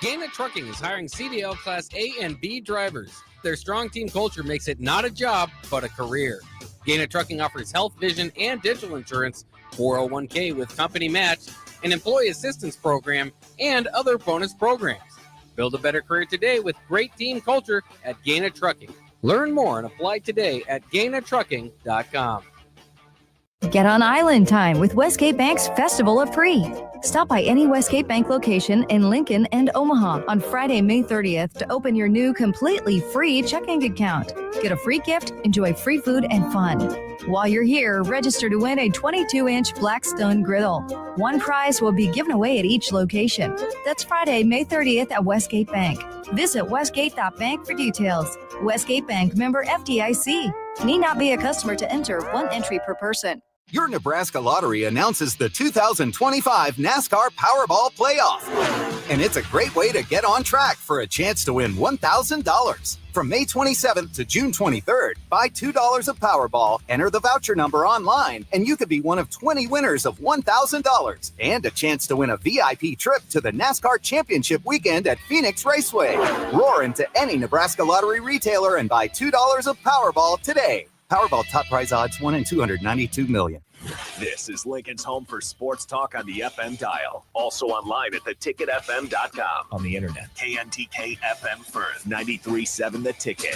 Gaina Trucking is hiring CDL Class A and B drivers. Their strong team culture makes it not a job, but a career. Gaina Trucking offers health, vision, and dental insurance, 401k with company match, an employee assistance program, and other bonus programs. Build a better career today with great team culture at Gaina Trucking. Learn more and apply today at GainaTrucking.com. Get on Island Time with Westgate Bank's Festival of Free. Stop by any Westgate Bank location in Lincoln and Omaha on Friday, May 30th to open your new completely free checking account. Get a free gift, enjoy free food and fun. While you're here, register to win a 22-inch Blackstone griddle. One prize will be given away at each location. That's Friday, May 30th at Westgate Bank. Visit westgate.bank for details. Westgate Bank, member FDIC. Need not be a customer to enter. One entry per person. Your Nebraska Lottery announces the 2025 NASCAR Powerball Playoff. And it's a great way to get on track for a chance to win $1,000. From May 27th to June 23rd, buy $2 of Powerball, enter the voucher number online, and you could be one of 20 winners of $1,000 and a chance to win a VIP trip to the NASCAR Championship weekend at Phoenix Raceway. Roar into any Nebraska Lottery retailer and buy $2 of Powerball today. Powerball top prize odds 1 in 292 million. This is Lincoln's home for sports talk on the FM dial. Also online at theticketfm.com. On the internet, KNTK FM Firth, 93.7 The Ticket.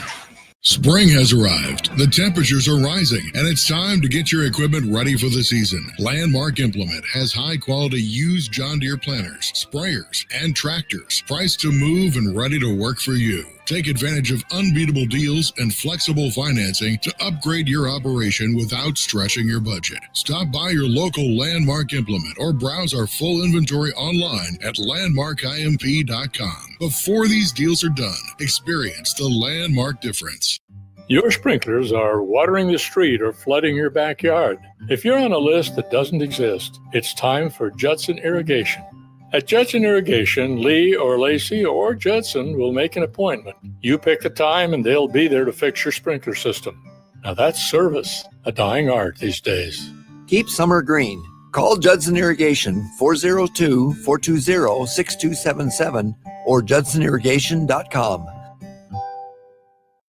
Spring has arrived. The temperatures are rising, and it's time to get your equipment ready for the season. Landmark Implement has high-quality used John Deere planters, sprayers, and tractors, priced to move and ready to work for you. Take advantage of unbeatable deals and flexible financing to upgrade your operation without stretching your budget. Stop by your local Landmark Implement or browse our full inventory online at landmarkimp.com. Before these deals are done, experience the Landmark difference. Your sprinklers are watering the street or flooding your backyard. If you're on a list that doesn't exist, it's time for Judson Irrigation. At Judson Irrigation, Lee or Lacey or Judson will make an appointment. You pick a time and they'll be there to fix your sprinkler system. Now that's service, a dying art these days. Keep summer green. Call Judson Irrigation 402-420-6277 or judsonirrigation.com.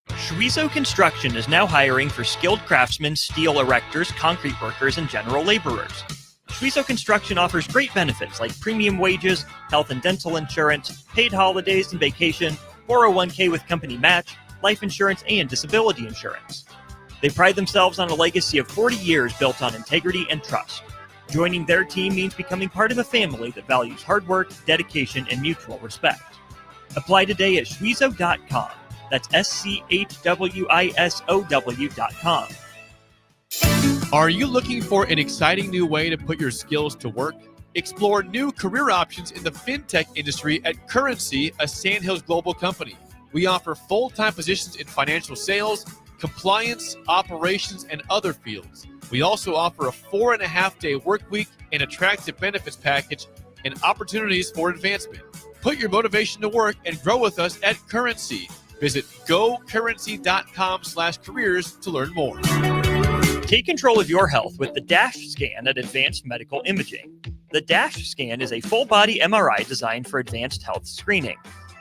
Schweizo Construction is now hiring for skilled craftsmen, steel erectors, concrete workers, and general laborers. Schweizo Construction offers great benefits like premium wages, health and dental insurance, paid holidays and vacation, 401k with company match, life insurance, and disability insurance. They pride themselves on a legacy of 40 years built on integrity and trust. Joining their team means becoming part of a family that values hard work, dedication, and mutual respect. Apply today at schweizo.com. That's schwisow.com. Are you looking for an exciting new way to put your skills to work? Explore new career options in the fintech industry at Currency, a Sandhills global company. We offer full-time positions in financial sales, compliance, operations, and other fields. We also offer a 4.5-day work week, an attractive benefits package, and opportunities for advancement. Put your motivation to work and grow with us at Currency. Visit gocurrency.com/careers to learn more. Take control of your health with the DASH scan at Advanced Medical Imaging. The DASH scan is a full-body MRI designed for advanced health screening.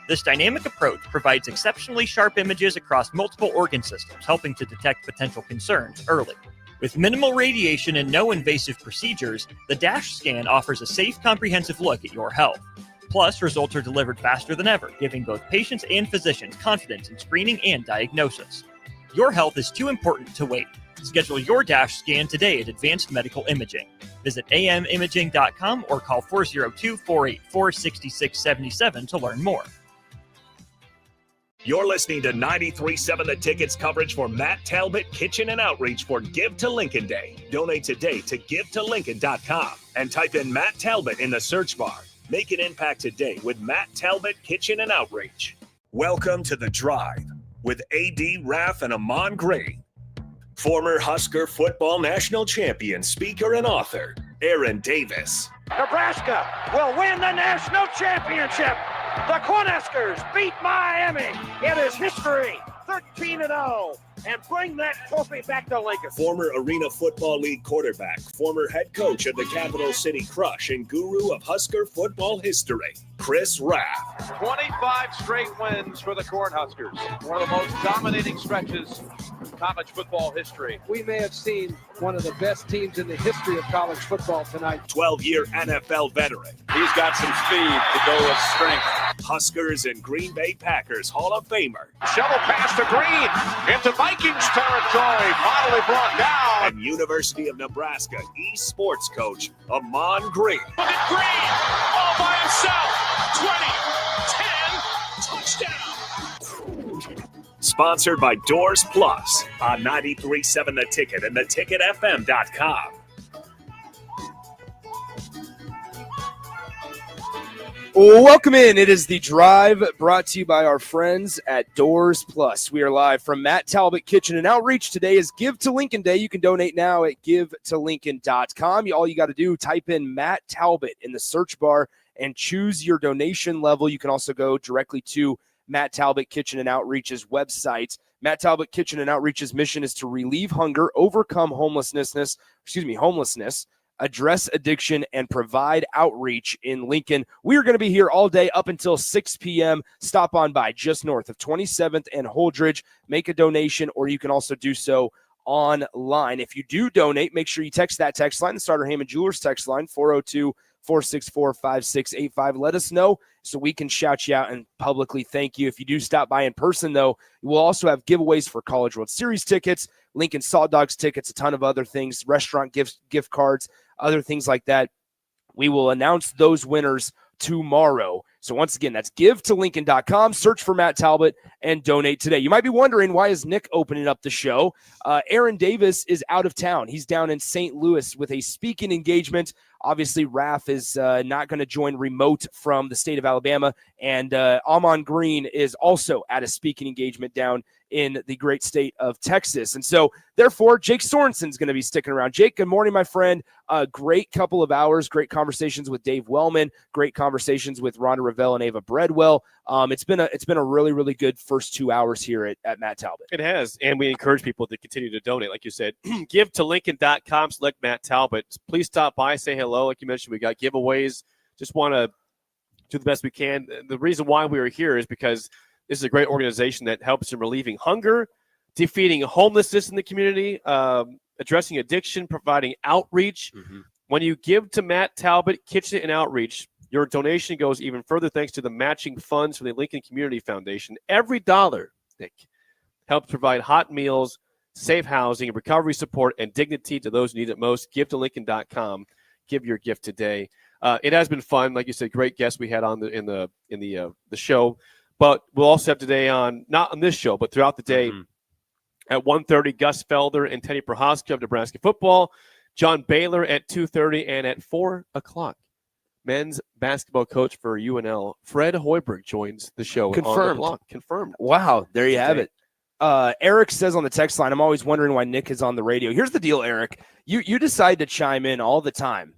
This dynamic approach provides exceptionally sharp images across multiple organ systems, helping to detect potential concerns early. With minimal radiation and no invasive procedures, the DASH scan offers a safe, comprehensive look at your health. Plus, results are delivered faster than ever, giving both patients and physicians confidence in screening and diagnosis. Your health is too important to wait. Schedule your DASH scan today at Advanced Medical Imaging. Visit amimaging.com or call 402-484-6677 to learn more. You're listening to 93.7 The Ticket's coverage for Matt Talbot Kitchen and Outreach for Give to Lincoln Day. Donate today to givetolincoln.com and type in Matt Talbot in the search bar. Make an impact today with Matt Talbot Kitchen and Outreach. Welcome to The Drive with A.D. Raff and Amon Gray. Former Husker football national champion, speaker, and author, Aaron Davis. Nebraska will win the national championship. The Cornhuskers beat Miami. It is history, 13-0. and bring that trophy back to Lincoln. Former Arena Football League quarterback, former head coach of the Capital City Crush, and guru of Husker football history, Chris Raff. 25 straight wins for the Cornhuskers. One of the most dominating stretches in college football history. We may have seen one of the best teams in the history of college football tonight. 12-year NFL veteran. He's got some speed to go with strength. Huskers and Green Bay Packers Hall of Famer. Shovel pass to Green into Vikings territory. Finally brought down. And University of Nebraska East sports coach Amon Green. Look at Green all by himself. 20, 10, touchdown. Sponsored by Doors Plus on 93.7 The Ticket and theticketfm.com. Welcome in. It is The Drive, brought to you by our friends at Doors Plus. We are live from Matt Talbot Kitchen and Outreach. Today is Give to Lincoln Day. You can donate now at givetolincoln.com. All you got to do, type in Matt Talbot in the search bar and choose your donation level. You can also go directly to Matt Talbot Kitchen and Outreach's website. Matt Talbot Kitchen and Outreach's mission is to relieve hunger, overcome homelessness, address addiction, and provide outreach in Lincoln. We are going to be here all day up until 6 p.m. Stop on by just north of 27th and Holdridge. Make a donation, or you can also do so online. If you do donate, make sure you text that text line, the Starter Heyman Jewelers text line, 402-464-5685. Let us know so we can shout you out and publicly thank you. If you do stop by in person, though, we'll also have giveaways for College World Series tickets, Lincoln Saw Dogs tickets, a ton of other things, restaurant gift cards, other things like that. We will announce those winners tomorrow. So once again, that's givetolincoln.com. Search for Matt Talbot and donate today. You might be wondering, why is Nick opening up the show? Aaron Davis is out of town. He's down in St. Louis with a speaking engagement. Obviously, Raph is not going to join remote from the state of Alabama. And Amon Green is also at a speaking engagement down in the great state of Texas. And so, therefore, Jake Sorensen's going to be sticking around. Jake, good morning, my friend. Great couple of hours, great conversations with Dave Wellman, great conversations with Rhonda Revelle and Ava Breadwell. It's been a really, really good first 2 hours here at Matt Talbot. It has, and we encourage people to continue to donate. Like you said, give to Lincoln.com, select Matt Talbot. Please stop by, say hello. Like you mentioned, we got giveaways. Just want to do the best we can. The reason why we are here is because this is a great organization that helps in relieving hunger, defeating homelessness in the community, addressing addiction, providing outreach. Mm-hmm. When you give to Matt Talbot Kitchen and Outreach, your donation goes even further thanks to the matching funds from the Lincoln Community Foundation. Every dollar, Nick, helps provide hot meals, safe housing, recovery support, and dignity to those who need it most. Give to Lincoln.com. Give your gift today. It has been fun. Like you said, great guests we had on in the show. But we'll also have today on, not on this show, but throughout the day, at 1:30, Gus Felder and Teddy Prohaska of Nebraska football, John Baylor at 2:30, and at 4 o'clock, men's basketball coach for UNL, Fred Hoiberg, joins the show. Confirmed. On the block. Confirmed. Wow, there you have it. Eric says on the text line, I'm always wondering why Nick is on the radio. Here's the deal, Eric. You decide to chime in all the time.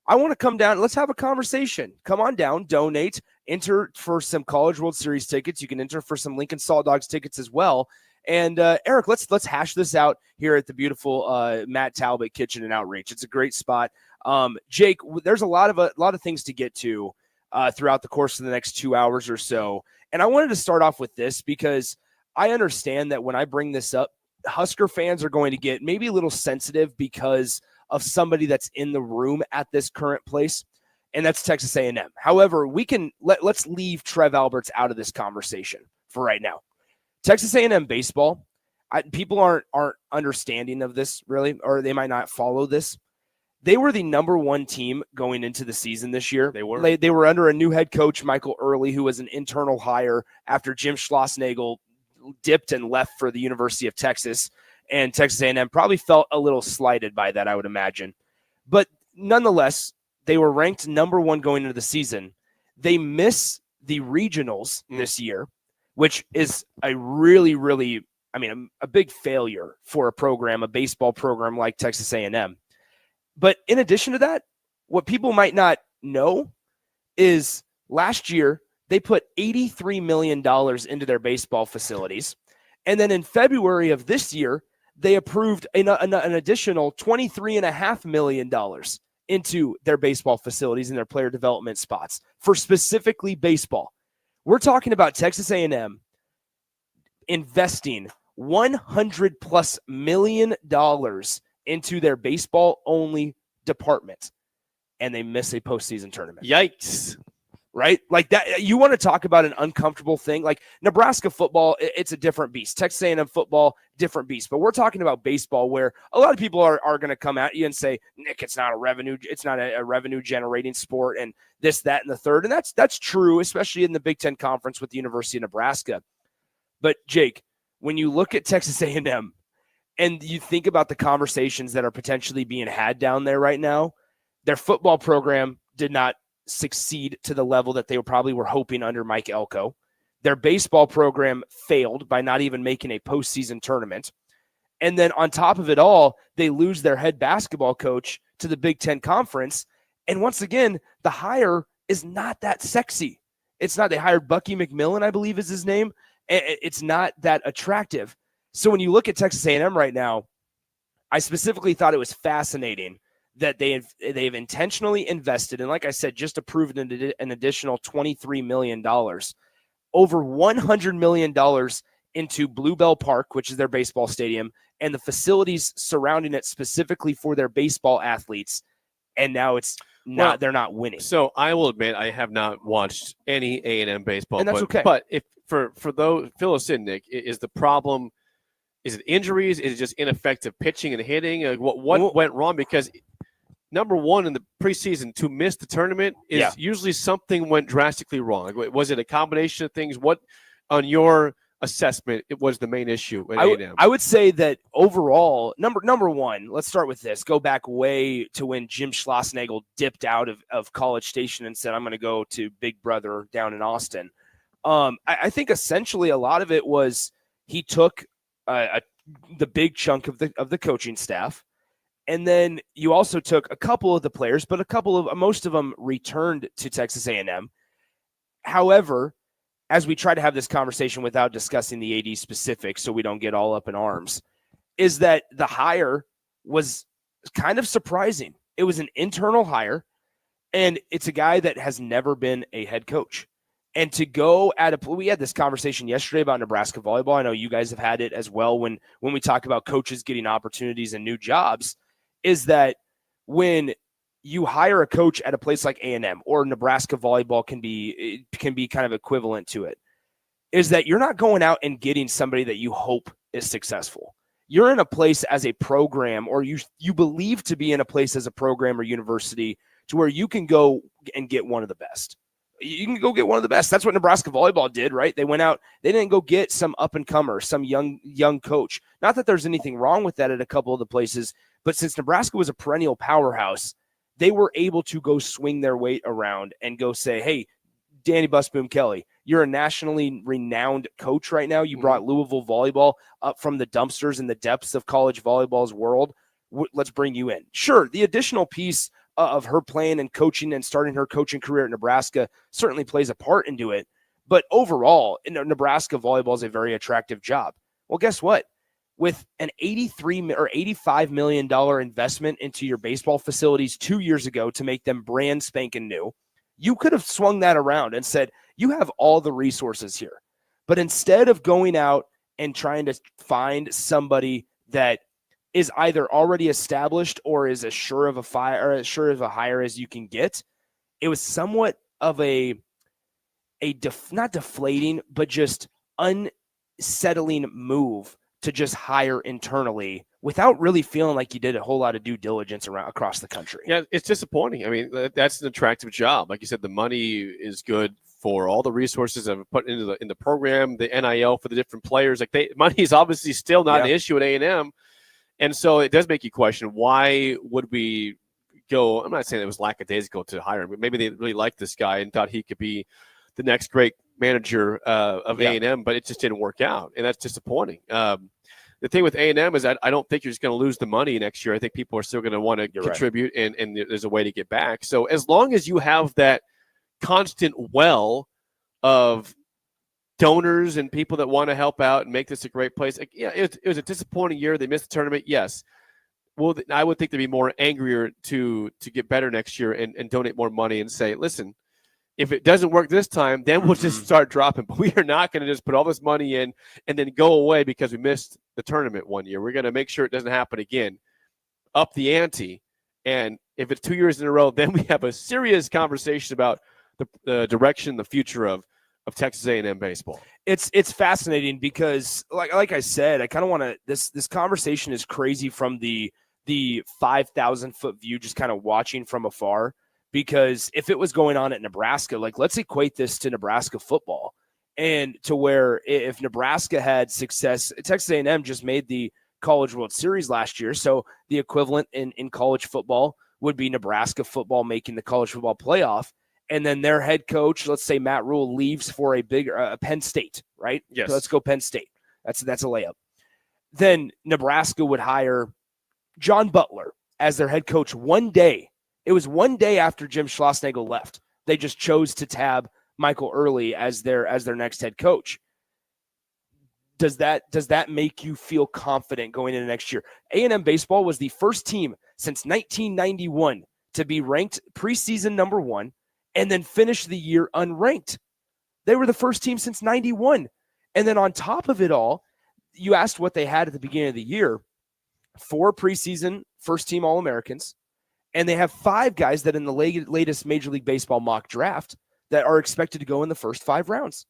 I want to come down. Let's have a conversation. Come on down, donate, enter for some College World Series tickets. You can enter for some Lincoln Saw Dogs tickets as well. And Eric, let's hash this out here at the beautiful Matt Talbot Kitchen and Outreach. It's a great spot. Jake, there's a lot of things to get to throughout the course of the next 2 hours or so. And I wanted to start off with this because I understand that when I bring this up, Husker fans are going to get maybe a little sensitive because of somebody that's in the room at this current place, and that's Texas A&M. However, we can let's leave Trev Alberts out of this conversation for right now. Texas A&M baseball, people aren't understanding of this really, or they might not follow this. They were the number one team going into the season this year. They were under a new head coach, Michael Early, who was an internal hire after Jim Schlossnagle dipped and left for the University of Texas. And Texas A&M probably felt a little slighted by that, I would imagine. But nonetheless, they were ranked number one going into the season. They miss the regionals this year, which is a really, really, a big failure for a program, a baseball program like Texas A&M. But in addition to that, what people might not know is last year they put $83 million into their baseball facilities. And then in February of this year, they approved an additional $23.5 million into their baseball facilities and their player development spots for specifically baseball. We're talking about Texas A&M investing $100+ million into their baseball-only department, and they miss a postseason tournament. Yikes. Right? Like that. You want to talk about an uncomfortable thing? Like Nebraska football, it's a different beast. Texas A&M football, different beast. But we're talking about baseball, where a lot of people are going to come at you and say, Nick, it's not a revenue generating sport, and this, that, and the third. And that's true, especially in the Big Ten Conference with the University of Nebraska. But Jake, when you look at Texas A&M and you think about the conversations that are potentially being had down there right now, their football program did not succeed to the level that they probably were hoping under Mike Elko. Their baseball program failed by not even making a postseason tournament. And then on top of it all, they lose their head basketball coach to the Big Ten Conference. And once again, the hire is not that sexy. It's not. They hired Bucky McMillan, I believe is his name. It's not that attractive. So when you look at Texas A&M right now, I specifically thought it was fascinating that they've intentionally invested, and like I said, just approved an additional $23 million, over $100 million into Bluebell Park, which is their baseball stadium, and the facilities surrounding it specifically for their baseball athletes. And now they're not winning. So I will admit I have not watched any A&M baseball, and that's okay. But if for those, fill us in, Nick, is the problem? Is it injuries? Is it just ineffective pitching and hitting? What went wrong? Because number one in the preseason, to miss the tournament is usually something went drastically wrong. Was it a combination of things? What, on your assessment, it was the main issue at A&M? I would say that overall, number one, let's start with this. Go back way to when Jim Schlossnagle dipped out of College Station and said, I'm going to go to Big Brother down in Austin. I think essentially a lot of it was he took the big chunk of the coaching staff. And then you also took a couple of the players, but most of them returned to Texas A&M. However, as we try to have this conversation without discussing the AD specifics so we don't get all up in arms, is that the hire was kind of surprising. It was an internal hire, and it's a guy that has never been a head coach. And to go we had this conversation yesterday about Nebraska volleyball. I know you guys have had it as well when we talk about coaches getting opportunities and new jobs, is that when you hire a coach at a place like A&M, or Nebraska volleyball can be kind of equivalent to it, is that you're not going out and getting somebody that you hope is successful. You're in a place as a program, or you believe to be in a place as a program or university, to where you can go and get one of the best. You can go get one of the best. That's what Nebraska volleyball did, right? They went out, they didn't go get some up-and-comer, some young coach. Not that there's anything wrong with that at a couple of the places, but since Nebraska was a perennial powerhouse, they were able to go swing their weight around and go say, hey, Danny Busboom Kelly, you're a nationally renowned coach right now. You brought Louisville volleyball up from the dumpsters in the depths of college volleyball's world. Let's bring you in. Sure, the additional piece of her playing and coaching and starting her coaching career at Nebraska certainly plays a part into it. But overall, Nebraska volleyball is a very attractive job. Well, guess what? With an $83 or $85 million investment into your baseball facilities 2 years ago to make them brand spanking new, you could have swung that around and said, you have all the resources here. But instead of going out and trying to find somebody that is either already established or is as sure of a hire as you can get, it was somewhat of not deflating, but just unsettling move to just hire internally without really feeling like you did a whole lot of due diligence across the country. Yeah, it's disappointing. I mean, that's an attractive job. Like you said, the money is good for all the resources that are put into the program, the NIL for the different players. Like money is obviously still not an issue at A&M. And so it does make you question, why would we go? I'm not saying it was lackadaisical to hire him, but maybe they really liked this guy and thought he could be the next great manager of A&M, but it just didn't work out. And that's disappointing. The thing with A&M is that I don't think you're just going to lose the money next year. I think people are still going to want to contribute, right, and there's a way to get back. So as long as you have that constant well of donors and people that want to help out and make this a great place. Like, yeah, it was a disappointing year. They missed the tournament. Yes. Well, I would think they'd be more angrier to get better next year and donate more money and say, listen, if it doesn't work this time, then we'll just start dropping. But we are not going to just put all this money in and then go away because we missed the tournament one year. We're going to make sure it doesn't happen again. Up the ante. And if it's 2 years in a row, then we have a serious conversation about the direction, the future of Texas A&M baseball. It's fascinating because, like I said, I kind of want to. This conversation is crazy from the 5,000-foot view, just kind of watching from afar. Because if it was going on at Nebraska, like let's equate this to Nebraska football, and to where if Nebraska had success, Texas A&M just made the College World Series last year, so the equivalent in college football would be Nebraska football making the college football playoff, and then their head coach, let's say Matt Rule, leaves for a bigger Penn State, right? Yes. So let's go Penn State. That's a layup. Then Nebraska would hire John Butler as their head coach one day. It was one day after Jim Schlossnagle left. They just chose to tab Michael Early as their next head coach. Does that make you feel confident going into next year? A&M baseball was the first team since 1991 to be ranked preseason number 1 and then finish the year unranked. They were the first team since 91. And then on top of it all, you asked what they had at the beginning of the year. 4 preseason first-team All-Americans. And they have 5 guys that in the latest Major League Baseball mock draft that are expected to go in the first 5 rounds.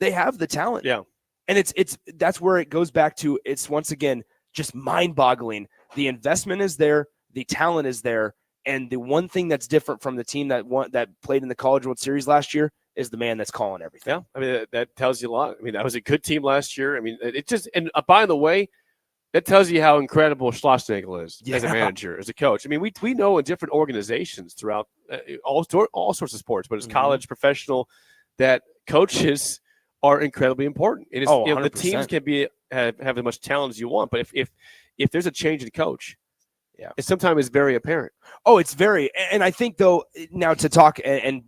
They have the talent. Yeah. And that's where it goes back to, it's once again just mind-boggling. The investment is there, the talent is there, and the one thing that's different from the team that played in the College World Series last year is the man that's calling everything. Yeah, I mean that tells you a lot. I mean, that was a good team last year. I mean, it just, and by the way, that tells you how incredible Schlossnagle is as a manager, as a coach. I mean, we know in different organizations throughout all sorts of sports, but it's college, professional, that coaches are incredibly important. And it's, the teams can have as much talent as you want, but if there's a change in coach, it sometimes is very apparent. Oh, it's very, and I think though now to talk and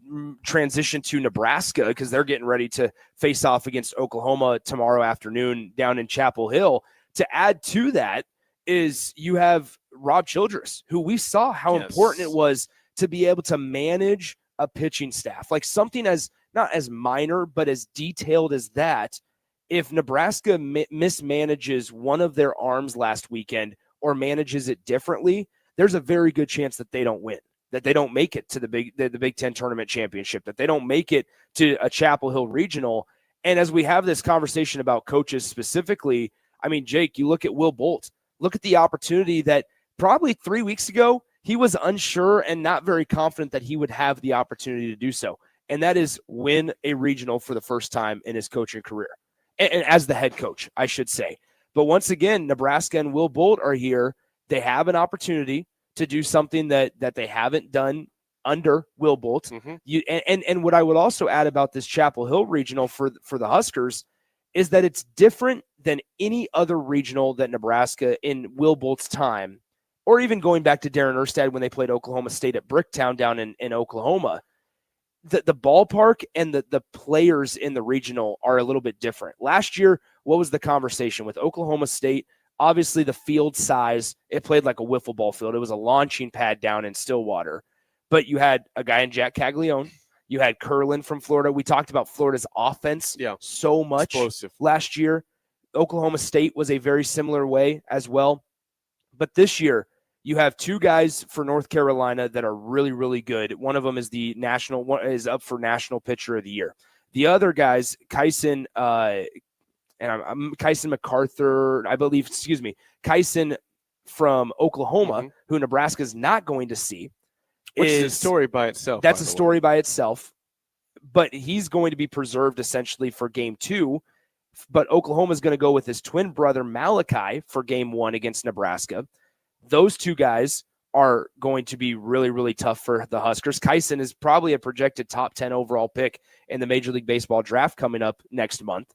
transition to Nebraska, because they're getting ready to face off against Oklahoma tomorrow afternoon down in Chapel Hill. To add to that is you have Rob Childress, who we saw how important it was to be able to manage a pitching staff, like something as not as minor, but as detailed as that. If Nebraska mismanages one of their arms last weekend or manages it differently, there's a very good chance that they don't win, that they don't make it to the Big Ten tournament championship, that they don't make it to a Chapel Hill regional. And as we have this conversation about coaches specifically, I mean, Jake, you look at Will Bolt, look at the opportunity that probably 3 weeks ago, he was unsure and not very confident that he would have the opportunity to do so. And that is win a regional for the first time in his coaching career. And as the head coach, I should say. But once again, Nebraska and Will Bolt are here. They have an opportunity to do something that they haven't done under Will Bolt. Mm-hmm. And what I would also add about this Chapel Hill regional for the Huskers is that it's different than any other regional that Nebraska in Will Bolt's time, or even going back to Darren Erstad when they played Oklahoma State at Bricktown down in Oklahoma. The ballpark and the players in the regional are a little bit different. Last year, what was the conversation with Oklahoma State? Obviously, the field size, it played like a wiffle ball field. It was a launching pad down in Stillwater. But you had a guy in Jack Caglione. You had Curlin from Florida. We talked about Florida's offense so much last year. Oklahoma State was a very similar way as well. But this year, you have 2 guys for North Carolina that are really, really good. One of them is is up for National Pitcher of the Year. The other guys, Kyson MacArthur, I believe, Kyson from Oklahoma, who Nebraska is not going to see. Which is a story by itself. That's a story by itself. But he's going to be preserved essentially for game 2. But Oklahoma is going to go with his twin brother Malachi for game 1 against Nebraska. Those 2 guys are going to be really, really tough for the Huskers. Kyson is probably a projected top 10 overall pick in the Major League Baseball draft coming up next month.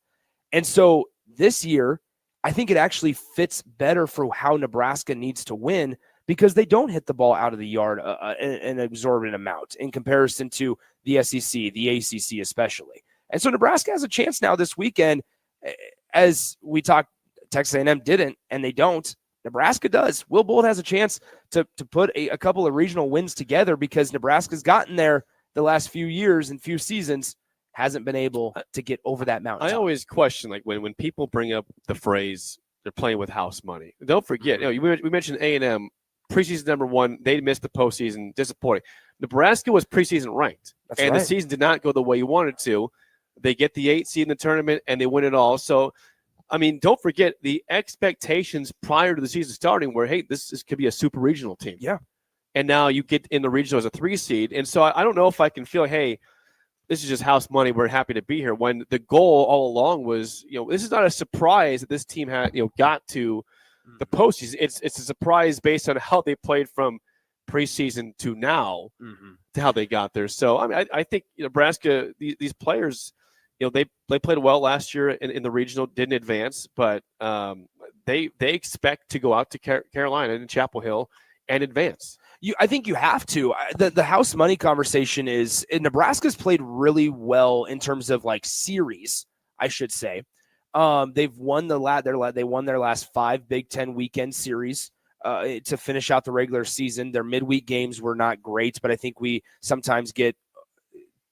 And so this year, I think it actually fits better for how Nebraska needs to win, because they don't hit the ball out of the yard an exorbitant amount in comparison to the SEC, the ACC especially. And so Nebraska has a chance now this weekend. As we talked, Texas A&M didn't, and they don't. Nebraska does. Will Bolt has a chance to put a couple of regional wins together because Nebraska's gotten there the last few years and few seasons, hasn't been able to get over that mountain. I always question, like, when people bring up the phrase they're playing with house money. Don't forget, we mentioned A&M, preseason number 1. They missed the postseason, disappointing. Nebraska was preseason ranked, the season did not go the way you wanted to. They get the 8th seed in the tournament, and they win it all. So, I mean, don't forget the expectations prior to the season starting were, hey, this could be a super regional team. Yeah. And now you get in the regional as a 3 seed. And so I don't know if I can feel, hey, this is just house money. We're happy to be here. When the goal all along was, this is not a surprise that this team had, got to the postseason. It's a surprise based on how they played from preseason to now to how they got there. So, I mean, I think Nebraska, these players, they played well last year in the regional, didn't advance, but they expect to go out to Carolina and Chapel Hill and advance. I think you have to. The house money conversation is Nebraska's played really well in terms of like series, I should say. They've won they won their last 5 Big Ten weekend series to finish out the regular season. Their midweek games were not great, but I think we sometimes get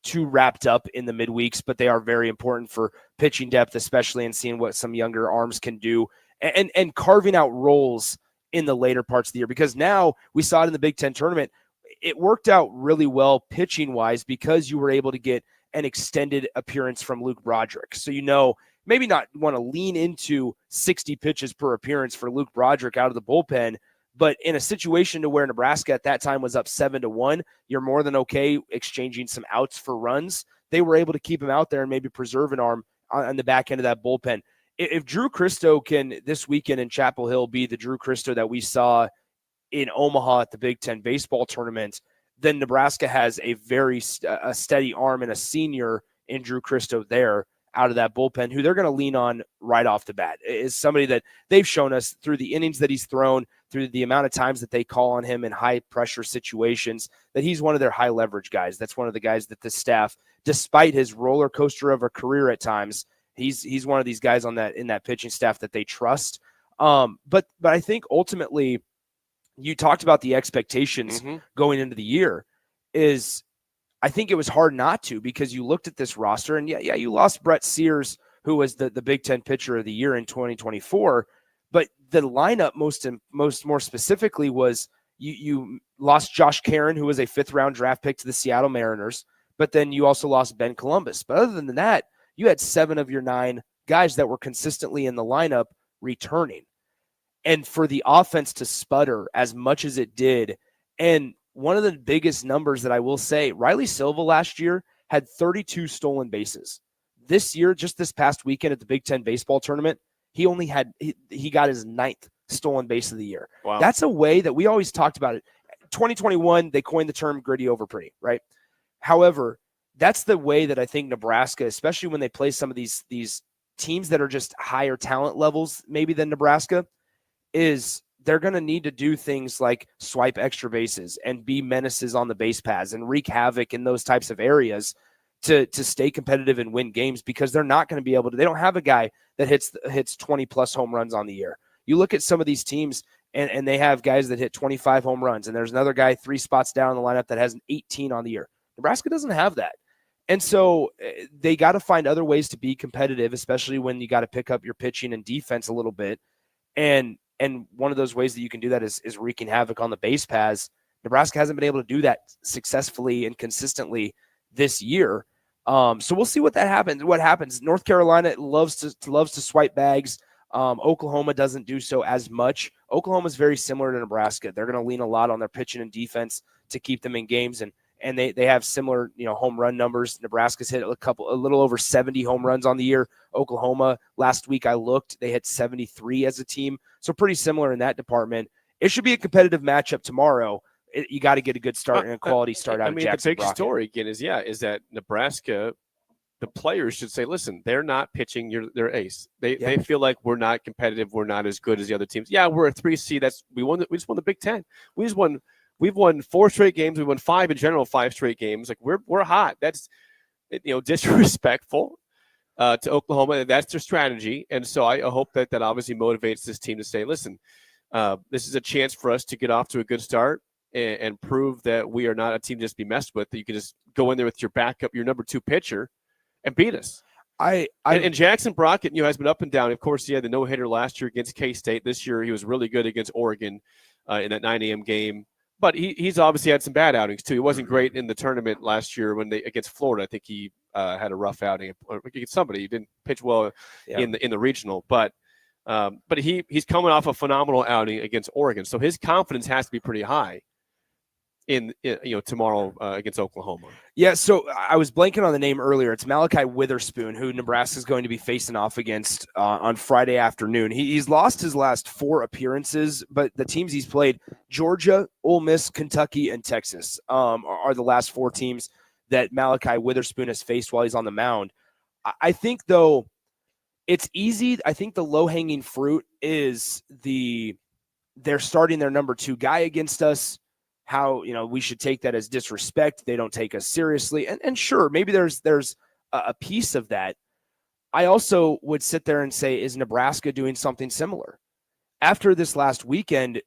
too wrapped up in the midweeks, but they are very important for pitching depth, especially and seeing what some younger arms can do and carving out roles in the later parts of the year, because now we saw it in the Big Ten tournament. It worked out really well pitching wise because you were able to get an extended appearance from Luke Broderick. So, maybe not want to lean into 60 pitches per appearance for Luke Broderick out of the bullpen, but in a situation to where Nebraska at that time was up 7-1, you're more than okay exchanging some outs for runs. They were able to keep him out there and maybe preserve an arm on the back end of that bullpen. If Drew Christo can this weekend in Chapel Hill be the Drew Christo that we saw in Omaha at the Big Ten baseball tournament, then Nebraska has a very steady arm and a senior in Drew Christo there out of that bullpen who they're going to lean on right off the bat. Is somebody that they've shown us through the innings that he's thrown, through the amount of times that they call on him in high pressure situations, that he's one of their high leverage guys. That's one of the guys that the staff, despite his roller coaster of a career at times, he's one of these guys in that pitching staff that they trust. But I think ultimately, you talked about the expectations going into the year. I think it was hard not to, because you looked at this roster and you lost Brett Sears, who was the Big Ten pitcher of the year in 2024. But the lineup more specifically was you lost Josh Caron, who was a 5th round draft pick to the Seattle Mariners, but then you also lost Ben Columbus. But other than that, you had 7 of your 9 guys that were consistently in the lineup returning. And for the offense to sputter as much as it did, and one of the biggest numbers that I will say, Riley Silva last year had 32 stolen bases. This year, just this past weekend at the Big Ten baseball tournament, he only had he got his 9th stolen base of the year. Wow. That's a way that we always talked about it. 2021, they coined the term gritty over pretty, right? However, that's the way that I think Nebraska, especially when they play some of these teams that are just higher talent levels maybe than Nebraska, is they're going to need to do things like swipe extra bases and be menaces on the base paths and wreak havoc in those types of areas to stay competitive and win games, because they're not going to be able to. They don't have a guy that hits 20 plus home runs on the year. You look at some of these teams and they have guys that hit 25 home runs, and there's another guy 3 spots down in the lineup that has an 18 on the year. Nebraska doesn't have that. And so they got to find other ways to be competitive, especially when you got to pick up your pitching and defense a little bit. And one of those ways that you can do that is wreaking havoc on the base paths. Nebraska hasn't been able to do that successfully and consistently this year. So we'll see what happens. North Carolina loves to swipe bags. Oklahoma doesn't do so as much. Oklahoma is very similar to Nebraska. They're going to lean a lot on their pitching and defense to keep them in games, and they have similar, home run numbers. Nebraska's hit a little over 70 home runs on the year. Oklahoma, last week I looked, they hit 73 as a team. So pretty similar in that department. It should be a competitive matchup tomorrow. You got to get a good start and a quality start out of Jackson. The big story again is that Nebraska, the players should say, listen, they're not pitching their ace. They feel like we're not competitive. We're not as good as the other teams. Yeah, we're a 3 seed. We just won the Big Ten. We've won 4 straight games. We won 5 in general, 5 straight games. Like we're hot. disrespectful to Oklahoma. That's their strategy. And so I hope that obviously motivates this team to say, listen, this is a chance for us to get off to a good start and prove that we are not a team just to be messed with, that you can just go in there with your backup, your number 2 pitcher, and beat us. And Jackson Brockett, has been up and down. Of course, he had the no-hitter last year against K-State. This year, he was really good against Oregon in that 9 a.m. game. But he's obviously had some bad outings, too. He wasn't great in the tournament last year against Florida. I think he had a rough outing against somebody. He didn't pitch well in the regional. But he's coming off a phenomenal outing against Oregon. So his confidence has to be pretty high in tomorrow against Oklahoma. Yeah, so I was blanking on the name earlier. It's Malachi Witherspoon, who Nebraska is going to be facing off against on Friday afternoon. He's lost his last 4 appearances, but the teams he's played, Georgia, Ole Miss, Kentucky, and Texas, are the last 4 teams that Malachi Witherspoon has faced while he's on the mound. I think, though, it's easy. I think the low-hanging fruit is they're starting their number 2 guy against us. How we should take that as disrespect. They don't take us seriously, and sure, maybe there's a piece of that. I also would sit there and say, is Nebraska doing something similar after this last weekend?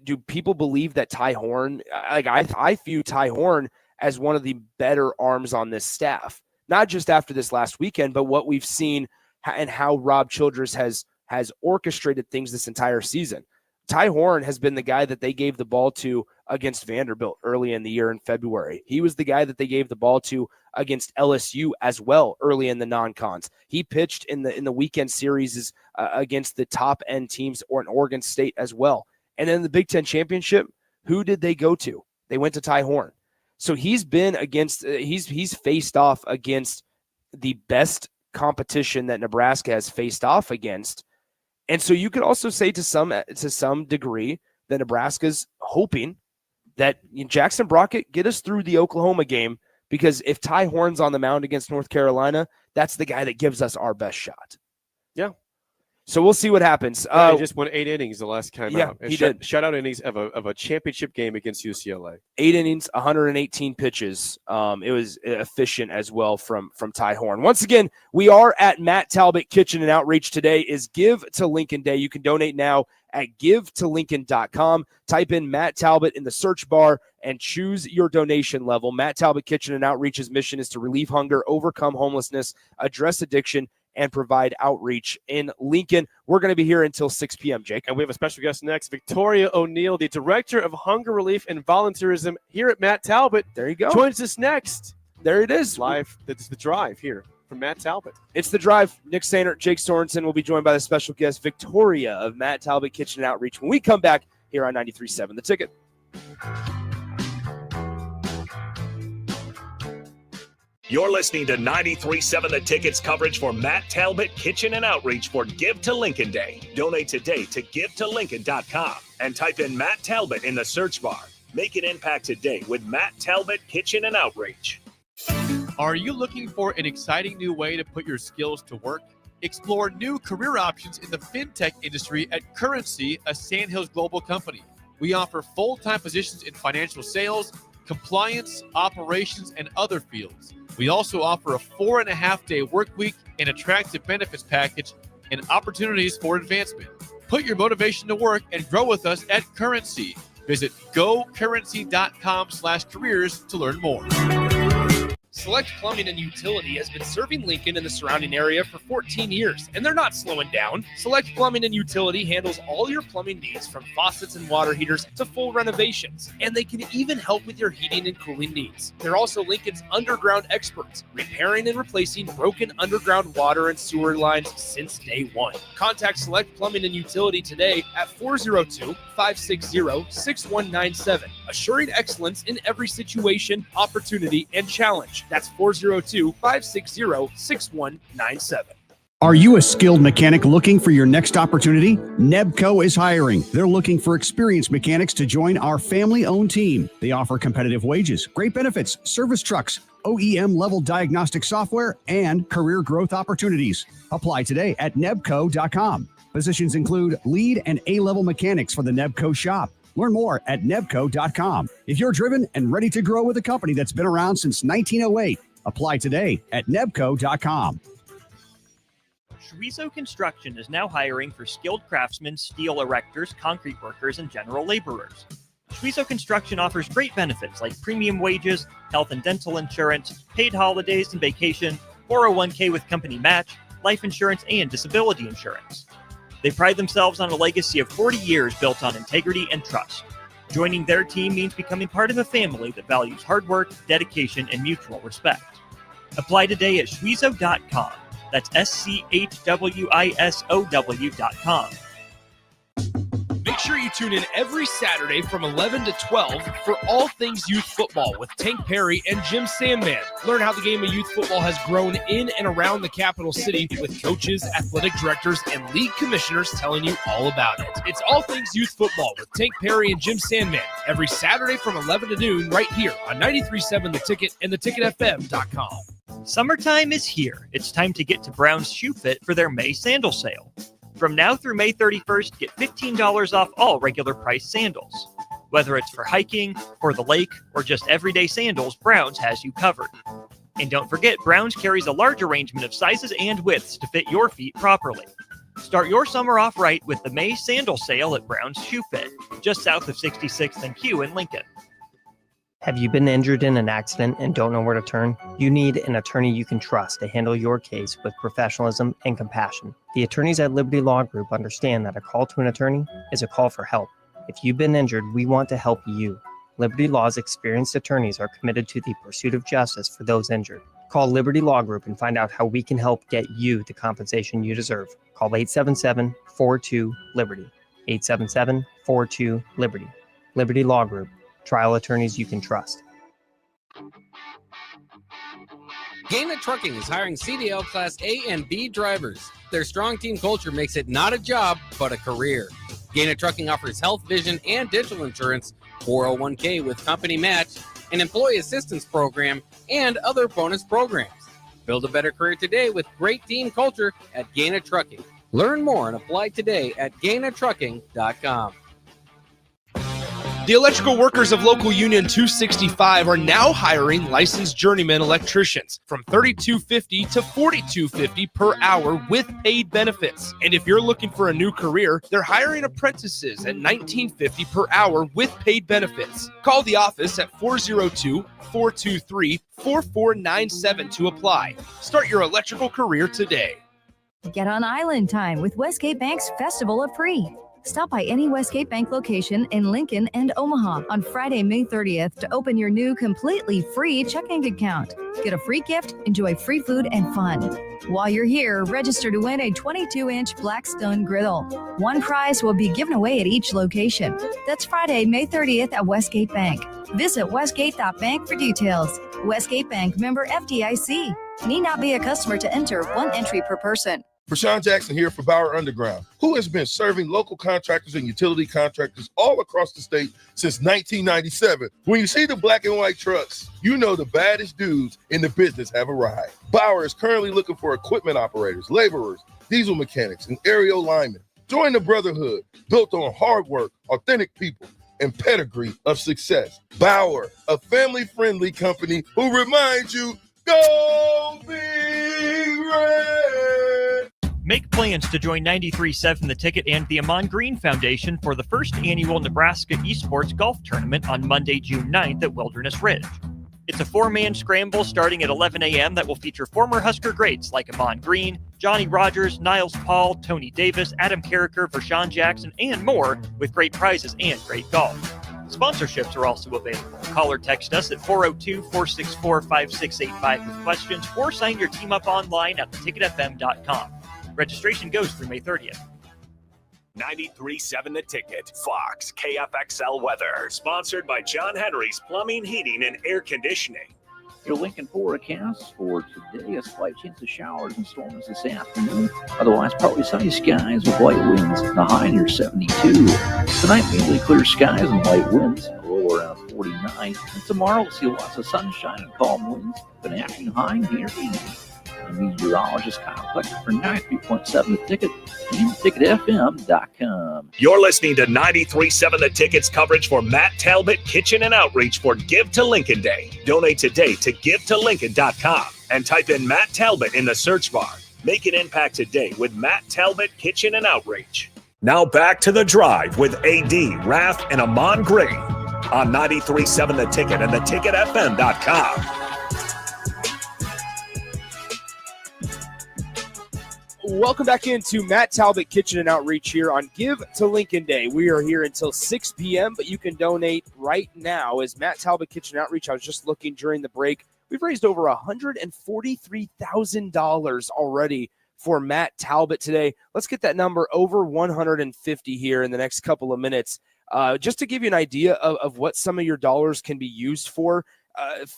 Do people believe that Ty Horn? I view Ty Horn as one of the better arms on this staff, not just after this last weekend, but what we've seen and how Rob Childress has orchestrated things this entire season. Ty Horn has been the guy that they gave the ball to against Vanderbilt early in the year in February. He was the guy that they gave the ball to against LSU as well early in the non-cons. He pitched in the weekend series against the top end teams or in Oregon State as well. And then the Big Ten championship, who did they go to? They went to Ty Horn. So he's been against he's faced off against the best competition that Nebraska has faced off against. And so you could also say to some degree that Nebraska's hoping that Jackson Brockett get us through the Oklahoma game, because if Ty Horn's on the mound against North Carolina, that's the guy that gives us our best shot. Yeah. So we'll see what happens. He just won 8 innings the last time out. He did. Shutout innings of a championship game against UCLA. 8 innings, 118 pitches. It was efficient as well from Ty Horn. Once again, we are at Matt Talbot Kitchen and Outreach. Today is Give to Lincoln Day. You can donate now at givetolincoln.com. Type in Matt Talbot in the search bar and choose your donation level. Matt Talbot Kitchen and Outreach's mission is to relieve hunger, overcome homelessness, address addiction, and provide outreach in Lincoln. We're going to be here until 6 p.m., Jake. And we have a special guest next, Victoria O'Neill, the Director of Hunger Relief and Volunteerism here at Matt Talbot. There you go. Joins us next. There it is. Live. It's the drive here from Matt Talbot. It's the drive. Nick Sainert, Jake Sorensen will be joined by the special guest, Victoria of Matt Talbot Kitchen and Outreach, when we come back here on 93.7 The Ticket. You're listening to 93.7 The Ticket's coverage for Matt Talbot Kitchen and Outreach for Give to Lincoln Day. Donate today to givetolincoln.com and type in Matt Talbot in the search bar. Make an impact today with Matt Talbot Kitchen and Outreach. Are you looking for an exciting new way to put your skills to work? Explore new career options in the fintech industry at Currency, a Sandhills Global company. We offer full-time positions in financial sales, compliance, operations, and other fields. We also offer a 4.5-day work week, an attractive benefits package, and opportunities for advancement. Put your motivation to work and grow with us at Currency. Visit gocurrency.com/careers to learn more. Select Plumbing and Utility has been serving Lincoln and the surrounding area for 14 years, and they're not slowing down. Select Plumbing and Utility handles all your plumbing needs, from faucets and water heaters to full renovations, and they can even help with your heating and cooling needs. They're also Lincoln's underground experts, repairing and replacing broken underground water and sewer lines since day one. Contact Select Plumbing and Utility today at 402-560-6197, assuring excellence in every situation, opportunity, and challenge. That's 402-560-6197. Are you a skilled mechanic looking for your next opportunity? Nebco is hiring. They're looking for experienced mechanics to join our family-owned team. They offer competitive wages, great benefits, service trucks, OEM-level diagnostic software, and career growth opportunities. Apply today at nebco.com. Positions include lead and A-level mechanics for the Nebco shop. Learn more at nebco.com. If you're driven and ready to grow with a company that's been around since 1908, Apply today at nebco.com. Schweizo Construction is now hiring for skilled craftsmen, steel erectors, concrete workers, and general laborers. Schweizo Construction offers great benefits like premium wages, health and dental insurance, paid holidays and vacation, 401k with company match, life insurance, and disability insurance. They pride themselves on a legacy of 40 years built on integrity and trust. Joining their team means becoming part of a family that values hard work, dedication, and mutual respect. Apply today at schweizo.com. That's schwissow.com. Make sure you tune in every Saturday from 11 to 12 for all things youth football with Tank Perry and Jim Sandman. Learn how the game of youth football has grown in and around the capital city with coaches, athletic directors, and league commissioners telling you all about it. It's all things youth football with Tank Perry and Jim Sandman every Saturday from 11 to noon right here on 93.7 The Ticket and theticketfm.com. Summertime is here. It's time to get to Brown's Shoe Fit for their May sandal sale. From now through May 31st, get $15 off all regular price sandals. Whether it's for hiking, for the lake, or just everyday sandals, Brown's has you covered. And don't forget, Brown's carries a large arrangement of sizes and widths to fit your feet properly. Start your summer off right with the May sandal sale at Brown's Shoe Fit, just south of 66th and Q in Lincoln. Have you been injured in an accident and don't know where to turn? You need an attorney you can trust to handle your case with professionalism and compassion. The attorneys at Liberty Law Group understand that a call to an attorney is a call for help. If you've been injured, we want to help you. Liberty Law's experienced attorneys are committed to the pursuit of justice for those injured. Call Liberty Law Group and find out how we can help get you the compensation you deserve. Call 877-42-LIBERTY. 877-42-LIBERTY. Liberty Law Group. Trial attorneys you can trust. Gaina Trucking is hiring CDL Class A and B drivers. Their strong team culture makes it not a job, but a career. Gaina Trucking offers health, vision, and dental insurance, 401k with company match, an employee assistance program, and other bonus programs. Build a better career today with great team culture at Gaina Trucking. Learn more and apply today at gainatrucking.com. The electrical workers of Local Union 265 are now hiring licensed journeyman electricians from $32.50 to $42.50 per hour with paid benefits. And if you're looking for a new career, they're hiring apprentices at $19.50 per hour with paid benefits. Call the office at 402-423-4497 to apply. Start your electrical career today. Get on Island Time with Westgate Bank's Festival of Free. Stop by any Westgate Bank location in Lincoln and Omaha on Friday, May 30th to open your new completely free checking account. Get a free gift, enjoy free food and fun. While you're here, register to win a 22-inch Blackstone griddle. One prize will be given away at each location. That's Friday, May 30th at Westgate Bank. Visit westgate.bank for details. Westgate Bank, member FDIC. Need not be a customer to enter. One entry per person. Rashawn Jackson here for Bauer Underground, who has been serving local contractors and utility contractors all across the state since 1997. When you see the black and white trucks, you know the baddest dudes in the business have arrived. Bauer is currently looking for equipment operators, laborers, diesel mechanics, and aerial linemen. Join the brotherhood built on hard work, authentic people, and pedigree of success. Bauer, a family-friendly company who reminds you, go Big Red! Make plans to join 93.7 The Ticket and the Amon Green Foundation for the first annual Nebraska Esports Golf Tournament on Monday, June 9th at Wilderness Ridge. It's a four-man scramble starting at 11 a.m. that will feature former Husker greats like Amon Green, Johnny Rogers, Niles Paul, Tony Davis, Adam Carricker, Vershawn Jackson, and more, with great prizes and great golf. Sponsorships are also available. Call or text us at 402-464-5685 with questions, or sign your team up online at theticketfm.com. Registration goes through May 30th. 93.7 The Ticket, Fox, KFXL weather. Sponsored by John Henry's Plumbing, Heating, and Air Conditioning. Your Lincoln forecast for today, a slight chance of showers and storms this afternoon. Otherwise, partly sunny skies with light winds. The high near 72. Tonight, mainly clear skies and light winds. A low around 49. And tomorrow, we'll see lots of sunshine and calm winds. An afternoon high near 80. and meteorologist Kyle Fletcher for 93.7 The Ticket and theticketfm.com. You're listening to 93.7 The Ticket's coverage for Matt Talbot Kitchen and Outreach for Give to Lincoln Day. Donate today to givetolincoln.com and type in Matt Talbot in the search bar. Make an impact today with Matt Talbot Kitchen and Outreach. Now back to The Drive with AD, Raph, and Amon Gray on 93.7 The Ticket and theticketfm.com. Welcome back into Matt Talbot Kitchen and Outreach here on Give to Lincoln Day. We are here until 6 p.m., but you can donate right now as Matt Talbot Kitchen and Outreach. I was just looking during the break. We've raised over $143,000 already for Matt Talbot today. Let's get that number over 150 here in the next couple of minutes. Just to give you an idea of what some of your dollars can be used for,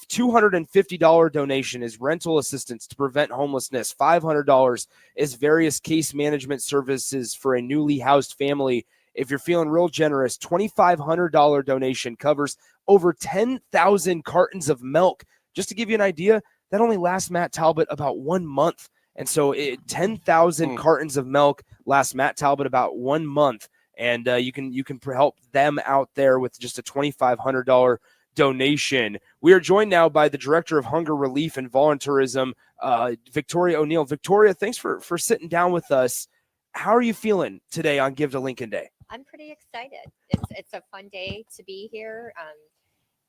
$250 donation is rental assistance to prevent homelessness. $500 is various case management services for a newly housed family. If you're feeling real generous, $2,500 donation covers over 10,000 cartons of milk. Just to give you an idea, that only lasts Matt Talbot about 1 month. And so 10,000 cartons of milk lasts Matt Talbot about 1 month. And you can help them out there with just a $2,500 donation. We are joined now by the Director of Hunger Relief and Volunteerism, Victoria O'Neill. Victoria, thanks for sitting down with us. How are you feeling today on Give to Lincoln Day? I'm pretty excited. It's a fun day to be here.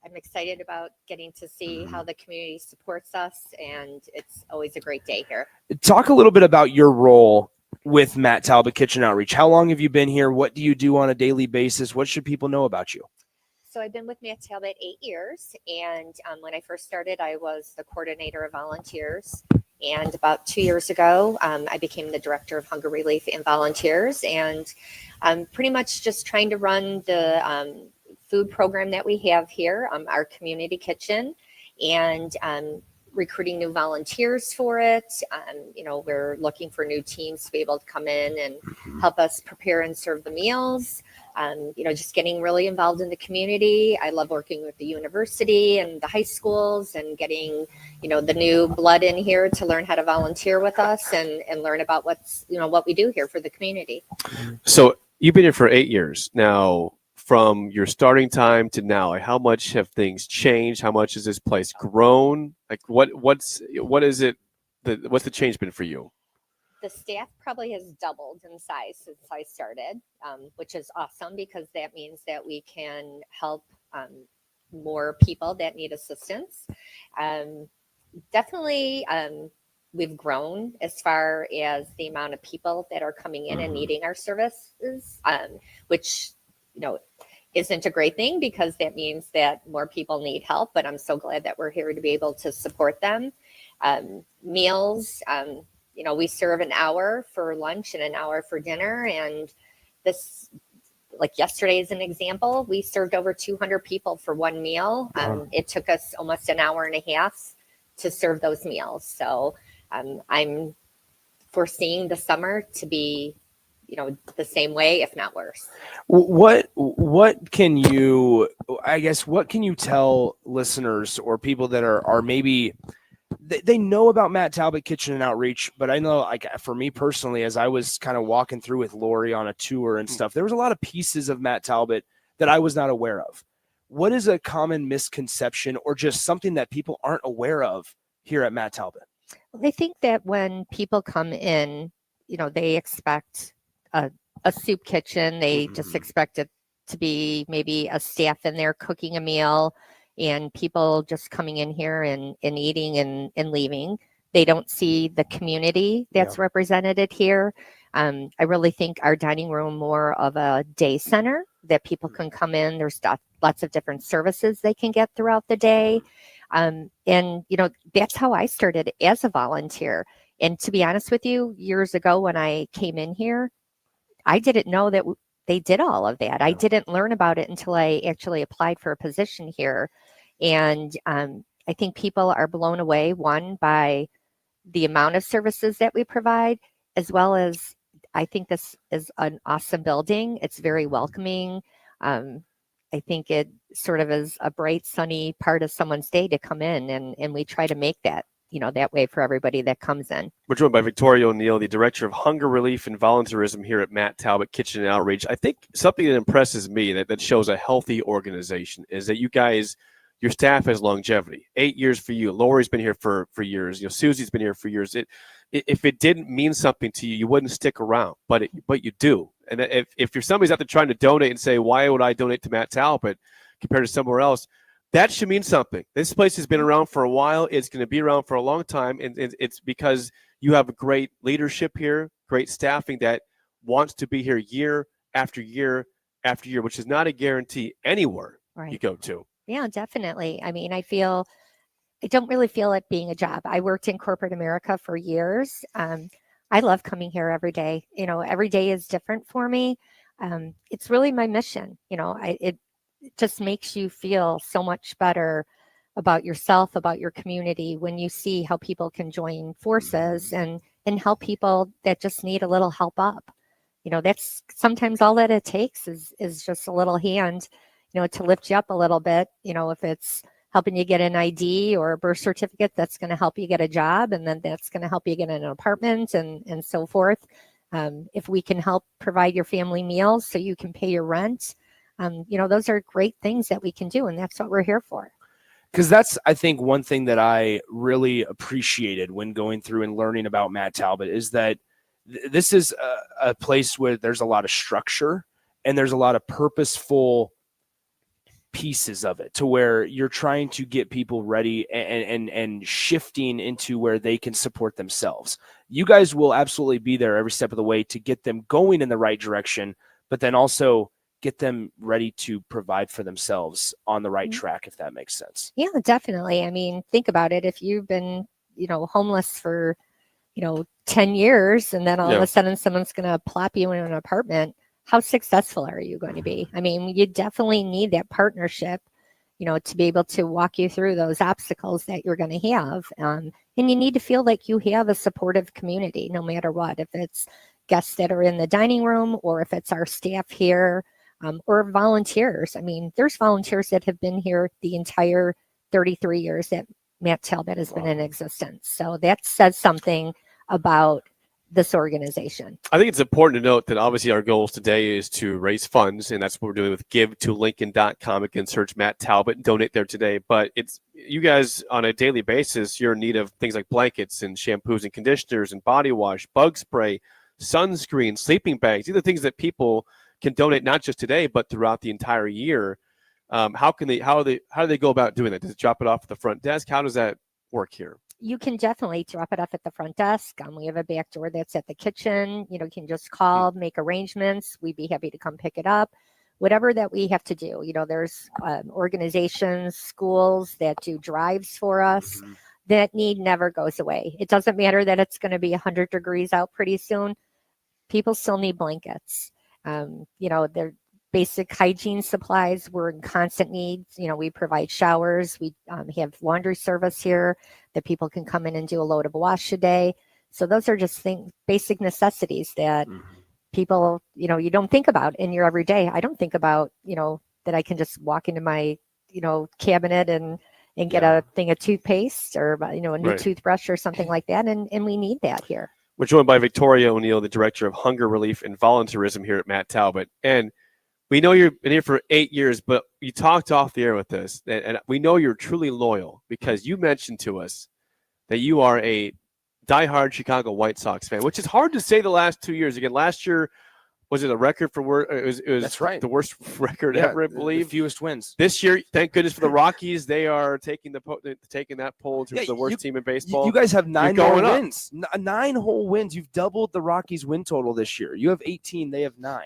I'm excited about getting to see how the community supports us, and it's always a great day here. Talk a little bit about your role with Matt Talbot Kitchen Outreach. How long have you been here? What do you do on a daily basis? What should people know about you? So I've been with Matt Talbot 8 years, and when I first started, I was the coordinator of volunteers. And about 2 years ago, I became the Director of Hunger Relief and Volunteers, and I'm pretty much just trying to run the food program that we have here, our community kitchen, and recruiting new volunteers for it. We're looking for new teams to be able to come in and help us prepare and serve the meals. Just getting really involved in the community. I love working with the university and the high schools and getting, the new blood in here to learn how to volunteer with us and learn about what we do here for the community. So you've been here for 8 years now. From your starting time to now, like how much have things changed? How much has this place grown? Like what's the change been for you? The staff probably has doubled in size since I started, which is awesome because that means that we can help more people that need assistance. Definitely, we've grown as far as the amount of people that are coming in and needing our services, which isn't a great thing because that means that more people need help, but I'm so glad that we're here to be able to support them. Meals, we serve an hour for lunch and an hour for dinner. And this, like yesterday is an example, we served over 200 people for one meal. It took us almost an hour and a half to serve those meals. So I'm foreseeing the summer to be the same way, if not worse. What can you tell listeners or people that are maybe they know about Matt Talbot Kitchen and Outreach, but I know, like, for me personally, as I was kind of walking through with Lori on a tour and stuff, there was a lot of pieces of Matt Talbot that I was not aware of. What is a common misconception or just something that people aren't aware of here at Matt Talbot? I think that when people come in, they expect a soup kitchen. They just expect it to be maybe a staff in there cooking a meal and people just coming in here and eating and leaving. They don't see the community that's represented here. I really think our dining room more of a day center that people can come in. There's lots of different services they can get throughout the day. And that's how I started as a volunteer. And to be honest with you, years ago when I came in here, I didn't know that they did all of that. I didn't learn about it until I actually applied for a position here. And I think people are blown away, one, by the amount of services that we provide, as well as I think this is an awesome building. It's very welcoming. I think it sort of is a bright, sunny part of someone's day to come in, and we try to make that that way for everybody that comes in. We're joined by Victoria O'Neill, the Director of Hunger Relief and Volunteerism here at Matt Talbot Kitchen and Outreach. I think something that impresses me that shows a healthy organization is that you guys, your staff has longevity. 8 years for you. Lori's been here for years. Susie's been here for years. If it didn't mean something to you, you wouldn't stick around, but you do. And if you're somebody's out there trying to donate and say, why would I donate to Matt Talbot compared to somewhere else? That should mean something. This place has been around for a while. It's going to be around for a long time. And it's because you have a great leadership here, great staffing that wants to be here year after year after year, which is not a guarantee anywhere you go to. Yeah, definitely. I mean, I don't really feel it being a job. I worked in corporate America for years. I love coming here every day. Every day is different for me. It's really my mission. It just makes you feel so much better about yourself, about your community, when you see how people can join forces and help people that just need a little help up. That's sometimes all that it takes is just a little hand, to lift you up a little bit. If it's helping you get an ID or a birth certificate, that's going to help you get a job, and then that's going to help you get an apartment and so forth. If we can help provide your family meals so you can pay your rent, those are great things that we can do, and that's what we're here for. Because that's, I think, one thing that I really appreciated when going through and learning about Matt Talbot is that this is a place where there's a lot of structure and there's a lot of purposeful pieces of it, to where you're trying to get people ready and shifting into where they can support themselves. You guys will absolutely be there every step of the way to get them going in the right direction, but then also get them ready to provide for themselves on the right track, if that makes sense. Yeah, definitely. I mean, think about it. If you've been, homeless for, 10 years, and then all of a sudden someone's going to plop you in an apartment, how successful are you going to be? I mean, you definitely need that partnership, to be able to walk you through those obstacles that you're going to have. And you need to feel like you have a supportive community, no matter what, if it's guests that are in the dining room or if it's our staff here, or volunteers. I mean, there's volunteers that have been here the entire 33 years that Matt Talbot has been in existence. So that says something about this organization. I think it's important to note that obviously our goals today is to raise funds, and that's what we're doing with GiveToLincoln.com. You can search Matt Talbot and donate there today. But it's you guys on a daily basis, you're in need of things like blankets and shampoos and conditioners and body wash, bug spray, sunscreen, sleeping bags. These are things that people can donate not just today, but throughout the entire year. How do they go about doing that? Does it drop it off at the front desk? How does that work here? You can definitely drop it off at the front desk. We have a back door that's at the kitchen. You can just call, make arrangements. We'd be happy to come pick it up. Whatever that we have to do. There's organizations, schools that do drives for us. That need never goes away. It doesn't matter that it's going to be 100 degrees out pretty soon. People still need blankets. They're basic hygiene supplies. We're in constant need. We provide showers. We have laundry service here that people can come in and do a load of wash a day. So those are just basic necessities that people, you don't think about in your everyday. I don't think about, that I can just walk into my, cabinet and get a thing of toothpaste or, a new toothbrush or something like that. And we need that here. We're joined by Victoria O'Neill, the Director of Hunger Relief and Volunteerism here at Matt Talbot. And we know you've been here for 8 years, but you talked off the air with us, and we know you're truly loyal because you mentioned to us that you are a diehard Chicago White Sox fan, which is hard to say the last 2 years. Again, last year, was it a record for worst? It was That's right. The worst record ever, I believe. The fewest wins. This year, thank goodness for the Rockies. They are taking that poll to the worst team in baseball. You guys have 9 more wins. 9 whole wins. You've doubled the Rockies' win total this year. You have 18. They have 9.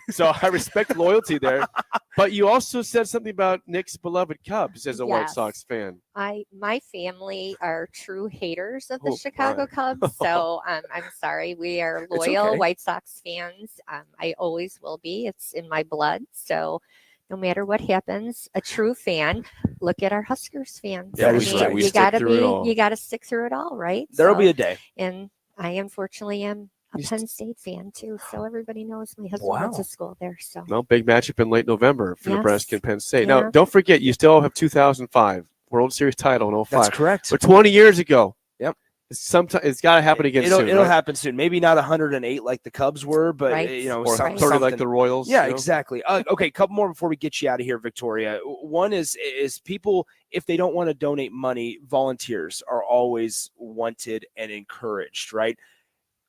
So I respect loyalty there. But you also said something about Nick's beloved Cubs as a White Sox fan. My family are true haters of the Chicago Cubs. So I'm sorry. We are loyal White Sox fans. I always will be. It's in my blood. So no matter what happens, a true fan. Look at our Huskers fans. Yeah, you gotta stick through it all, right? There'll be a day. And I unfortunately am a Penn State fan too, so everybody knows my husband went to school there. So big matchup in late November for Nebraska and Penn State. Now, don't forget, you still have 2005 World Series title in 05. That's correct. But 20 years ago. Yep. It's got to happen again soon. It'll right? happen soon. Maybe not 108 like the Cubs were, but or 30 like the Royals. Yeah, exactly. Okay, a couple more before we get you out of here, Victoria. One is people, if they don't want to donate money, volunteers are always wanted and encouraged, right?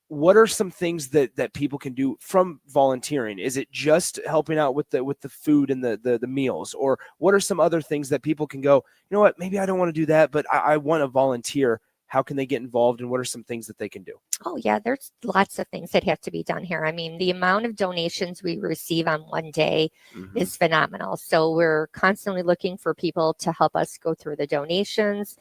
What are some things that people can do from volunteering? Is it just helping out with the food and the meals, or what are some other things that people can go, you know what, maybe I don't want to do that, but I want to volunteer. How can they get involved, and what are some things that they can do? Oh, yeah, there's lots of things that have to be done here. I mean, the amount of donations we receive on one day is phenomenal. So we're constantly looking for people to help us go through the donations.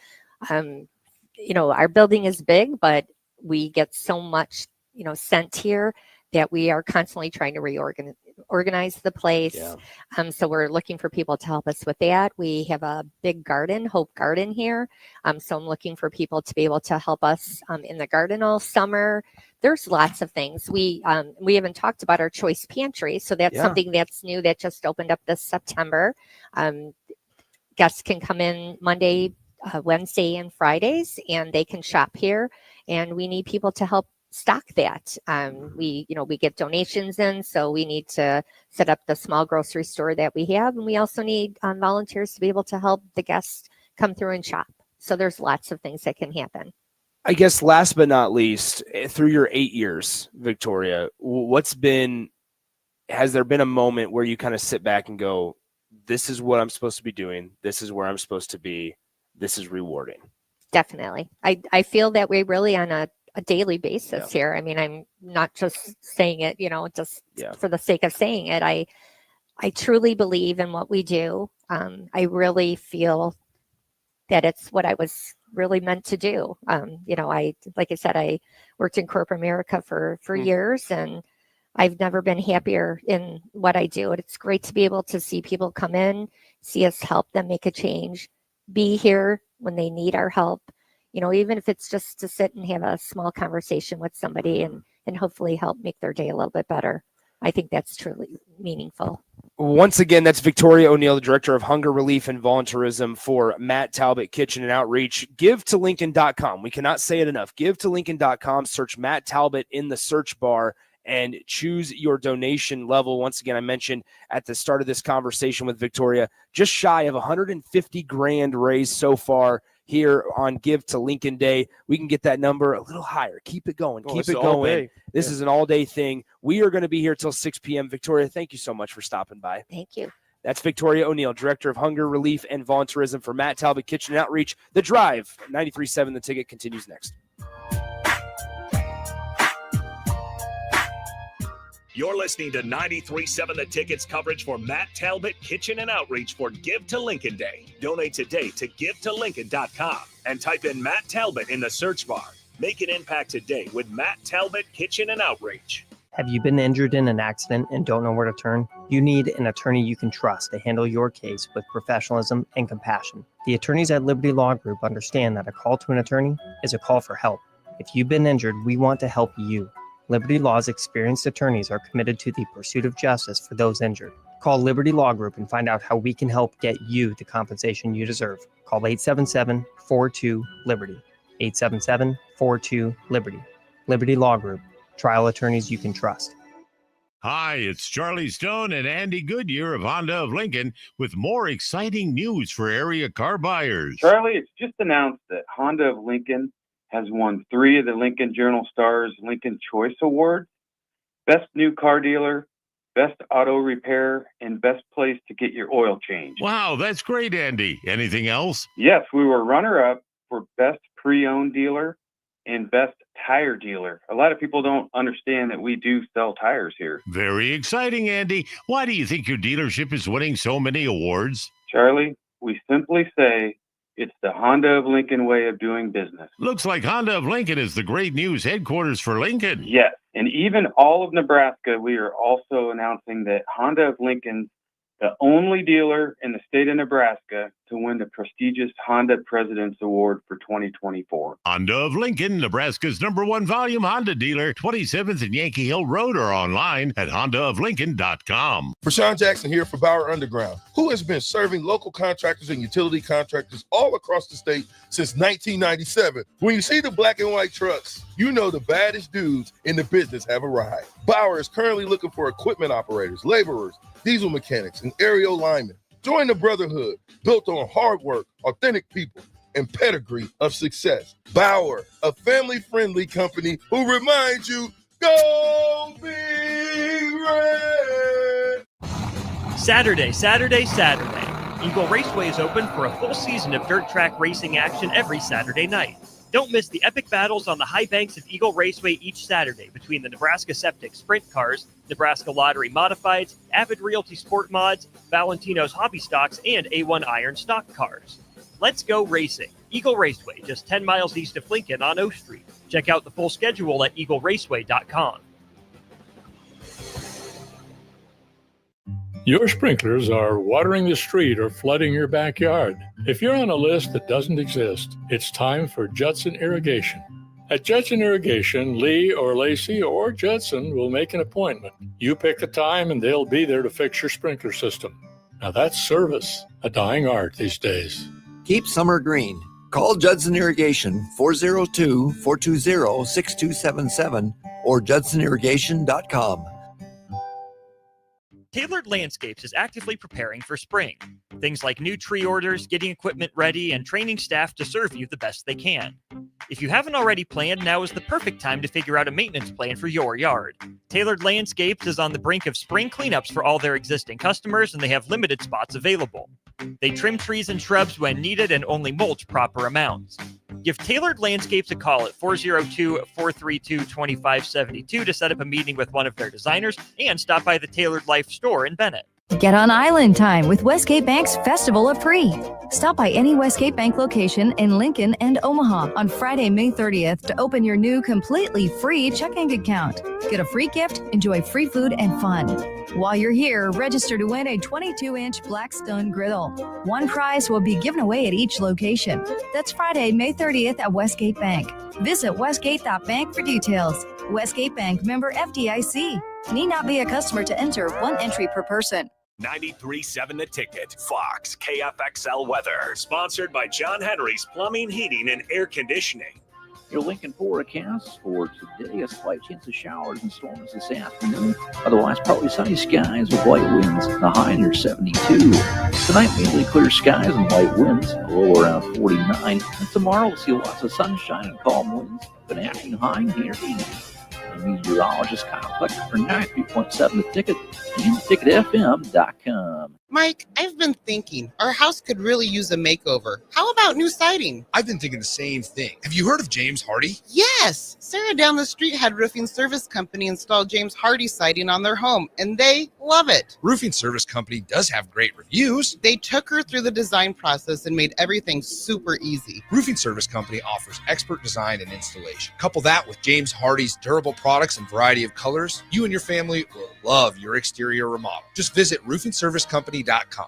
Our building is big, but we get so much, sent here that we are constantly trying to organize the place. Yeah. So we're looking for people to help us with that. We have a big garden, Hope Garden here. So I'm looking for people to be able to help us in the garden all summer. There's lots of things. We haven't talked about our choice pantry. So that's something that's new that just opened up this September. Guests can come in Monday, Wednesday, and Fridays, and they can shop here. And we need people to help stock that. We get donations in, so we need to set up the small grocery store that we have, and we also need volunteers to be able to help the guests come through and shop. So there's lots of things that can happen. I guess last but not least, through your 8 years, Victoria, has there been a moment where you kind of sit back and go, this is what I'm supposed to be doing, this is where I'm supposed to be, this is rewarding? Definitely. I feel that way really on a daily basis here. I mean, I'm not just saying it, for the sake of saying it. I truly believe in what we do. I really feel that it's what I was really meant to do. Like I said, I worked in corporate America for years, and I've never been happier in what I do. And it's great to be able to see people come in, see us help them make a change, be here when they need our help. Even if it's just to sit and have a small conversation with somebody and hopefully help make their day a little bit better. I think that's truly meaningful. Once again, that's Victoria O'Neill, the Director of Hunger Relief and Volunteerism for Matt Talbot Kitchen and Outreach. GiveToLincoln.com. We cannot say it enough. GiveToLincoln.com. Search Matt Talbot in the search bar and choose your donation level. Once again, I mentioned at the start of this conversation with Victoria, just shy of $150,000 raised so far here on Give to Lincoln Day. We can get that number a little higher. Keep it going. Keep it going. This is an all-day thing. We are going to be here till 6 p.m. Victoria, thank you so much for stopping by. Thank you. That's Victoria O'Neill, Director of Hunger Relief and Volunteerism for Matt Talbot Kitchen and Outreach. The Drive, 93.7 The Ticket continues next. You're listening to 93.7 The Ticket's coverage for Matt Talbot Kitchen and Outreach for Give to Lincoln Day. Donate today to GiveToLincoln.com and type in Matt Talbot in the search bar. Make an impact today with Matt Talbot Kitchen and Outreach. Have you been injured in an accident and don't know where to turn? You need an attorney you can trust to handle your case with professionalism and compassion. The attorneys at Liberty Law Group understand that a call to an attorney is a call for help. If you've been injured, we want to help you. Liberty Law's experienced attorneys are committed to the pursuit of justice for those injured. Call Liberty Law Group and find out how we can help get you the compensation you deserve. Call 877-42-LIBERTY. 877-42-LIBERTY. Liberty Law Group. Trial attorneys you can trust. Hi, it's Charlie Stone and Andy Goodyear of Honda of Lincoln with more exciting news for area car buyers. Charlie, it's just announced that Honda of Lincoln has won 3 of the Lincoln Journal-Star's Lincoln Choice Awards: Best New Car Dealer, Best Auto Repair, and Best Place to Get Your Oil Changed. Wow, that's great, Andy. Anything else? Yes, we were runner-up for Best Pre-Owned Dealer and Best Tire Dealer. A lot of people don't understand that we do sell tires here. Very exciting, Andy. Why do you think your dealership is winning so many awards? Charlie, we simply say it's the Honda of Lincoln way of doing business. Looks like Honda of Lincoln is the great news headquarters for Lincoln. Yes, and even all of Nebraska, we are also announcing that Honda of Lincoln's the only dealer in the state of Nebraska to win the prestigious Honda President's Award for 2024. Honda of Lincoln, Nebraska's #1 volume Honda dealer, 27th and Yankee Hill Road, or online at hondaoflincoln.com. Rashawn Jackson here for Bauer Underground, who has been serving local contractors and utility contractors all across the state since 1997. When you see the black and white trucks, you know the baddest dudes in the business have arrived. Bauer is currently looking for equipment operators, laborers, diesel mechanics, and aerial linemen. Join the brotherhood built on hard work, authentic people, and pedigree of success. Bauer, a family-friendly company who reminds you, go Big Red! Saturday. Eagle Raceway is open for a full season of dirt track racing action every Saturday night. Don't miss the epic battles on the high banks of Eagle Raceway each Saturday between the Nebraska Septic Sprint Cars, Nebraska Lottery Modifieds, Avid Realty Sport Mods, Valentino's Hobby Stocks, and A1 Iron Stock Cars. Let's go racing. Eagle Raceway, just 10 miles east of Lincoln on O Street. Check out the full schedule at eagleraceway.com. Your sprinklers are watering the street or flooding your backyard. If you're on a list that doesn't exist, it's time for Judson Irrigation. At Judson Irrigation, Lee or Lacey or Judson will make an appointment. You pick the time and they'll be there to fix your sprinkler system. Now that's service, a dying art these days. Keep summer green. Call Judson Irrigation 402-420-6277 or judsonirrigation.com. Tailored Landscapes is actively preparing for spring. Things like new tree orders, getting equipment ready, and training staff to serve you the best they can. If you haven't already planned, now is the perfect time to figure out a maintenance plan for your yard. Tailored Landscapes is on the brink of spring cleanups for all their existing customers, and they have limited spots available. They trim trees and shrubs when needed and only mulch proper amounts. Give Tailored Landscapes a call at 402-432-2572 to set up a meeting with one of their designers and stop by the Tailored Life store in Bennett. Get on Island Time with Westgate Bank's Festival of Free. Stop by any Westgate Bank location in Lincoln and Omaha on Friday, May 30th to open your new completely free checking account. Get a free gift, enjoy free food and fun. While you're here, register to win a 22-inch Blackstone griddle. One prize will be given away at each location. That's Friday, May 30th at Westgate Bank. Visit westgate.bank for details. Westgate Bank, member FDIC. Need not be a customer to enter. One entry per person. 93.7 The Ticket, Fox, KFXL weather. Sponsored by John Henry's Plumbing, Heating, and Air Conditioning. Your Lincoln forecast for today, a slight chance of showers and storms this afternoon. Otherwise, partly sunny skies with light winds. The high near 72. Tonight, mainly clear skies and light winds. A low around 49. And tomorrow, we'll see lots of sunshine and calm winds. An afternoon high near 80. Meteorologist Kyle Flecker for 93.7 The Ticket and ticketfm.com. Mike, I've been thinking our house could really use a makeover. How about new siding? I've been thinking the same thing. Have you heard of James Hardy? Yes. Sarah down the street had Roofing Service Company install James Hardy siding on their home, and they love it. Roofing Service Company does have great reviews. They took her through the design process and made everything super easy. Roofing Service Company offers expert design and installation. Couple that with James Hardy's durable products and variety of colors, you and your family will love your exterior remodel. Just visit roofingservicecompany.com.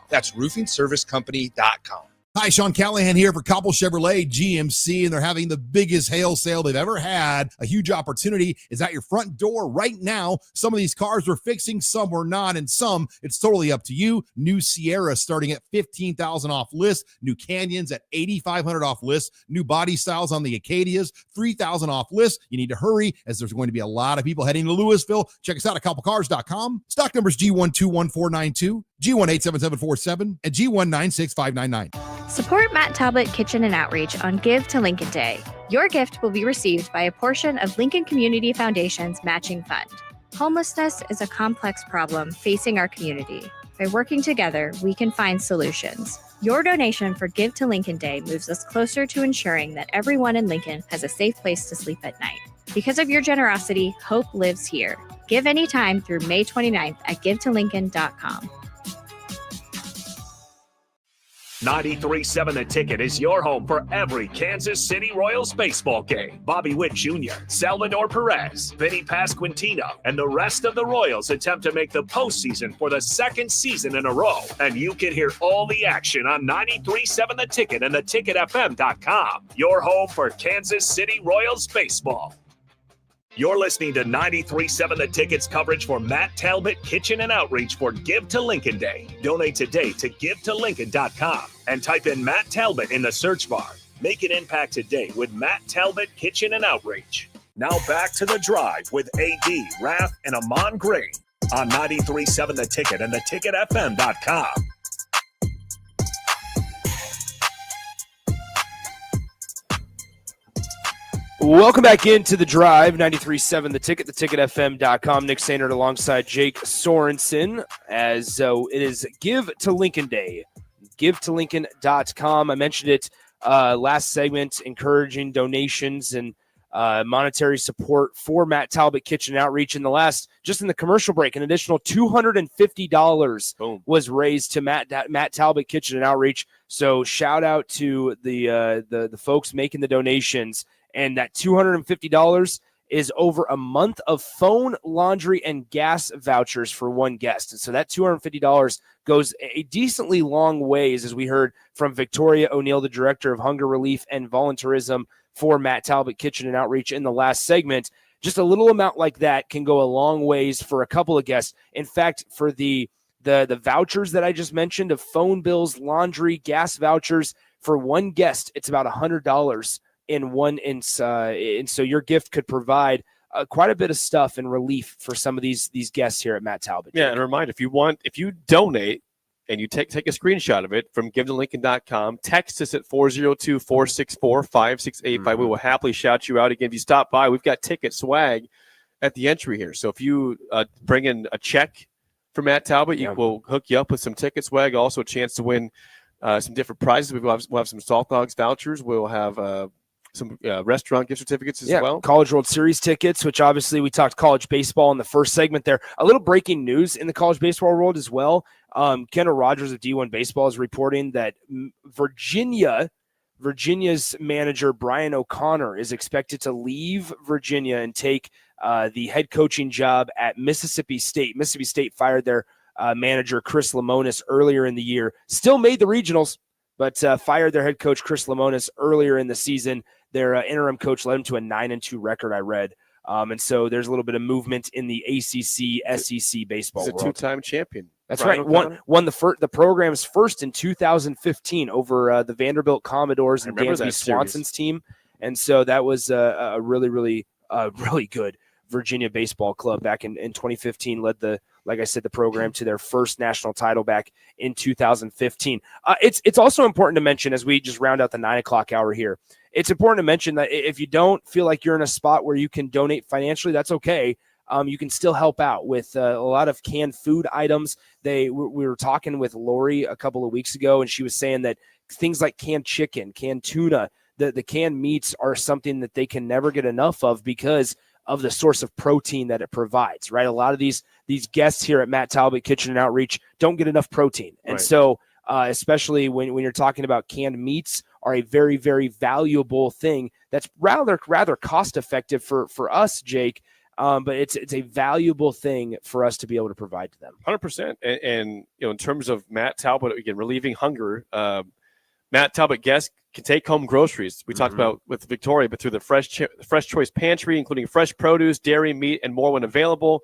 That's roofingservicecompany.com. Hi, Sean Callahan here for Cobble Chevrolet GMC, and they're having the biggest hail sale they've ever had. A huge opportunity is at your front door right now. Some of these cars we're fixing, some we're not, and some it's totally up to you. New Sierra starting at $15,000 off list. New Canyons at $8,500 off list. New body styles on the Acadias, $3,000 off list. You need to hurry as there's going to be a lot of people heading to Louisville. Check us out at cobblecars.com. Stock numbers G121492, G187747, and G196599. Support Matt Talbot Kitchen and Outreach on Give to Lincoln Day. Your gift will be received by a portion of Lincoln Community Foundation's matching fund. Homelessness is a complex problem facing our community. By working together, we can find solutions. Your donation for Give to Lincoln Day moves us closer to ensuring that everyone in Lincoln has a safe place to sleep at night. Because of your generosity, hope lives here. Give anytime through May 29th at givetolincoln.com. 93.7 The Ticket is your home for every Kansas City Royals baseball game. Bobby Witt Jr., Salvador Perez, Vinny Pasquantino, and the rest of the Royals attempt to make the postseason for the second season in a row. And you can hear all the action on 93.7 The Ticket and theticketfm.com. Your home for Kansas City Royals baseball. You're listening to 93.7 The Ticket's coverage for Matt Talbot Kitchen and Outreach for Give to Lincoln Day. Donate today to givetolincoln.com and type in Matt Talbot in the search bar. Make an impact today with Matt Talbot Kitchen and Outreach. Now back to The Drive with AD, Rath, and Amon Gray on 93.7 The Ticket and theticketfm.com. Welcome back into The Drive, 93.7 The Ticket, theticketfm.com. Nick Sainert alongside Jake Sorensen as it is Give to Lincoln Day. GiveToLincoln.com. I mentioned it last segment, encouraging donations and monetary support for Matt Talbot Kitchen Outreach. In the last, just in the commercial break, an additional $250 was raised to Matt Talbot Kitchen and Outreach. So shout out to the folks making the donations. And that $250 is over a month of phone, laundry, and gas vouchers for one guest. And so that $250 goes a decently long ways, as we heard from Victoria O'Neill, the Director of Hunger Relief and Volunteerism for Matt Talbot Kitchen and Outreach in the last segment. Just a little amount like that can go a long ways for a couple of guests. In fact, for the vouchers that I just mentioned of phone bills, laundry, gas vouchers, for one guest, it's about $100 in one, and so your gift could provide quite a bit of stuff and relief for some of these guests here at Matt Talbot. Yeah, and a reminder, if you donate and you take a screenshot of it from givetolincoln.com, text us at 402-464-5685. We will happily shout you out. Again, if you stop by, we've got ticket swag at the entry here. So if you bring in a check for Matt Talbot, we'll hook you up with some ticket swag. Also a chance to win some different prizes. We'll have some Salt Dogs vouchers. We'll have some restaurant gift certificates as well. College World Series tickets, which obviously we talked college baseball in the first segment there. A little breaking news in the college baseball world as well. Kendall Rogers of D1 Baseball is reporting that Virginia's manager, Brian O'Connor, is expected to leave Virginia and take the head coaching job at Mississippi State. Mississippi State fired their manager, Chris Lemonis, earlier in the year. Still made the regionals, but fired their head coach, Chris Lemonis, earlier in the season. Their interim coach led them to a 9-2 record, I read. And so there's a little bit of movement in the ACC, SEC baseball world. He's a two-time champion. That's right. Won the program's first in 2015 over the Vanderbilt Commodores and Dansby Swanson's team. And so that was a really, really, really good Virginia baseball club back in 2015. Led like I said, the program to their first national title back in 2015. It's also important to mention, as we just round out the 9 o'clock hour here, it's important to mention that if you don't feel like you're in a spot where you can donate financially, that's okay. You can still help out with a lot of canned food items. We were talking with Lori a couple of weeks ago, and she was saying that things like canned chicken, canned tuna, the canned meats are something that they can never get enough of because of the source of protein that it provides, right? A lot of these guests here at Matt Talbot Kitchen and Outreach don't get enough protein. And so especially when you're talking about canned meats are a very, very valuable thing that's rather cost effective for us, Jake. But it's a valuable thing for us to be able to provide to them. 100%. And in terms of Matt Talbot, again, relieving hunger, Matt Talbot guests can take home groceries. We talked about with Victoria, but through the Fresh Choice Pantry, including fresh produce, dairy, meat, and more when available.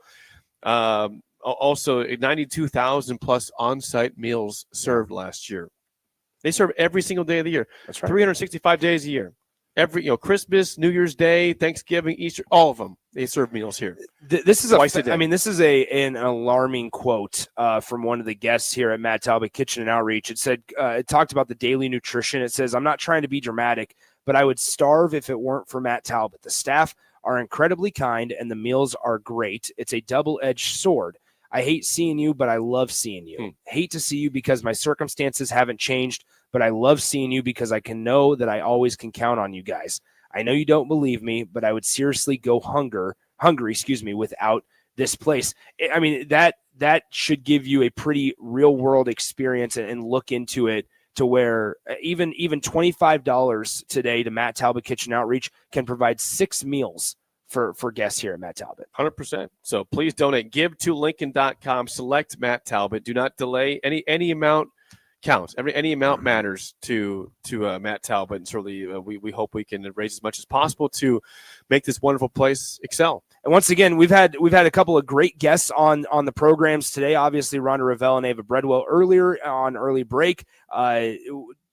Also, 92,000 plus on-site meals served last year. They serve every single day of the year. That's right. 365 days a year. Every Christmas, New Year's Day, Thanksgiving, Easter, all of them, they serve meals here. This is twice a day. This is an alarming quote from one of the guests here at Matt Talbot Kitchen and Outreach. It said, it talked about the daily nutrition. It says, "I'm not trying to be dramatic, but I would starve if it weren't for Matt Talbot. The staff are incredibly kind and the meals are great. It's a double-edged sword. I hate seeing you, but I love seeing you. Hate to see you because my circumstances haven't changed, but I love seeing you because I can know that I always can count on you guys. I know you don't believe me, but I would seriously go hungry, without this place." I mean, that should give you a pretty real world experience and look into it to where even $25 today to Matt Talbot Kitchen Outreach can provide 6 meals for guests here at Matt Talbot. 100%. So please donate. Give to Lincoln.com. Select Matt Talbot. Do not delay. Any amount counts. Any amount matters to Matt Talbot, and certainly we hope we can raise as much as possible to make this wonderful place excel. And once again, we've had a couple of great guests on the programs today. Obviously, Rhonda Revelle and Ava Breadwell earlier on early break.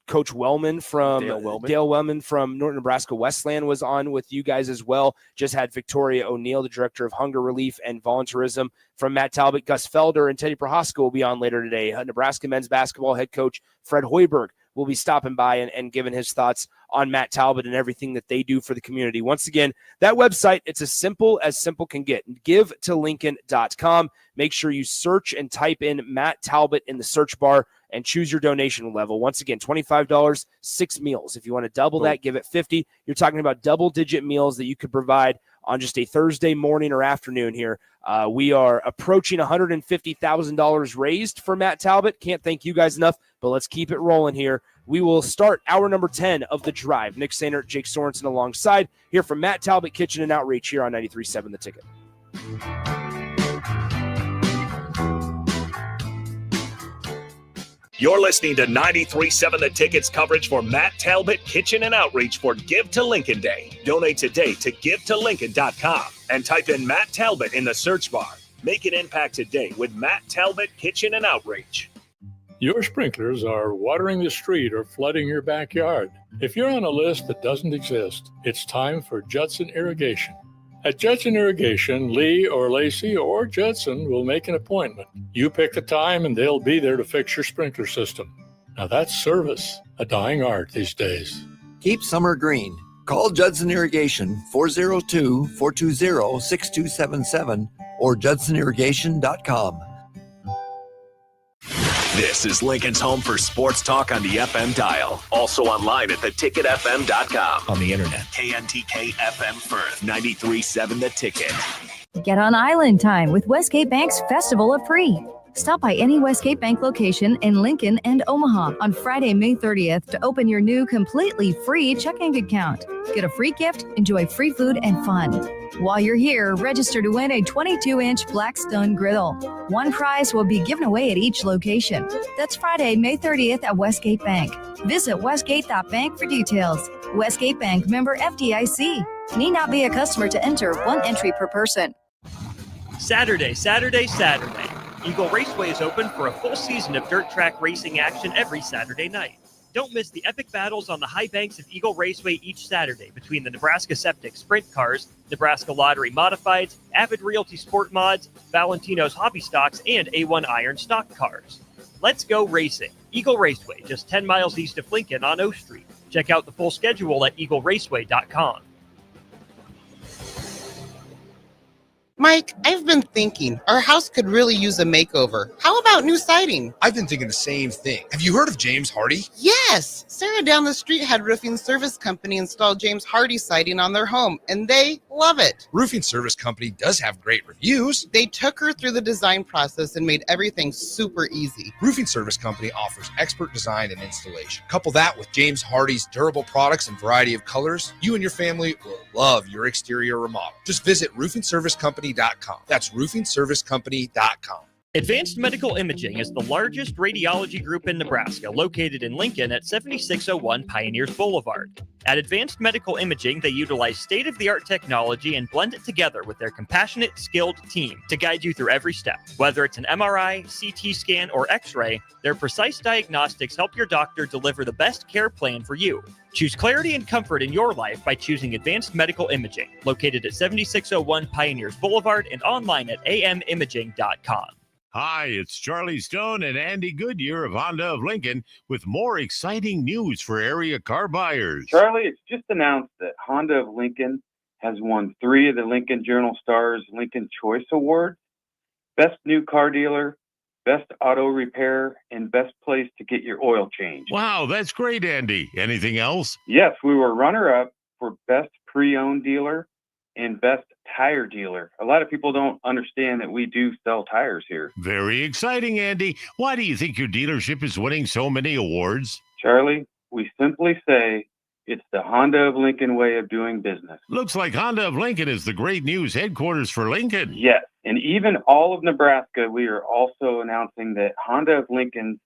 Coach Wellman from Dale Wellman from Northern Nebraska Westland was on with you guys as well. Just had Victoria O'Neill, the director of Hunger Relief and Volunteerism from Matt Talbot. Gus Felder and Teddy Prohaska will be on later today. Nebraska men's basketball head coach Fred Hoiberg will be stopping by and giving his thoughts on Matt Talbot and everything that they do for the community. Once again, that website, it's as simple can get. GiveToLincoln.com. Make sure you search and type in Matt Talbot in the search bar and choose your donation level. Once again, $25, 6 meals. If you want to double that, give it $50. You're talking about double-digit meals that you could provide on just a Thursday morning or afternoon here. We are approaching $150,000 raised for Matt Talbot. Can't thank you guys enough, but let's keep it rolling here. We will start hour number 10 of The Drive. Nick Sainert, Jake Sorensen alongside here from Matt Talbot Kitchen and Outreach here on 93.7 The Ticket. You're listening to 93.7 The Ticket's coverage for Matt Talbot Kitchen and Outreach for Give to Lincoln Day. Donate today to GiveToLincoln.com and type in Matt Talbot in the search bar. Make an impact today with Matt Talbot Kitchen and Outreach. Your sprinklers are watering the street or flooding your backyard. If you're on a list that doesn't exist, it's time for Judson Irrigation. At Judson Irrigation, Lee or Lacey or Judson will make an appointment. You pick the time and they'll be there to fix your sprinkler system. Now that's service, a dying art these days. Keep summer green. Call Judson Irrigation 402-420-6277 or judsonirrigation.com. This is Lincoln's home for sports talk on the FM dial. Also online at theticketfm.com. On the internet, KNTK FM Firth, 93.7 The Ticket. Get on Island Time with Westgate Bank's Festival of Free. Stop by any Westgate Bank location in Lincoln and Omaha on Friday, May 30th to open your new completely free checking account. Get a free gift, enjoy free food and fun. While you're here, register to win a 22-inch Blackstone griddle. One prize will be given away at each location. That's Friday, May 30th at Westgate Bank. Visit westgate.bank for details. Westgate Bank, member FDIC. Need not be a customer to enter. One entry per person. Saturday. Eagle Raceway is open for a full season of dirt track racing action every Saturday night. Don't miss the epic battles on the high banks of Eagle Raceway each Saturday between the Nebraska Septic Sprint Cars, Nebraska Lottery Modifieds, Avid Realty Sport Mods, Valentino's Hobby Stocks, and A1 Iron Stock Cars. Let's go racing. Eagle Raceway, just 10 miles east of Lincoln on O Street. Check out the full schedule at eagleraceway.com. Mike, I've been thinking our house could really use a makeover. How about new siding? I've been thinking the same thing. Have you heard of James Hardy? Yes! Sarah down the street had Roofing Service Company install James Hardy siding on their home, and they love it. Roofing Service Company does have great reviews. They took her through the design process and made everything super easy. Roofing Service Company offers expert design and installation. Couple that with James Hardy's durable products and variety of colors, you and your family will love your exterior remodel. Just visit roofingservicecompany.com. That's roofingservicecompany.com. Advanced Medical Imaging is the largest radiology group in Nebraska, located in Lincoln at 7601 Pioneers Boulevard. At Advanced Medical Imaging, they utilize state-of-the-art technology and blend it together with their compassionate, skilled team to guide you through every step. Whether it's an MRI, CT scan, or X-ray, their precise diagnostics help your doctor deliver the best care plan for you. Choose clarity and comfort in your life by choosing Advanced Medical Imaging, located at 7601 Pioneers Boulevard and online at amimaging.com. Hi, it's Charlie Stone and Andy Goodyear of Honda of Lincoln with more exciting news for area car buyers. Charlie, it's just announced that Honda of Lincoln has won 3 of the Lincoln Journal-Star's Lincoln Choice Awards: Best New Car Dealer, Best Auto Repair, and Best Place to Get Your Oil Changed. Wow, that's great, Andy. Anything else? Yes, we were runner-up for Best Pre-Owned Dealer and Best Tire Dealer. A lot of people don't understand that we do sell tires here. Very exciting, Andy. Why do you think your dealership is winning so many awards? Charlie, we simply say it's the Honda of Lincoln way of doing business. Looks like Honda of Lincoln is the great news headquarters for Lincoln. Yes, and even all of Nebraska, we are also announcing that Honda of Lincoln's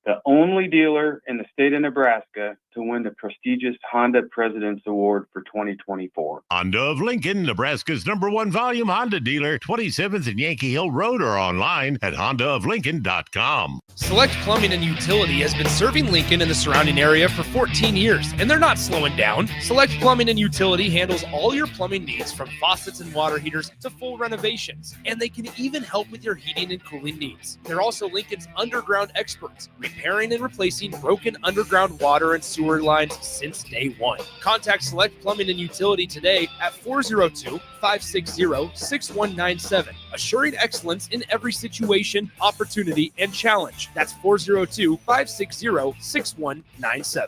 the only dealer in the state of Nebraska to win the prestigious Honda President's Award for 2024. Honda of Lincoln, Nebraska's #1 volume Honda dealer, 27th and Yankee Hill Road, or online at hondaoflincoln.com. Select Plumbing and Utility has been serving Lincoln and the surrounding area for 14 years, and they're not slowing down. Select Plumbing and Utility handles all your plumbing needs from faucets and water heaters to full renovations, and they can even help with your heating and cooling needs. They're also Lincoln's underground experts, repairing and replacing broken underground water and sewer lines since day one. Contact Select Plumbing and Utility today at 402-560-6197, assuring excellence in every situation, opportunity, and challenge. That's 402-560-6197.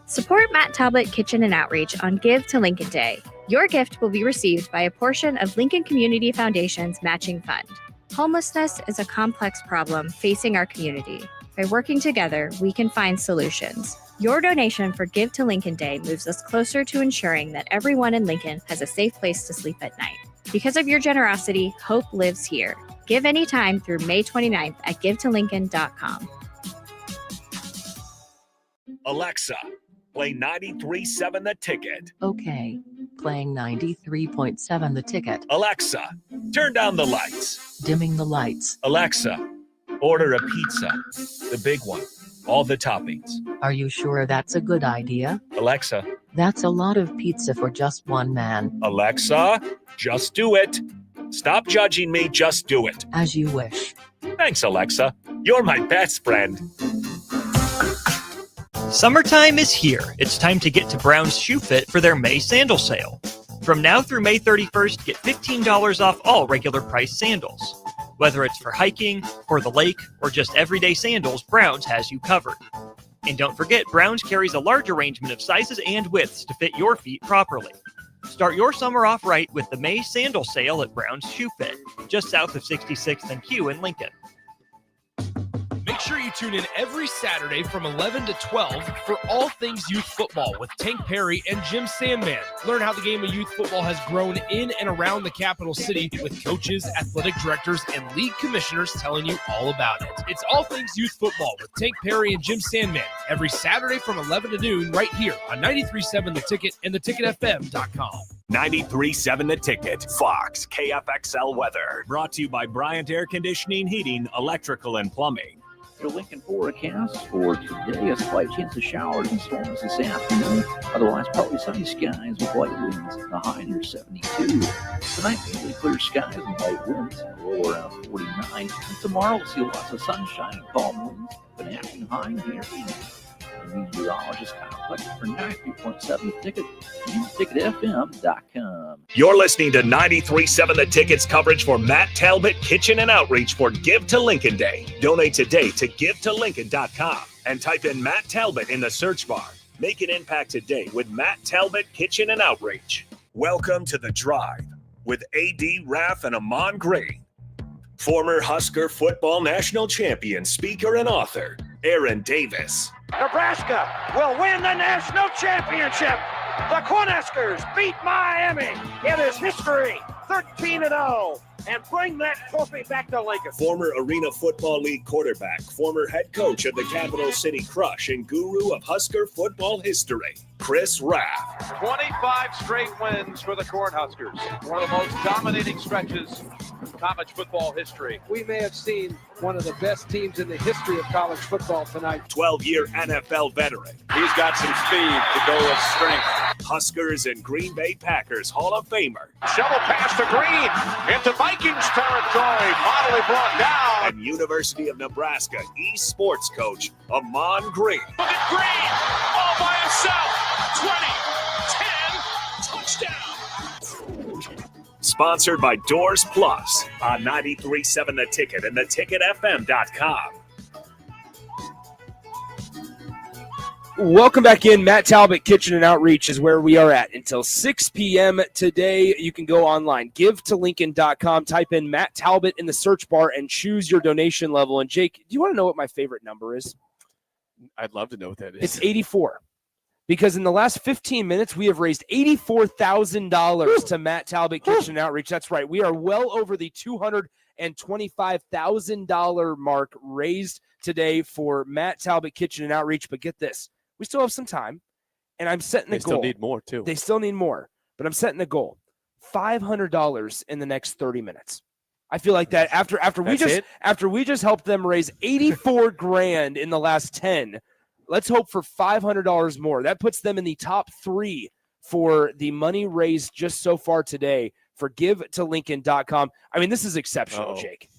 Support Matt Talbot Kitchen and Outreach on Give to Lincoln Day. Your gift will be received by a portion of Lincoln Community Foundation's matching fund. Homelessness is a complex problem facing our community. By working together, we can find solutions. Your donation for Give to Lincoln Day moves us closer to ensuring that everyone in Lincoln has a safe place to sleep at night. Because of your generosity, hope lives here. Give anytime through May 29th at givetolincoln.com. Alexa, play 93.7 The Ticket. Okay, playing 93.7 The Ticket. Alexa, turn down the lights. Dimming the lights. Alexa, order a pizza. The big one. All the toppings. Are you sure that's a good idea? Alexa. That's a lot of pizza for just one man. Alexa, just do it. Stop judging me, just do it. As you wish. Thanks, Alexa. You're my best friend. Summertime is here. It's time to get to Brown's Shoe Fit for their May sandal sale. From now through May 31st, get $15 off all regular price sandals. Whether it's for hiking, for the lake, or just everyday sandals, Brown's has you covered. And don't forget, Brown's carries a large arrangement of sizes and widths to fit your feet properly. Start your summer off right with the May sandal sale at Brown's Shoe Fit, just south of 66th and Q in Lincoln. Make sure you tune in every Saturday from 11 to 12 for all things youth football with Tank Perry and Jim Sandman. Learn how the game of youth football has grown in and around the capital city with coaches, athletic directors, and league commissioners telling you all about it. It's all things youth football with Tank Perry and Jim Sandman every Saturday from 11 to noon right here on 93.7 The Ticket and theticketfm.com. 93.7 The Ticket. Fox KFXL weather. Brought to you by Bryant Air Conditioning, Heating, Electrical, and Plumbing. Your Lincoln forecast for today, a slight chance of showers and storms this afternoon. Otherwise, partly sunny skies with light winds. The high near 72. Tonight, mainly clear skies and light winds. Low around 49. And tomorrow, we'll see lots of sunshine and calm winds. An afternoon high near 80. The meteorologist complex for 93.7 The Ticket and theticketfm.com. You're listening to 93.7 The Ticket's coverage for Matt Talbot Kitchen and Outreach for Give to Lincoln Day. Donate today to givetolincoln.com and type in Matt Talbot in the search bar. Make an impact today with Matt Talbot Kitchen and Outreach. Welcome to The Drive with A.D. Raff and Amon Green. Former Husker football national champion, speaker, and author, Aaron Davis. Nebraska will win the national championship. The Cornhuskers beat Miami. It is history, 13-0, and bring that trophy back to Lincoln. Former Arena Football League quarterback, former head coach of the Capital City Crush, and guru of Husker football history, Chris Raff. 25 straight wins for the Cornhuskers. One of the most dominating stretches in college football history. We may have seen one of the best teams in the history of college football tonight. 12-year NFL veteran. He's got some speed to go with strength. Huskers and Green Bay Packers Hall of Famer. Shovel pass to Green into Vikings territory. Bodily brought down. And University of Nebraska East sports coach, Amon Green. Look at Green all by himself. 20, 10, touchdown. Sponsored by Doors Plus on 93.7 The Ticket and theticketfm.com. Welcome back in. Matt Talbot Kitchen and Outreach is where we are at until 6 p.m. today. You can go online, givetolincoln.com, type in Matt Talbot in the search bar and choose your donation level. And Jake, do you want to know what my favorite number is? I'd love to know what that is. It's 84. Because in the last 15 minutes, we have raised $84,000 to Matt Talbot Kitchen and Outreach. That's right. We are well over the $225,000 mark raised today for Matt Talbot Kitchen and Outreach. But get this, we still have some time, and I'm setting a goal. They still need more, too. They still need more, but I'm setting a goal. $500 in the next 30 minutes. I feel like that after we just helped them raise 84 grand in the last 10. Let's hope for $500 more. That puts them in the top 3 for the money raised just so far today for GiveToLincoln.com. I mean, this is exceptional, Jake.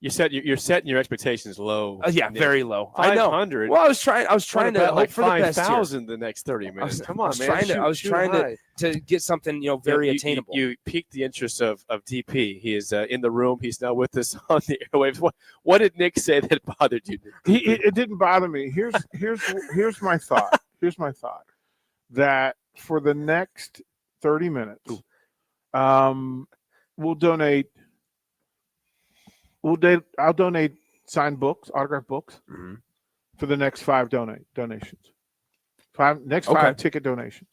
You're setting your expectations low. Yeah, very low. 500. I know. Well, I was trying to hope like for the best here. 5,000 the next 30 minutes. Come on, man. I was trying to get something very attainable. You piqued the interest of DP. He is in the room. He's now with us on the airwaves. What did Nick say that bothered you? It didn't bother me. Here's my thought. Here's my thought that for the next 30 minutes, we'll donate. I'll donate signed books, autographed books, for the next 5 donations. 5 ticket donations.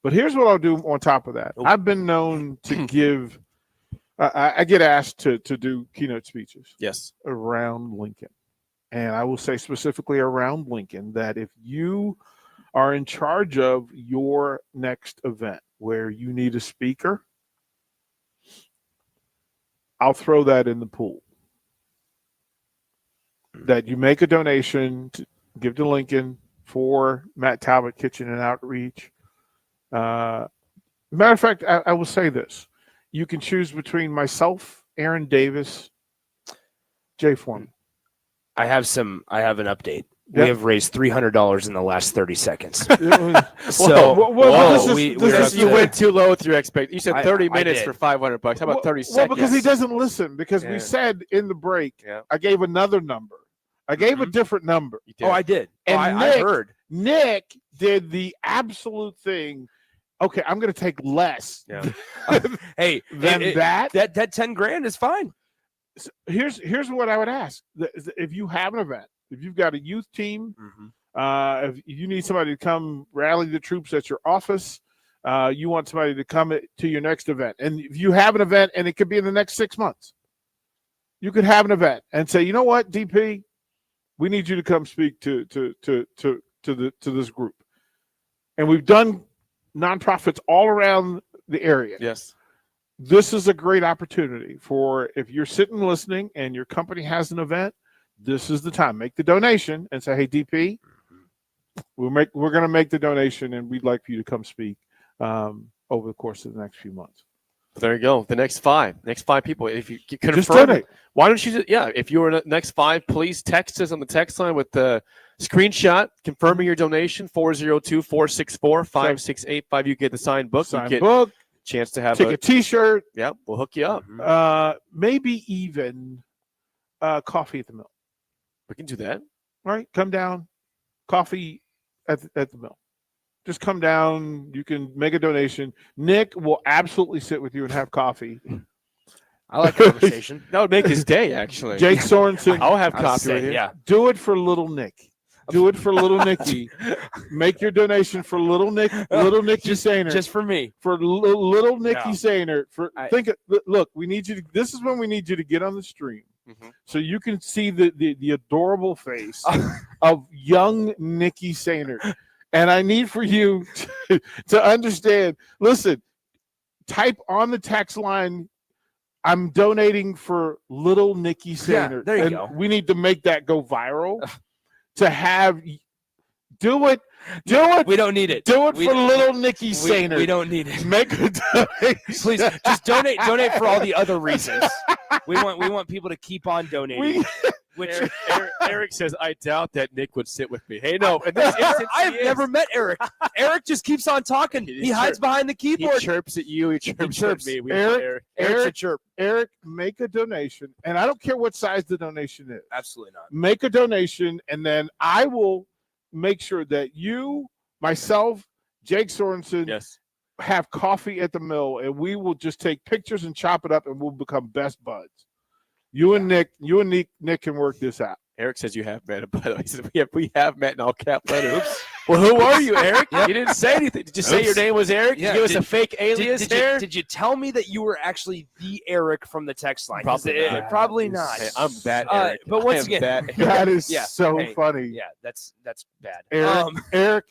But here's what I'll do on top of that. I've been known to give. I get asked to do keynote speeches. Yes. Around Lincoln, and I will say specifically around Lincoln that if you are in charge of your next event where you need a speaker, I'll throw that in the pool. That you make a donation to give to Lincoln for Matt Talbot Kitchen and Outreach. Matter of fact, I will say this. You can choose between myself, Aaron Davis, Jay Foreman. I have an update. Yep. We have raised $300 in the last 30 seconds. You went too low with your expectation. You said 30 minutes for $500. How about 30 seconds? Well, because he doesn't listen. Because we said in the break, I gave another number. I gave a different number. Oh, I did. And I heard. Nick did the absolute thing. Okay, I'm going to take less. Yeah. Hey, that 10 grand is fine. So here's what I would ask: if you have an event, if you've got a youth team, if you need somebody to come rally the troops at your office, you want somebody to come to your next event, and if you have an event, and it could be in the next 6 months, you could have an event and say, you know what, DP, we need you to come speak to this group, and we've done nonprofits all around the area. Yes. This is a great opportunity for if you're sitting listening and your company has an event, this is the time. Make the donation and say, hey, DP, we're going to make the donation and we'd like for you to come speak over the course of the next few months. There you go. The next five people. If you confirm, just donate. Why don't you? If you're in the next 5, please text us on the text line with the screenshot confirming your donation. 402-464-5685. You get the signed book. Book. Chance to have a T-shirt. Yeah, we'll hook you up. Maybe even coffee at the mill. We can do that. All right, come down. Coffee at the mill. Just come down. You can make a donation. Nick will absolutely sit with you and have coffee. I like conversation. That would make his day, actually. Jake Sorensen. I'll have coffee with you. Yeah. Do it for little Nick. Do it for little Nicky. Make your donation for little Nicky Sainer. Just for me. For little Nicky Sainer. Look, we need you to. This is when we need you to get on the stream, so you can see the adorable face of young Nicky Sainer. And I need for you to understand. Listen, type on the text line, I'm donating for little Nicky Sainer. Yeah, there you go. We need to make that go viral. To have do it. We don't need it. Do it for little Nicky Sainer. We don't need it. Make a donation. Please just donate for all the other reasons. We want people to keep on donating. Eric says, I doubt that Nick would sit with me. Hey, no. In this instance, I've never met Eric. Eric just keeps on talking. He hides behind the keyboard. He chirps at you. He chirps at me. Eric's a chirp. Eric, make a donation. And I don't care what size the donation is. Absolutely not. Make a donation, and then I will make sure that you, myself, Jake Sorensen, have coffee at the mill, and we will just take pictures and chop it up, and we'll become best buds. You and Nick can work this out. Eric says you have met him, by the way. He said, we have met in all cap letters. Well, who are you, Eric? Yep. You didn't say anything. Did you say your name was Eric? Yeah, Did you give us a fake alias there? Did you tell me that you were actually the Eric from the text line? Probably Not. Hey, I'm that Eric. But once again, that is so funny. Yeah, that's bad. Eric,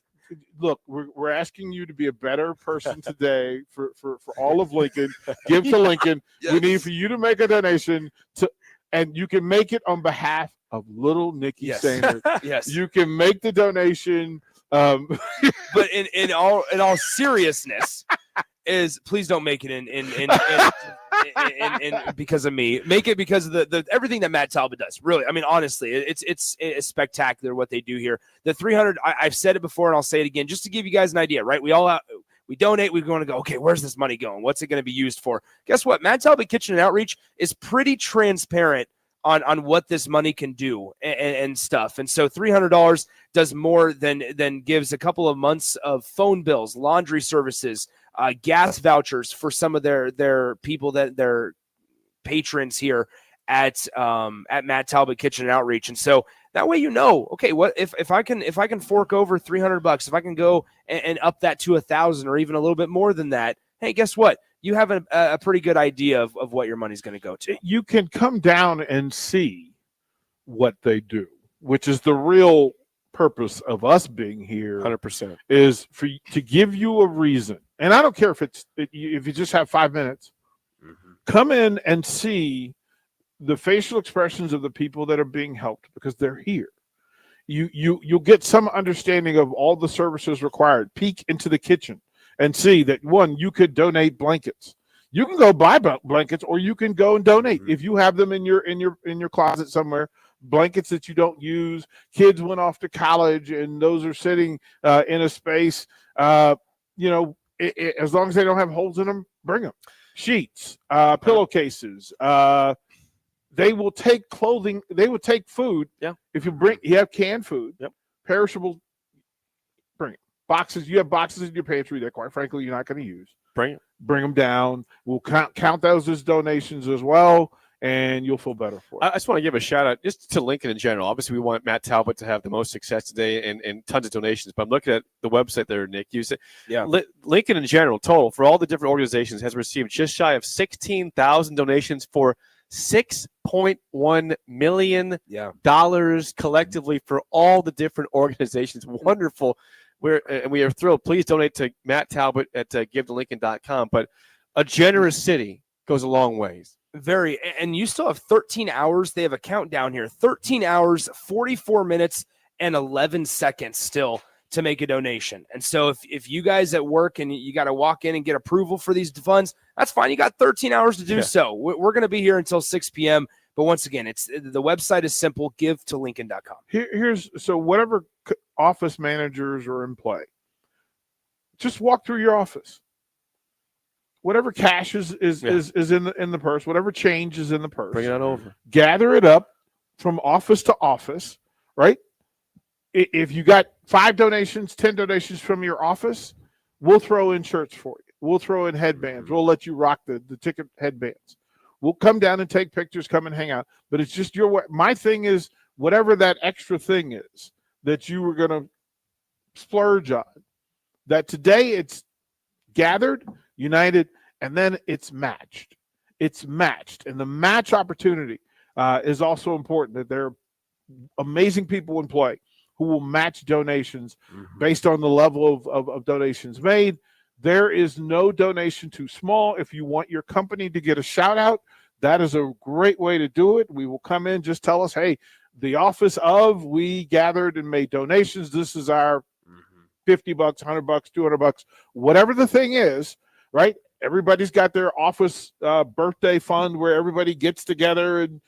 look, we're asking you to be a better person today for all of Lincoln. Give to Lincoln. Yes. We need for you to make a donation and you can make it on behalf of little Nikki Sanders. Yes. You can make the donation. But in all seriousness, please don't make it in because of me. Make it because of the everything that Matt Talbot does. Really, I mean, honestly, it's spectacular what they do here. The 300. I've said it before and I'll say it again, just to give you guys an idea. Right? We donate. We're going to go. Okay, where's this money going? What's it going to be used for? Guess what? Matt Talbot Kitchen and Outreach is pretty transparent on what this money can do and stuff. And so $300 does more than gives a couple of months of phone bills, laundry services, gas vouchers for some of their people, that their patrons here at Matt Talbot Kitchen and Outreach. And so that way, okay, what if I can fork over $300, if I can go and up that to 1,000 or even a little bit more than that, hey, guess what? You have a pretty good idea of what your money's going to go to. You can come down and see what they do, which is the real purpose of us being here. 100% is to give you a reason. And I don't care if you just have 5 minutes. Mm-hmm. Come in and see the facial expressions of the people that are being helped because they're here. You'll get some understanding of all the services required. Peek into the kitchen and see that, one, you could donate blankets. You can go buy blankets, or you can go and donate. Mm-hmm. If you have them in your closet somewhere, blankets that you don't use, kids went off to college and those are sitting in a space, as long as they don't have holes in them, bring them. Sheets, pillowcases, they will take clothing, they will take food. Yeah. If you have canned food, perishable, bring it. Boxes, you have boxes in your pantry that, quite frankly, you're not going to use. Bring them down. We'll count those as donations as well, and you'll feel better for it. I just want to give a shout out just to Lincoln in general. Obviously, we want Matt Talbot to have the most success today and tons of donations. But I'm looking at the website there, Nick. You said, Lincoln in general, total for all the different organizations, has received just shy of 16,000 donations for $6.1 million collectively for all the different organizations. Wonderful. We are thrilled. Please donate to Matt Talbot at GiveToLincoln.com. But a generous city goes a long ways. Very. And you still have 13 hours. They have a countdown here. 13 hours, 44 minutes, and 11 seconds still to make a donation. And so if you guys at work and you got to walk in and get approval for these funds, that's fine. You got 13 hours to do so. We're going to be here until 6 p.m. But once again, the website is simple, GiveToLincoln.com. So whatever office managers are in play, just walk through your office. Whatever cash is in the purse, whatever change is in the purse, bring it on over. Gather it up from office to office, right? If you got 5 donations, 10 donations from your office, we'll throw in shirts for you. We'll throw in headbands. We'll let you rock the ticket headbands. We'll come down and take pictures, come and hang out. But it's just your way. My thing is, whatever that extra thing is that you were going to splurge on, that today it's gathered, united, and then it's matched. It's matched. And the match opportunity is also important, that there are amazing people in play who will match donations based on the level of donations made. There is no donation too small. If you want your company to get a shout out, that is a great way to do it. We will come in, just tell us, hey, the office of, we gathered and made donations. This is our $50, $100, $200, whatever the thing is, right? Everybody's got their office birthday fund where everybody gets together and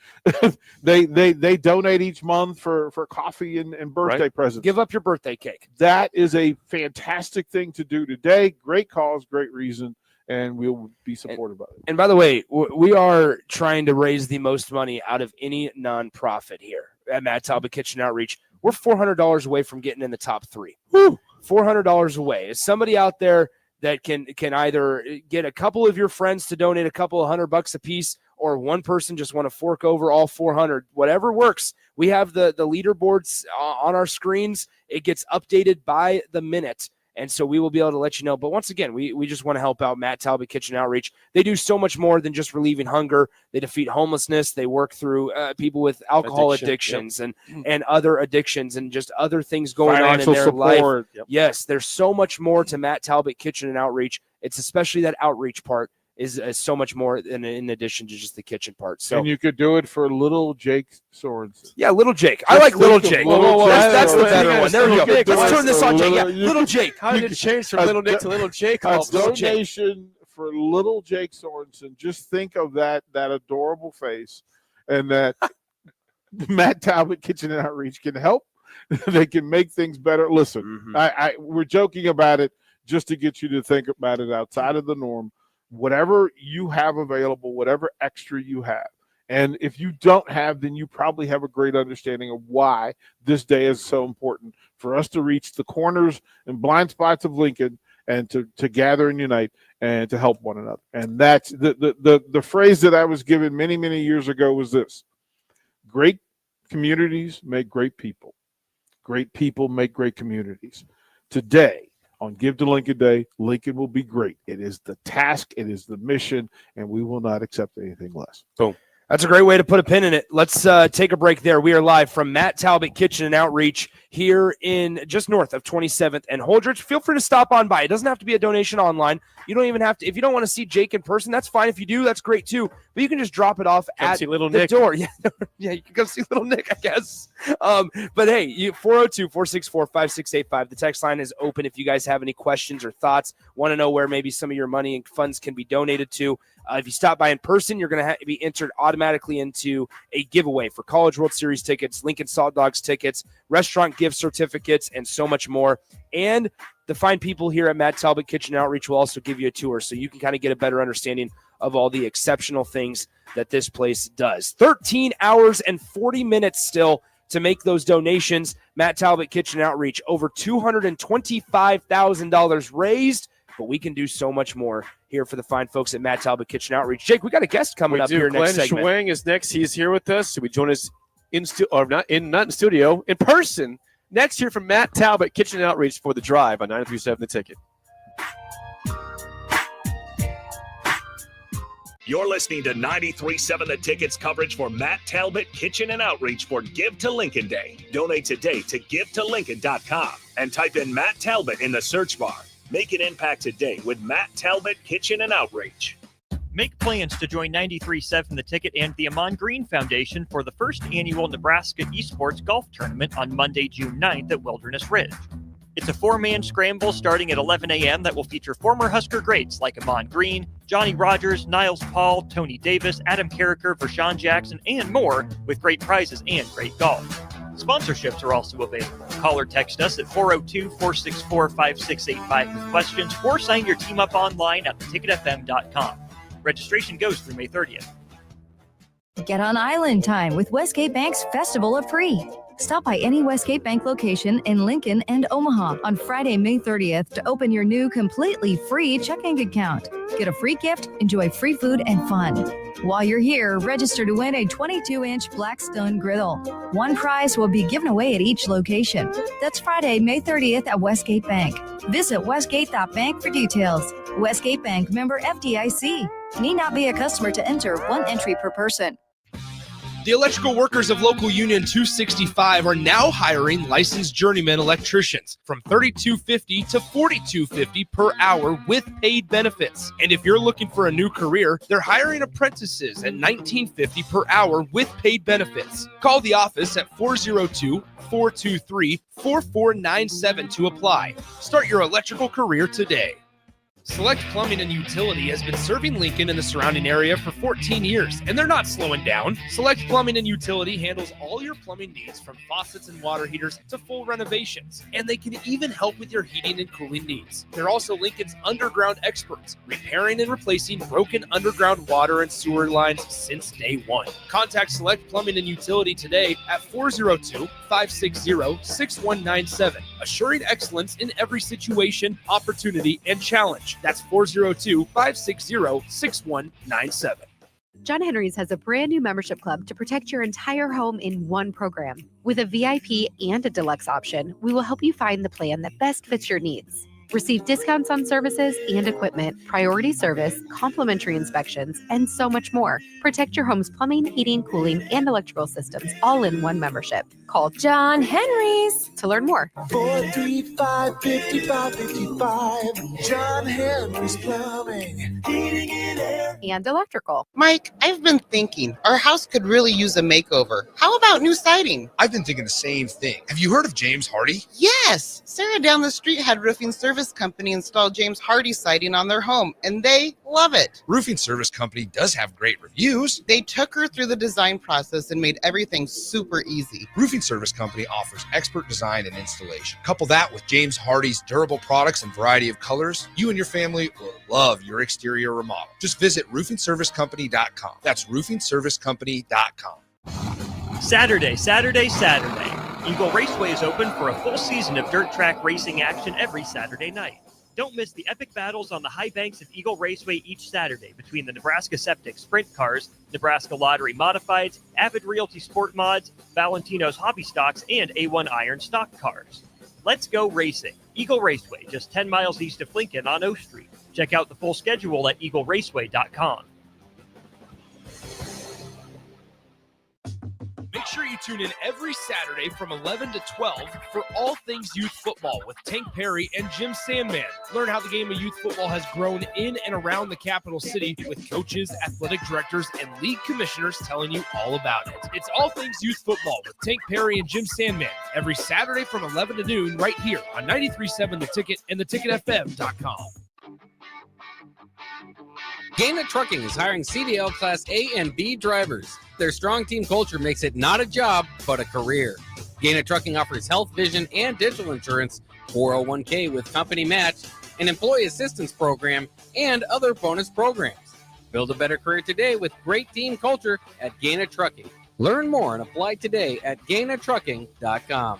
they donate each month for coffee and birthday presents. Give up your birthday cake. That is a fantastic thing to do today. Great cause, great reason, and we'll be supportive of it. And by the way, we are trying to raise the most money out of any nonprofit here at Matt Talbot Kitchen Outreach. We're $400 away from getting in the top 3. Woo! $400 away. Is somebody out there that can either get a couple of your friends to donate a couple of $100 a piece, or one person just want to fork over all 400, whatever works. We have the leaderboards on our screens. It gets updated by the minute. And so we will be able to let you know. But once again, we just want to help out Matt Talbot Kitchen Outreach. They do so much more than just relieving hunger. They defeat homelessness. They work through people with alcohol addictions and other addictions and just other things going Financial on in their support. life. Yes, there's so much more to Matt Talbot Kitchen and Outreach. It's especially that outreach part is so much more in addition to just the kitchen part. So and you could do it for little Jake Sorensen. Yeah, little Jake. I like little Jake. That's the better one. There we go. Let's turn this on Jake. Yeah, little Jake. How did it change from little Nick to little Jake? A donation for little Jake Sorensen. Just think of that adorable face, and that Matt Talbot Kitchen and Outreach can help. They can make things better. Listen, we're joking about it just to get you to think about it outside of the norm. Whatever you have available, whatever extra you have. And if you don't have, then you probably have a great understanding of why this day is so important for us to reach the corners and blind spots of Lincoln and to gather and unite and to help one another. And that's the phrase that I was given many, many years ago was this: great communities make great people. Great people make great communities. Today, on Give to Lincoln Day, Lincoln will be great. It is the task, it is the mission, and we will not accept anything less. Boom. That's a great way to put a pin in it. Let's take a break there. We are live from Matt Talbot Kitchen and Outreach here in just north of 27th and Holdridge. Feel free to stop on by. It doesn't have to be a donation online. You don't even have to. If you don't want to see Jake in person, that's fine. If you do, that's great too. But you can just drop it off at the Nick. door. Yeah, yeah, you can go see little Nick, I guess. But hey, 402-464-5685. The text line is open if you guys have any questions or thoughts, want to know where maybe some of your money and funds can be donated to. If you stop by in person, you're going to be entered automatically into a giveaway for College World Series tickets, Lincoln Salt Dogs tickets, restaurant gift certificates, and so much more. And the fine people here at Matt Talbot Kitchen Outreach will also give you a tour so you can kind of get a better understanding of all the exceptional things that this place does. 13 hours and 40 minutes still to make those donations. Matt Talbot Kitchen Outreach, over $225,000 raised, but we can do so much more here for the fine folks at Matt Talbot Kitchen Outreach. Jake, we got a guest coming up here next segment. Glenn Schwang is next. He's here with us. So we join us in person next here from Matt Talbot Kitchen Outreach for the drive on 937 The Ticket. You're listening to 93.7 The Ticket's coverage for Matt Talbot Kitchen and Outreach for Give to Lincoln Day. Donate today to givetolincoln.com and type in Matt Talbot in the search bar. Make an impact today with Matt Talbot Kitchen and Outreach. Make plans to join 93.7 The Ticket and the Amon Green Foundation for the first annual Nebraska Esports Golf Tournament on Monday, June 9th at Wilderness Ridge. It's a four-man scramble starting at 11 a.m. that will feature former Husker greats like Amon Green, Johnny Rogers, Niles Paul, Tony Davis, Adam Carricker, Vershawn Jackson, and more, with great prizes and great golf. Sponsorships are also available. Call or text us at 402-464-5685 with questions, or sign your team up online at theticketfm.com. Registration goes through May 30th. Get on Island Time with Westgate Bank's Festival of Free. Stop by any Westgate Bank location in Lincoln and Omaha on Friday, May 30th to open your new completely free checking account. Get a free gift, enjoy free food and fun. While you're here, register to win a 22-inch Blackstone griddle. One prize will be given away at each location. That's Friday, May 30th at Westgate Bank. Visit westgate.bank for details. Westgate Bank, member FDIC. Need not be a customer to enter. One entry per person. The electrical workers of Local Union 265 are now hiring licensed journeyman electricians from $32.50 to $42.50 per hour with paid benefits. And if you're looking for a new career, they're hiring apprentices at $19.50 per hour with paid benefits. Call the office at 402-423-4497 to apply. Start your electrical career today. Select Plumbing and Utility has been serving Lincoln and the surrounding area for 14 years, and they're not slowing down. Select Plumbing and Utility handles all your plumbing needs, from faucets and water heaters to full renovations, and they can even help with your heating and cooling needs. They're also Lincoln's underground experts, repairing and replacing broken underground water and sewer lines since day one. Contact Select Plumbing and Utility today at 402-560-6197, assuring excellence in every situation, opportunity, and challenge. That's 402-560-6197. John Henry's has a brand new membership club to protect your entire home in one program. With a VIP and a deluxe option, we will help you find the plan that best fits your needs. Receive discounts on services and equipment, priority service, complimentary inspections, and so much more. Protect your home's plumbing, heating, cooling, and electrical systems all in one membership. Call John Henry's to learn more. 435-5555. John Henry's Plumbing, Heating and Air. And electrical. Mike, I've been thinking our house could really use a makeover. How about new siding? I've been thinking the same thing. Have you heard of James Hardy? Yes. Sarah down the street had roofing service company install James Hardy siding on their home, and they love it. Roofing Service Company does have great reviews. They took her through the design process and made everything super easy. Roofing Service Company offers expert design and installation. Couple that with James Hardy's durable products and variety of colors, you and your family will love your exterior remodel. Just visit roofingservicecompany.com. That's roofingservicecompany.com. Saturday. Eagle Raceway is open for a full season of dirt track racing action every Saturday night. Don't miss the epic battles on the high banks of Eagle Raceway each Saturday between the Nebraska Septic Sprint Cars, Nebraska Lottery Modifieds, Avid Realty Sport Mods, Valentino's Hobby Stocks, and A1 Iron Stock Cars. Let's go racing. Eagle Raceway, just 10 miles east of Lincoln on O Street. Check out the full schedule at eagleraceway.com. Make sure you tune in every Saturday from 11 to 12 for all things youth football with Tank Perry and Jim Sandman. Learn how the game of youth football has grown in and around the capital city with coaches, athletic directors, and league commissioners telling you all about it. It's all things youth football with Tank Perry and Jim Sandman every Saturday from 11 to noon right here on 93.7 The Ticket and theticketfm.com. Gaina Trucking is hiring CDL Class A and B drivers. Their strong team culture makes it not a job, but a career. Gaina Trucking offers health, vision, and dental insurance, 401k with company match, an employee assistance program, and other bonus programs. Build a better career today with great team culture at Gaina Trucking. Learn more and apply today at GainaTrucking.com.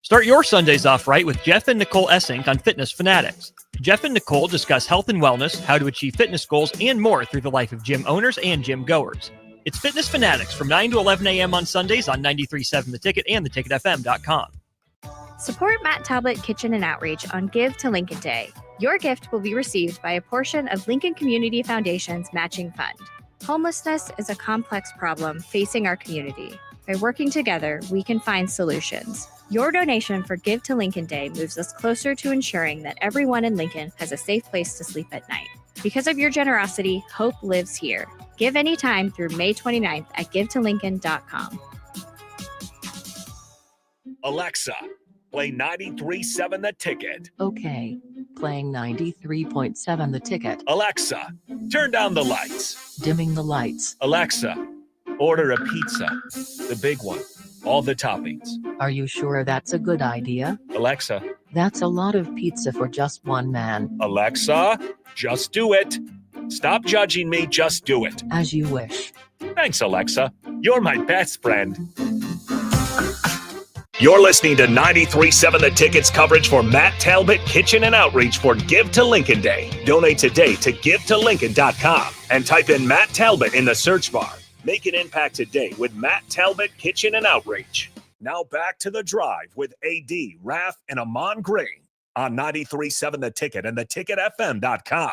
Start your Sundays off right with Jeff and Nicole Essink on Fitness Fanatics. Jeff and Nicole discuss health and wellness, how to achieve fitness goals, and more through the life of gym owners and gym goers. It's Fitness Fanatics from 9 to 11 a.m. on Sundays on 93.7 The Ticket and theticketfm.com. Support Matt Talbot Kitchen and Outreach on Give to Lincoln Day. Your gift will be received by a portion of Lincoln Community Foundation's matching fund. Homelessness is a complex problem facing our community. By working together, we can find solutions. Your donation for Give to Lincoln Day moves us closer to ensuring that everyone in Lincoln has a safe place to sleep at night. Because of your generosity, hope lives here. Give anytime through May 29th at givetolincoln.com. Alexa, play 93.7 The Ticket. Okay, playing 93.7 The Ticket. Alexa, turn down the lights. Dimming the lights. Alexa, order a pizza, the big one, all the toppings. Are you sure that's a good idea? Alexa. That's a lot of pizza for just one man. Alexa, just do it. Stop judging me, just do it. As you wish. Thanks, Alexa. You're my best friend. You're listening to 93.7 The Ticket's coverage for Matt Talbot Kitchen and Outreach for Give to Lincoln Day. Donate today to GiveToLincoln.com and type in Matt Talbot in the search bar. Make an impact today with Matt Talbot Kitchen and Outreach. Now back to The Drive with AD, Raph, and Amon Green on 93.7 The Ticket and theticketfm.com.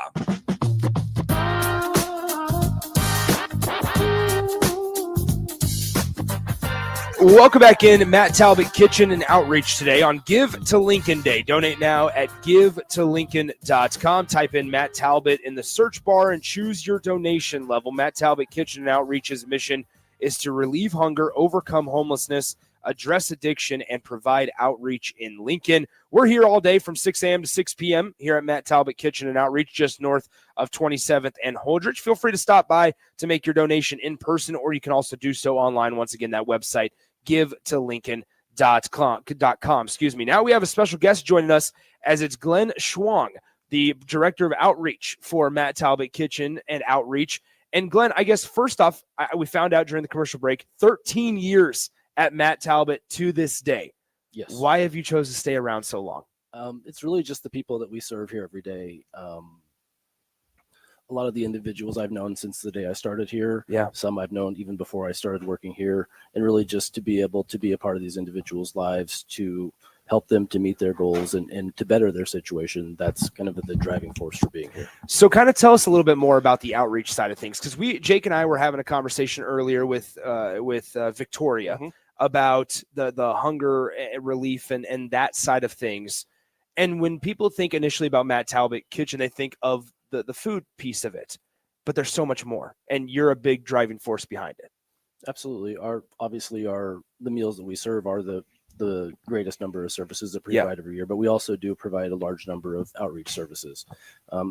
Welcome back in, Matt Talbot Kitchen and Outreach today on Give to Lincoln Day. Donate now at givetolincoln.com. Type in Matt Talbot in the search bar and choose your donation level. Matt Talbot Kitchen and Outreach's mission is to relieve hunger, overcome homelessness, address addiction, and provide outreach in Lincoln. We're here all day from 6 a.m. to 6 p.m. here at Matt Talbot Kitchen and Outreach, just north of 27th and Holdridge. Feel free to stop by to make your donation in person, or you can also do so online. Once again, that website, givetolincoln.com. Excuse me. Now we have a special guest joining us, as it's Glenn Schwang, the Director of Outreach for Matt Talbot Kitchen and Outreach. And Glenn, I guess first off, we found out during the commercial break, 13 years at Matt Talbot to this day. Yes. Why have you chosen to stay around so long? It's really just the people that we serve here every day. a lot of the individuals I've known since the day I started here. Yeah. Some I've known even before I started working here, and really just to be able to be a part of these individuals' lives, to help them to meet their goals and to better their situation. That's kind of the driving force for being here. So kind of tell us a little bit more about the outreach side of things, because Jake and I were having a conversation earlier with Victoria about the hunger relief and that side of things. And when people think initially about Matt Talbot Kitchen, they think of the food piece of it, but there's so much more, and you're a big driving force behind it. Absolutely. The meals that we serve are the greatest number of services that we provide every year, but we also do provide a large number of outreach services.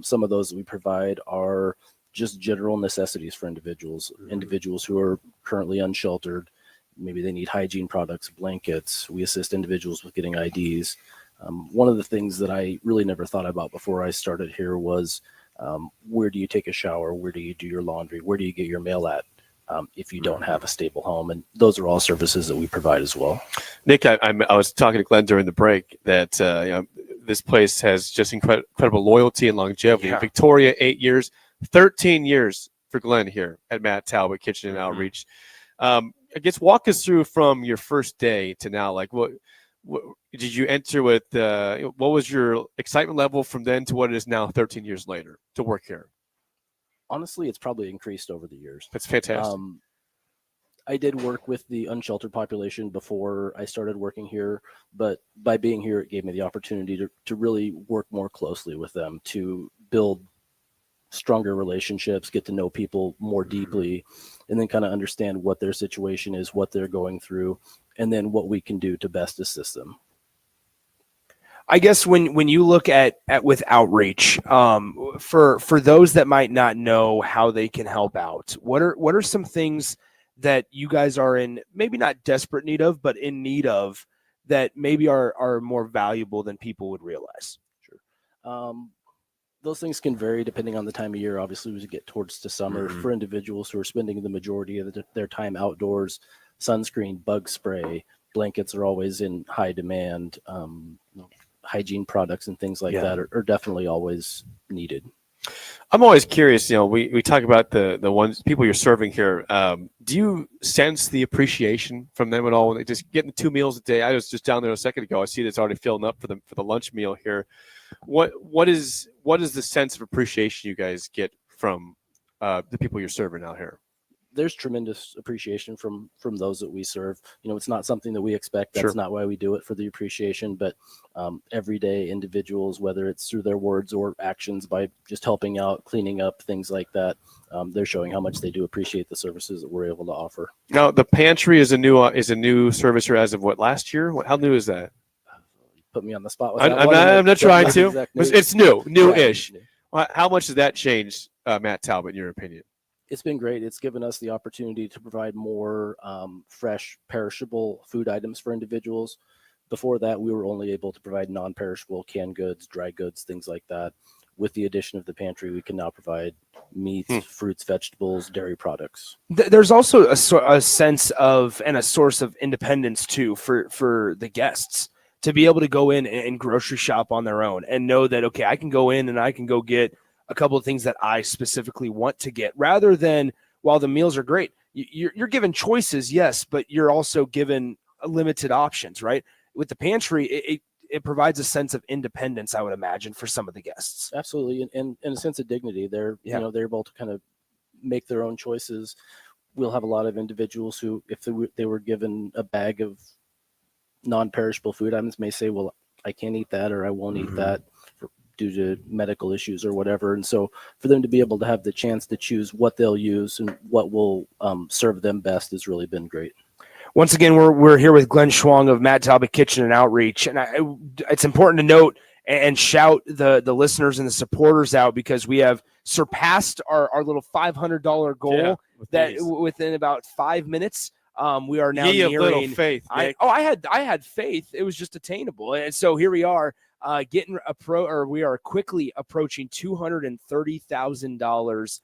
Some of those that we provide are just general necessities for individuals who are currently unsheltered. Maybe they need hygiene products, blankets. We assist individuals with getting IDs. One of the things that I really never thought about before I started here was where do you take a shower? Where do you do your laundry? Where do you get your mail at? If you don't have a stable home, and those are all services that we provide as well. Nick, I was talking to Glenn during the break that this place has just incredible loyalty and longevity. Yeah. Victoria, 8 years, 13 years for Glenn here at Matt Talbot Kitchen and Outreach. I guess walk us through from your first day to now. Like, what did you enter with? What was your excitement level from then to what it is now, 13 years later, to work here? Honestly, it's probably increased over the years. That's fantastic. I did work with the unsheltered population before I started working here, but by being here, it gave me the opportunity to really work more closely with them, to build stronger relationships, get to know people more deeply, and then kind of understand what their situation is, what they're going through, and then what we can do to best assist them. I guess when you look at with outreach, for those that might not know how they can help out, what are some things that you guys are in, maybe not desperate need of, but in need of, that maybe are more valuable than people would realize? Sure. Those things can vary depending on the time of year. Obviously, as we get towards the summer, for individuals who are spending the majority of their time outdoors, sunscreen, bug spray, blankets are always in high demand. Hygiene products and things like that are definitely always needed. I'm always curious, we talk about the ones people you're serving here. Do you sense the appreciation from them at all when they just getting 2 meals a day? I was just down there a second ago. I see that's already filling up for them for the lunch meal here. What is the sense of appreciation you guys get from the people you're serving out here? There's tremendous appreciation from those that we serve. It's not something that we expect. That's not why we do it, for the appreciation, but everyday individuals, whether it's through their words or actions, by just helping out, cleaning up, things like that, they're showing how much they do appreciate the services that we're able to offer. Now, the pantry is a new service here as of last year? How new is that? Put me on the spot with I'm not trying to. It's new-ish. Yeah. How much has that changed, Matt Talbot, in your opinion? It's been great. It's given us the opportunity to provide more fresh, perishable food items for individuals. Before that, we were only able to provide non-perishable canned goods, dry goods, things like that. With the addition of the pantry, we can now provide meats, fruits, vegetables, dairy products. There's also a sense of and a source of independence too for the guests to be able to go in and grocery shop on their own and know that, okay, I can go in and I can go get a couple of things that I specifically want to get, rather than, while the meals are great, you're given choices, yes, but you're also given limited options, right? With the pantry, it provides a sense of independence, I would imagine, for some of the guests. Absolutely, and a sense of dignity. They're they're able to kind of make their own choices. We'll have a lot of individuals who, if they were given a bag of non-perishable food items, may say, well, I can't eat that, or I won't eat that due to medical issues or whatever. And so for them to be able to have the chance to choose what they'll use and what will serve them best has really been great. Once again, we're here with Glenn Schwang of Matt Talbot Kitchen and Outreach. And it's important to note and shout the listeners and the supporters out, because we have surpassed our little $500 goal within about 5 minutes. We are now nearing little faith, Nick. I had faith. It was just attainable. And so here we are. We are quickly approaching $230,000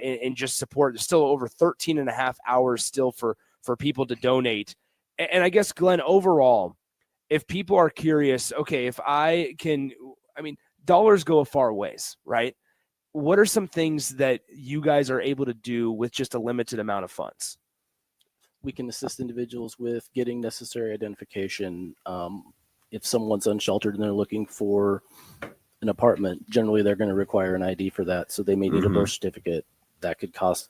in just support. There's still over 13 and a half hours still for people to donate. And I guess, Glenn, overall, if people are curious, okay, if I can, dollars go a far ways, right? what are some things that you guys are able to do with just a limited amount of funds? We can assist individuals with getting necessary identification. If someone's unsheltered and they're looking for an apartment, generally they're going to require an ID for that. So they may need a birth certificate that could cost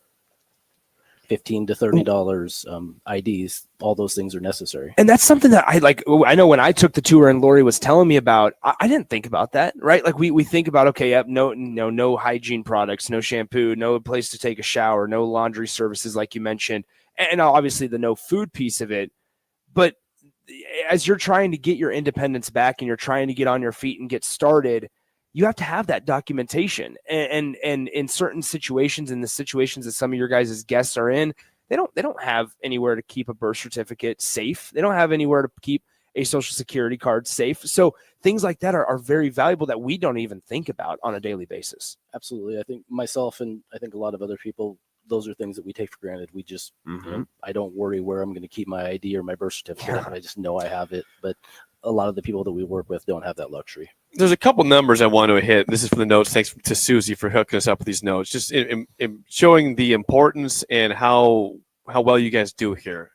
$15 to $30. IDs, all those things are necessary. And that's something that I know when I took the tour and Lori was telling me about, I didn't think about that, right? Like we think about, okay, yep, no hygiene products, no shampoo, no place to take a shower, no laundry services, like you mentioned, and obviously the no food piece of it. But as you're trying to get your independence back and you're trying to get on your feet and get started, you have to have that documentation. And in certain situations, in the situations that some of your guys' guests are in, they don't have anywhere to keep a birth certificate safe. They don't have anywhere to keep a social security card safe. So things like that are very valuable that we don't even think about on a daily basis. Absolutely. I think myself and I think a lot of other people, those are things that we take for granted. We just, I don't worry where I'm going to keep my ID or my birth certificate. I just know I have it. But a lot of the people that we work with don't have that luxury. There's a couple numbers I want to hit. This is for the notes. Thanks to Susie for hooking us up with these notes. Just in showing the importance and how well you guys do here.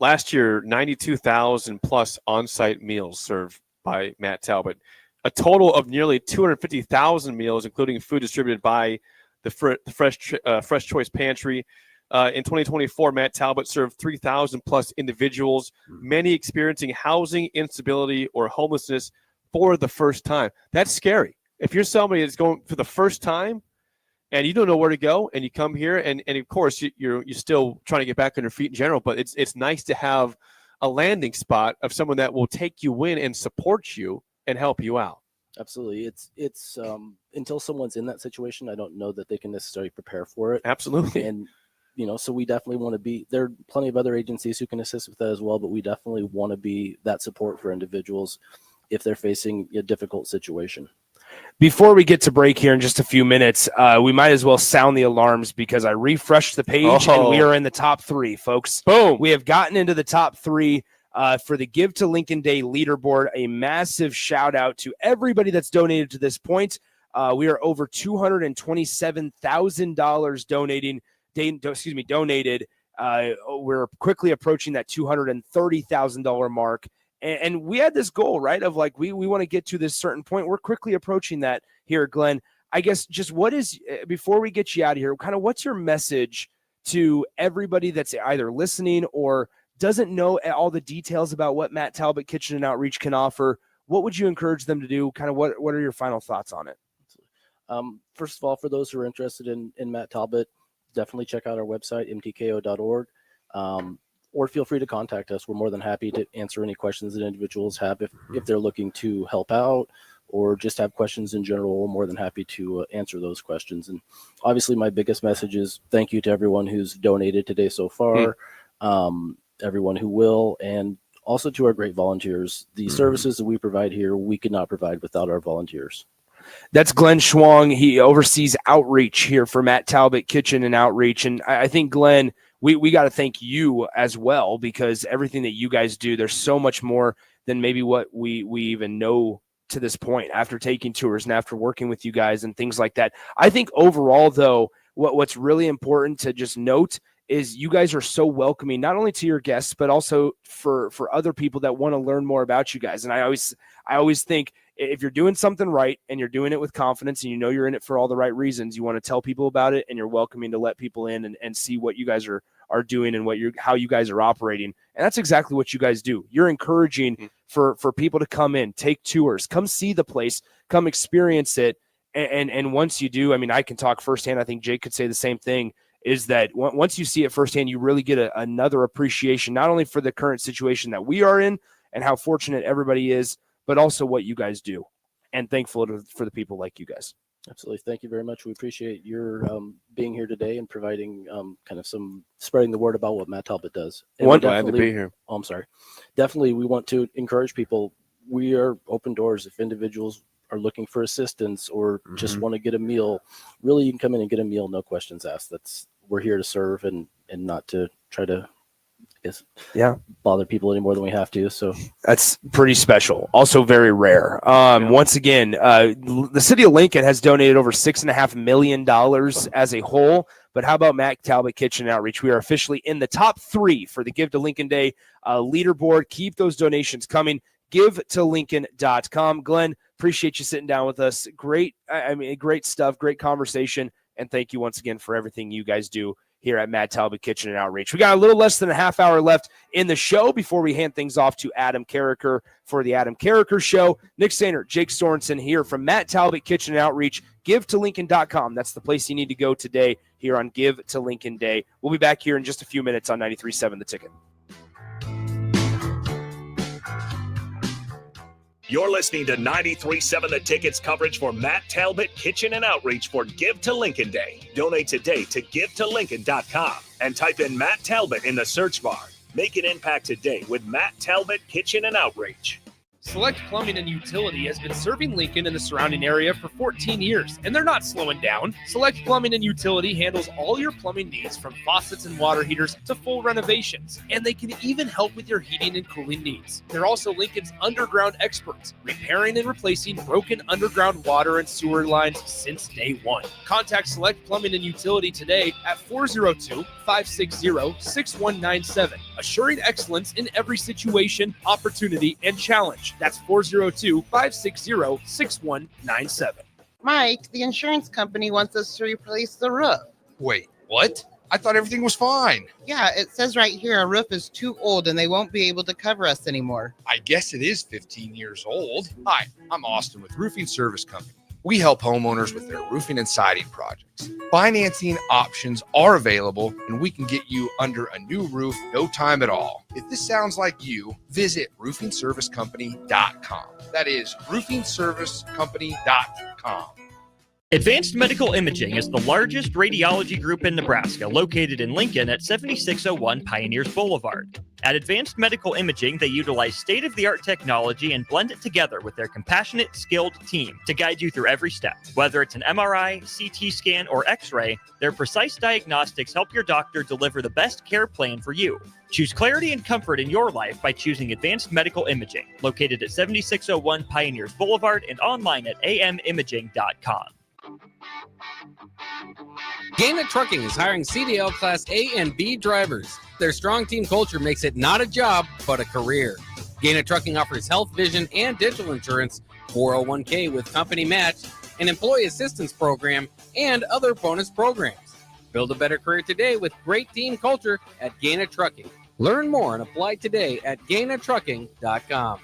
Last year, 92,000 plus on-site meals served by Matt Talbot. A total of nearly 250,000 meals, including food distributed by the Fresh Choice Pantry. In 2024, Matt Talbot served 3,000 plus individuals, many experiencing housing instability or homelessness for the first time. That's scary. If you're somebody that's going for the first time and you don't know where to go and you come here and of course you're still trying to get back on your feet in general, but it's nice to have a landing spot of someone that will take you in and support you and help you out. Absolutely. It's until someone's in that situation, I don't know that they can necessarily prepare for it. Absolutely. And so we definitely want to be there. Are plenty of other agencies who can assist with that as well, but we definitely want to be that support for individuals if they're facing a difficult situation. Before we get to break here in just a few minutes, we might as well sound the alarms because I refreshed the page and we are in the top 3, folks. Boom. We have gotten into the top 3 for the Give to Lincoln Day leaderboard. A massive shout out to everybody that's donated to this point. We are over $227,000 donated. We're quickly approaching that $230,000 mark. And we had this goal, right, of like we want to get to this certain point. We're quickly approaching that here, Glenn. I guess just what is, before we get you out of here, kind of what's your message to everybody that's either listening or doesn't know all the details about what Matt Talbot Kitchen and Outreach can offer? What would you encourage them to do? Kind of what are your final thoughts on it? First of all, for those who are interested in Matt Talbot, definitely check out our website, mtko.org. Or feel free to contact us. We're more than happy to answer any questions that individuals have. If they're looking to help out or just have questions in general, we're more than happy to answer those questions. And obviously my biggest message is thank you to everyone who's donated today so far, everyone who will, and also to our great volunteers. The services that we provide here, we could not provide without our volunteers. That's Glenn Schwang. He oversees outreach here for Matt Talbot Kitchen and Outreach. And I think, Glenn, we got to thank you as well, because everything that you guys do, there's so much more than maybe what we even know to this point after taking tours and after working with you guys and things like that. I think overall, though, what's really important to just note is you guys are so welcoming, not only to your guests, but also for other people that want to learn more about you guys. And I always think if you're doing something right and you're doing it with confidence and you know you're in it for all the right reasons, you want to tell people about it and you're welcoming to let people in and see what you guys are doing and how you guys are operating. And that's exactly what you guys do. You're encouraging for people to come in, take tours, come see the place, come experience it. And once you do, I mean, I can talk firsthand. I think Jake could say the same thing, is that once you see it firsthand, you really get another appreciation, not only for the current situation that we are in and how fortunate everybody is, but also what you guys do. And thankful for the people like you guys. Absolutely. Thank you very much. We appreciate your being here today and providing kind of spreading the word about what Matt Talbot does. And glad to be here. Oh, I'm sorry. Definitely, we want to encourage people. We are open doors. If individuals are looking for assistance or just want to get a meal, really, you can come in and get a meal, no questions asked. We're here to serve and not to try to Yeah. bother people any more than we have to. So That's pretty special. Also very rare. Once again, the city of Lincoln has donated over $6.5 million as a whole. But how about Matt Talbot Kitchen Outreach? We are officially in the top 3 for the Give to Lincoln Day leaderboard. Keep those donations coming. GiveToLincoln.com. Glenn, appreciate you sitting down with us. Great stuff, great conversation. And thank you once again for everything you guys do here at Matt Talbot Kitchen and Outreach. We got a little less than a half hour left in the show before we hand things off to Adam Carricker for the Adam Carricker Show. Nick Sainer, Jake Sorensen here from Matt Talbot Kitchen and Outreach. GiveToLincoln.com. That's the place you need to go today here on Give to Lincoln Day. We'll be back here in just a few minutes on 93.7 The Ticket. You're listening to 93.7 The Ticket's coverage for Matt Talbot Kitchen and Outreach for Give to Lincoln Day. Donate today to GiveToLincoln.com and type in Matt Talbot in the search bar. Make an impact today with Matt Talbot Kitchen and Outreach. Select Plumbing and Utility has been serving Lincoln and the surrounding area for 14 years, and they're not slowing down. Select Plumbing and Utility handles all your plumbing needs from faucets and water heaters to full renovations, and they can even help with your heating and cooling needs. They're also Lincoln's underground experts, repairing and replacing broken underground water and sewer lines since day one. Contact Select Plumbing and Utility today at 402-560-6197, assuring excellence in every situation, opportunity, and challenge. That's 402-560-6197. Mike, the insurance company wants us to replace the roof. Wait, what? I thought everything was fine. Yeah, it says right here our roof is too old and they won't be able to cover us anymore. I guess it is 15 years old. Hi, I'm Austin with Roofing Service Company. We help homeowners with their roofing and siding projects. Financing options are available, and we can get you under a new roof no time at all. If this sounds like you, visit roofingservicecompany.com. That is roofingservicecompany.com. Advanced Medical Imaging is the largest radiology group in Nebraska, located in Lincoln at 7601 Pioneers Boulevard. At Advanced Medical Imaging, they utilize state-of-the-art technology and blend it together with their compassionate, skilled team to guide you through every step. Whether it's an MRI, CT scan, or X-ray, their precise diagnostics help your doctor deliver the best care plan for you. Choose clarity and comfort in your life by choosing Advanced Medical Imaging, located at 7601 Pioneers Boulevard and online at amimaging.com. Gaina Trucking is hiring CDL Class A and B drivers. Their strong team culture makes it not a job, but a career. Gaina Trucking offers health, vision, and dental insurance, 401k with company match, an employee assistance program, and other bonus programs. Build a better career today with great team culture at Gaina Trucking. Learn more and apply today at GainaTrucking.com.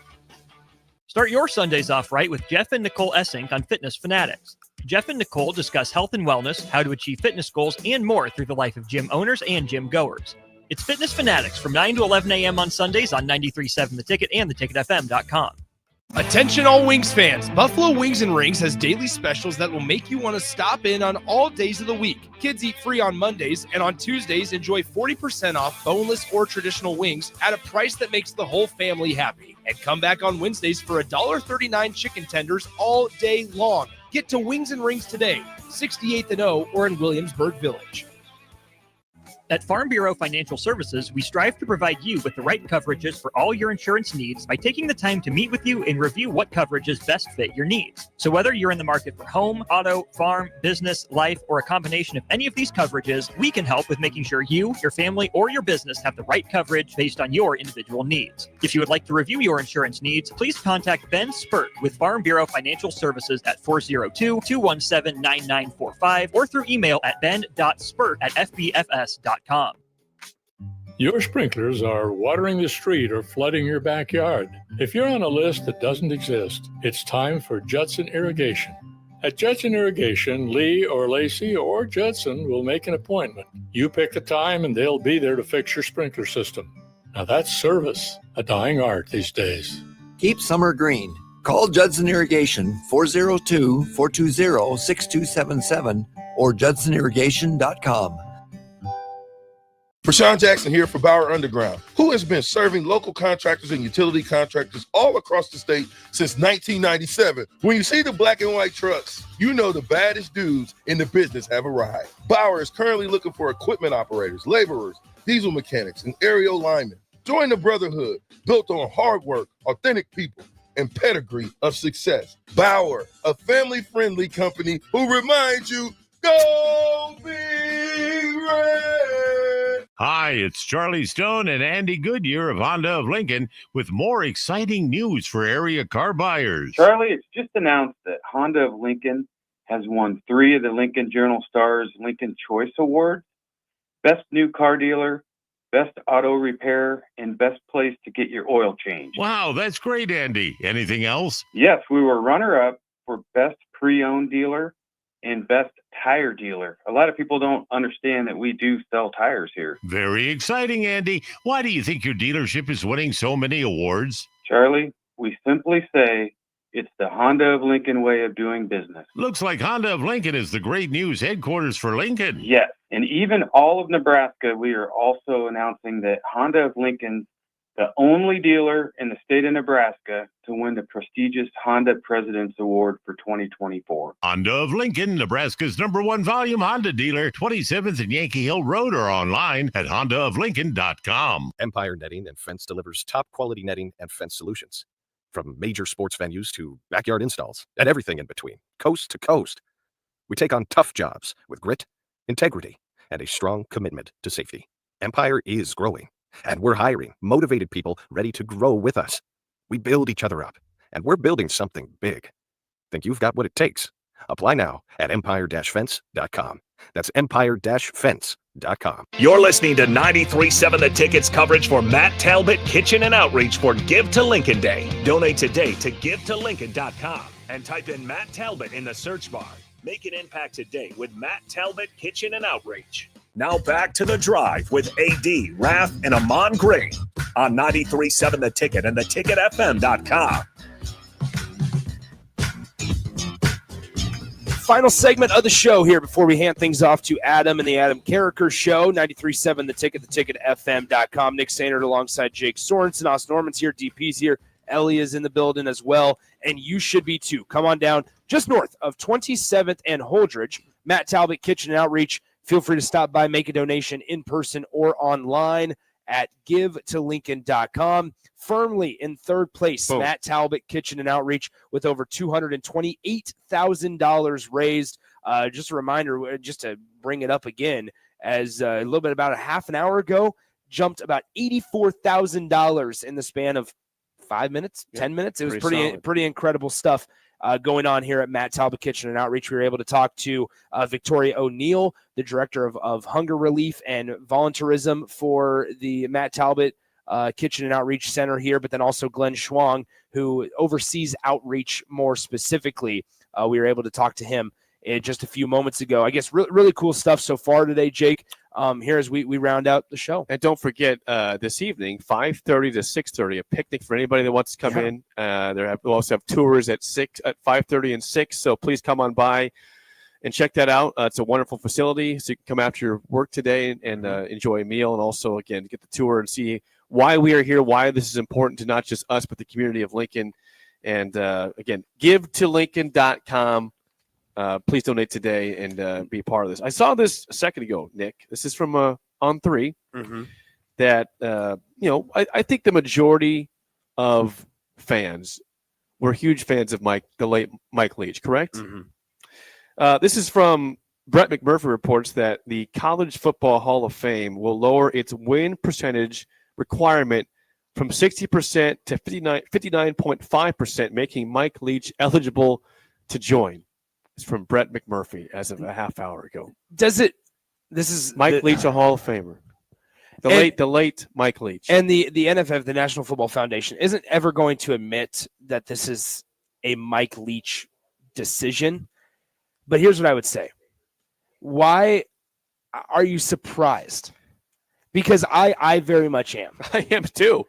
Start your Sundays off right with Jeff and Nicole Essink on Fitness Fanatics. Jeff and Nicole discuss health and wellness, how to achieve fitness goals, and more through the life of gym owners and gym goers. It's Fitness Fanatics from 9 to 11 a.m. on Sundays on 93.7 The Ticket and theticketfm.com. Attention all Wings fans, Buffalo Wings and Rings has daily specials that will make you want to stop in on all days of the week. Kids eat free on Mondays, and on Tuesdays enjoy 40% off boneless or traditional wings at a price that makes the whole family happy. And come back on Wednesdays for $1.39 chicken tenders all day long. Get to Wings and Rings today, 68th and O, or in Williamsburg Village. At Farm Bureau Financial Services, we strive to provide you with the right coverages for all your insurance needs by taking the time to meet with you and review what coverages best fit your needs. So whether you're in the market for home, auto, farm, business, life, or a combination of any of these coverages, we can help with making sure you, your family, or your business have the right coverage based on your individual needs. If you would like to review your insurance needs, please contact Ben Spurt with Farm Bureau Financial Services at 402-217-9945 or through email at ben.spurt@fbfs.com. Your sprinklers are watering the street or flooding your backyard. If you're on a list that doesn't exist, it's time for Judson Irrigation. At Judson Irrigation, Lee or Lacey or Judson will make an appointment. You pick the time and they'll be there to fix your sprinkler system. Now that's service, a dying art these days. Keep summer green. Call Judson Irrigation 402-420-6277 or judsonirrigation.com. Rashawn Jackson here for Bauer Underground, who has been serving local contractors and utility contractors all across the state since 1997. When you see the black and white trucks, you know the baddest dudes in the business have arrived. Bauer is currently looking for equipment operators, laborers, diesel mechanics, and aerial linemen. Join the brotherhood built on hard work, authentic people, and pedigree of success. Bauer, a family-friendly company who reminds you, go Big Red! Hi, it's Charlie Stone and Andy Goodyear of Honda of Lincoln with more exciting news for area car buyers. Charlie, it's just announced that Honda of Lincoln has won 3 of the Lincoln Journal-Star's Lincoln Choice Awards: Best New Car Dealer, Best Auto Repair, and Best Place to Get Your Oil Changed. Wow, that's great, Andy. Anything else? Yes, we were runner-up for Best Pre-Owned Dealer and Best Tire Dealer. A lot of people don't understand that we do sell tires here. Very exciting, Andy. Why do you think your dealership is winning so many awards? Charlie, we simply say it's the Honda of Lincoln way of doing business. Looks like Honda of Lincoln is the great news headquarters for Lincoln. Yes, and even all of Nebraska, we are also announcing that Honda of Lincoln's the only dealer in the state of Nebraska to win the prestigious Honda President's Award for 2024. Honda of Lincoln, Nebraska's #1 volume Honda dealer, 27th and Yankee Hill Road, or online at hondaoflincoln.com. Empire Netting and Fence delivers top quality netting and fence solutions. From major sports venues to backyard installs and everything in between, coast to coast. We take on tough jobs with grit, integrity, and a strong commitment to safety. Empire is growing, and we're hiring motivated people ready to grow with us. We build each other up, and we're building something big. Think you've got what it takes? Apply now at empire-fence.com. That's empire-fence.com. You're listening to 93.7 The Ticket's coverage for Matt Talbot Kitchen and Outreach for Give to Lincoln Day. Donate today to givetolincoln.com and type in Matt Talbot in the search bar. Make an impact today with Matt Talbot Kitchen and Outreach. Now back to The Drive with AD, Raff, and Amon Gray on 93.7 The Ticket and theticketfm.com. Final segment of the show here before we hand things off to Adam and the Adam Carricker Show. 93.7 The Ticket, theticketfm.com. Nick Sainert alongside Jake Sorensen. Austin Norman's here. DP's here. Ellie is in the building as well, and you should be too. Come on down just north of 27th and Holdridge. Matt Talbot Kitchen and Outreach. Feel free to stop by, make a donation in person or online at givetolincoln.com. Firmly in third place, Boom. Matt Talbot Kitchen and Outreach with over $228,000 raised. Just a reminder, just to bring it up again, as a little bit about a half an hour ago, jumped about $84,000 in the span of 5 minutes, 10 minutes. It was pretty incredible stuff going on here at Matt Talbot Kitchen and Outreach. We were able to talk to Victoria O'Neill, the director of hunger relief and volunteerism for the Matt Talbot Kitchen and Outreach Center here, but then also Glenn Schwang, who oversees outreach more specifically. We were able to talk to him just a few moments ago. I guess really cool stuff so far today, Jake. Here as we round out the show. And don't forget, this evening, 5:30 to 6:30, a picnic for anybody that wants to come in. We'll also have tours at 5:30 and 6, so please come on by and check that out. It's a wonderful facility, so you can come after your work today and enjoy a meal, and also, again, get the tour and see why we are here, why this is important to not just us, but the community of Lincoln. And, again, givetolincoln.com. Please donate today and be a part of this. I saw this a second ago, Nick. This is from On3. That, I think the majority of fans were huge fans of the late Mike Leach, correct? This is from Brett McMurphy reports that the College Football Hall of Fame will lower its win percentage requirement from 60% to 59.5%, making Mike Leach eligible to join. It's from Brett McMurphy as of a half hour ago. This is Mike Leach, a Hall of Famer. The late Mike Leach. And the NFF, the National Football Foundation, isn't ever going to admit that this is a Mike Leach decision. But here's what I would say. Why are you surprised? Because I very much am. I am too.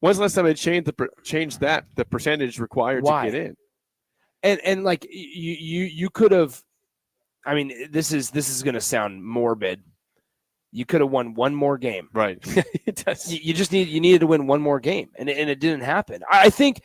When's the last time they changed the percentage required to get in? And like you could have, I mean, this is going to sound morbid. You could have won one more game, right? It does. You needed to win one more game, and it didn't happen. I think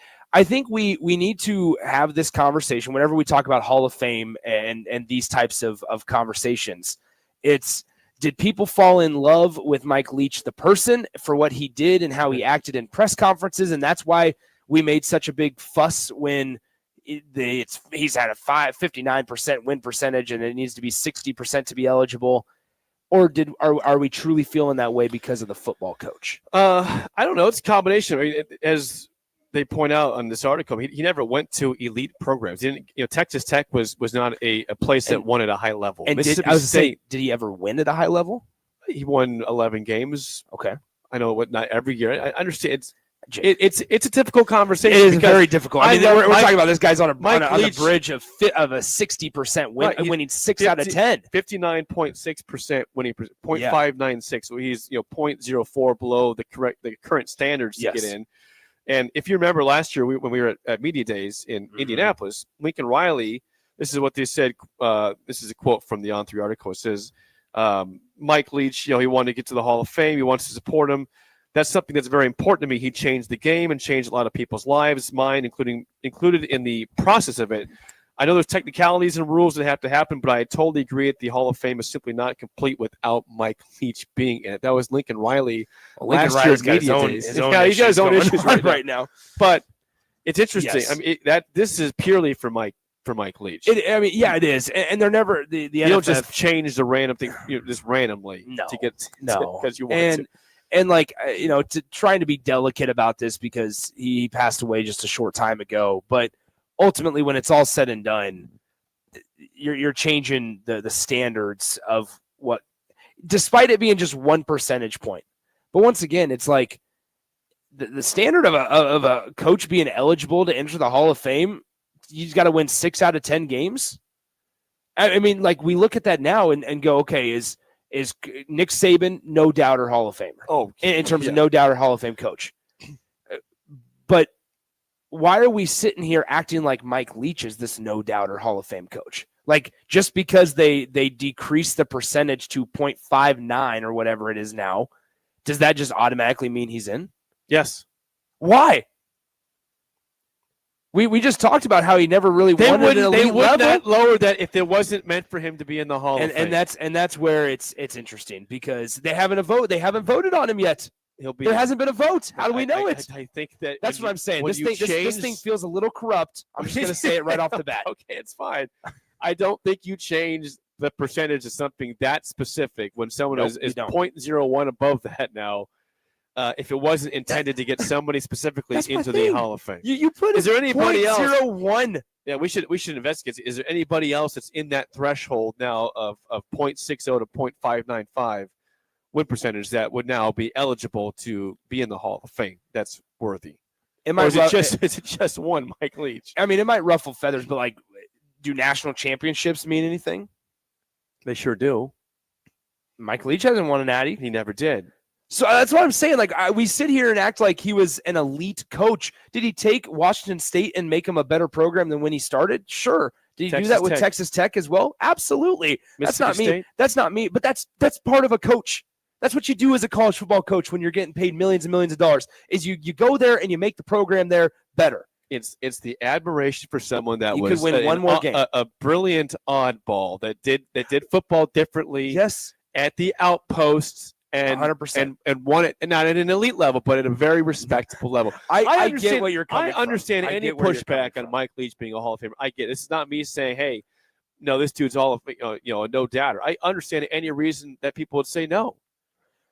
we need to have this conversation whenever we talk about Hall of Fame and these types of conversations. It's Did people fall in love with Mike Leach, the person, for what he did and how he acted in press conferences? And that's why we made such a big fuss when he's had a 59% win percentage and it needs to be 60% to be eligible. Or are we truly feeling that way because of the football coach? I don't know. It's a combination. I mean, as they point out on this article, he never went to elite programs. He didn't, Texas Tech was not a place that won at a high level. And Mississippi did State, he ever win at a high level? He won 11 games. Okay. I know what not every year. I understand. It's a difficult conversation. It is very difficult. I mean, we're talking about this guy's on a bridge of a 60% win, Right, winning 6 out of 10. 59.6% winning, 0.596. So he's 0.04 below the current standards to get in. And if you remember last year when we were at Media Days in Indianapolis, Lincoln Riley, this is what they said. This is a quote from the On3 article. It says, Mike Leach, he wanted to get to the Hall of Fame. He wants to support him. That's something that's very important to me. He changed the game and changed a lot of people's lives, mine included in the process of it. I know there's technicalities and rules that have to happen, but I totally agree that the Hall of Fame is simply not complete without Mike Leach being in it. That was Lincoln Riley last year's Media Days. He's got his own issues right now. But it's interesting. Yes. I mean, this is purely for Mike Leach. It is, and they're never the you NFF, don't just change the random thing just randomly to get because you want to. And trying to be delicate about this because he passed away just a short time ago. But ultimately, when it's all said and done, you're changing the standards of what, despite it being just 1 percentage point. But once again, it's like the standard of a coach being eligible to enter the Hall of Fame. He's got to win 6 out of 10 games. I mean, we look at that now and go, okay, is Nick Saban no doubter Hall of Famer? Oh, in terms of no doubter Hall of Fame coach. But why are we sitting here acting like Mike Leach is this no doubter Hall of Fame coach? Just because they decrease the percentage to 0.59 or whatever it is now, does that just automatically mean he's in? Yes. Why? We just talked about how he never really wanted an elite They would level. not lower that if it wasn't meant for him to be in the Hall of Fame. And that's where it's interesting because they haven't voted on him yet. There hasn't been a vote. How do we know it? I think that's what I'm saying. This thing feels a little corrupt. I'm just going to say it right off the bat. Okay, it's fine. I don't think you change the percentage of something that specific when someone is 0.01 above that now. If it wasn't intended to get somebody specifically into the Hall of Fame. You put is there anybody else? 0.01. Yeah, we should investigate. Is there anybody else that's in that threshold now of 0.60 to 0.595 win percentage that would now be eligible to be in the Hall of Fame? That's worthy. Is it just one Mike Leach? I mean, it might ruffle feathers, but do national championships mean anything? They sure do. Mike Leach hasn't won a natty. He never did. So that's what I'm saying. We sit here and act like he was an elite coach. Did he take Washington State and make him a better program than when he started? Sure. Did he do that with Texas Tech as well? Absolutely. That's not me. That's not me. But that's part of a coach. That's what you do as a college football coach when you're getting paid millions and millions of dollars. Is you go there and you make the program there better. It's the admiration for someone that could win one more game. A brilliant oddball that did football differently. Yes. At the outposts. And 100%. And won it, and not at an elite level, but at a very respectable level. I get what you're coming from. I understand any pushback on from. Mike Leach being a Hall of Famer. I get it. This is not me saying, hey, no, this dude's all of a no doubter. I understand any reason that people would say no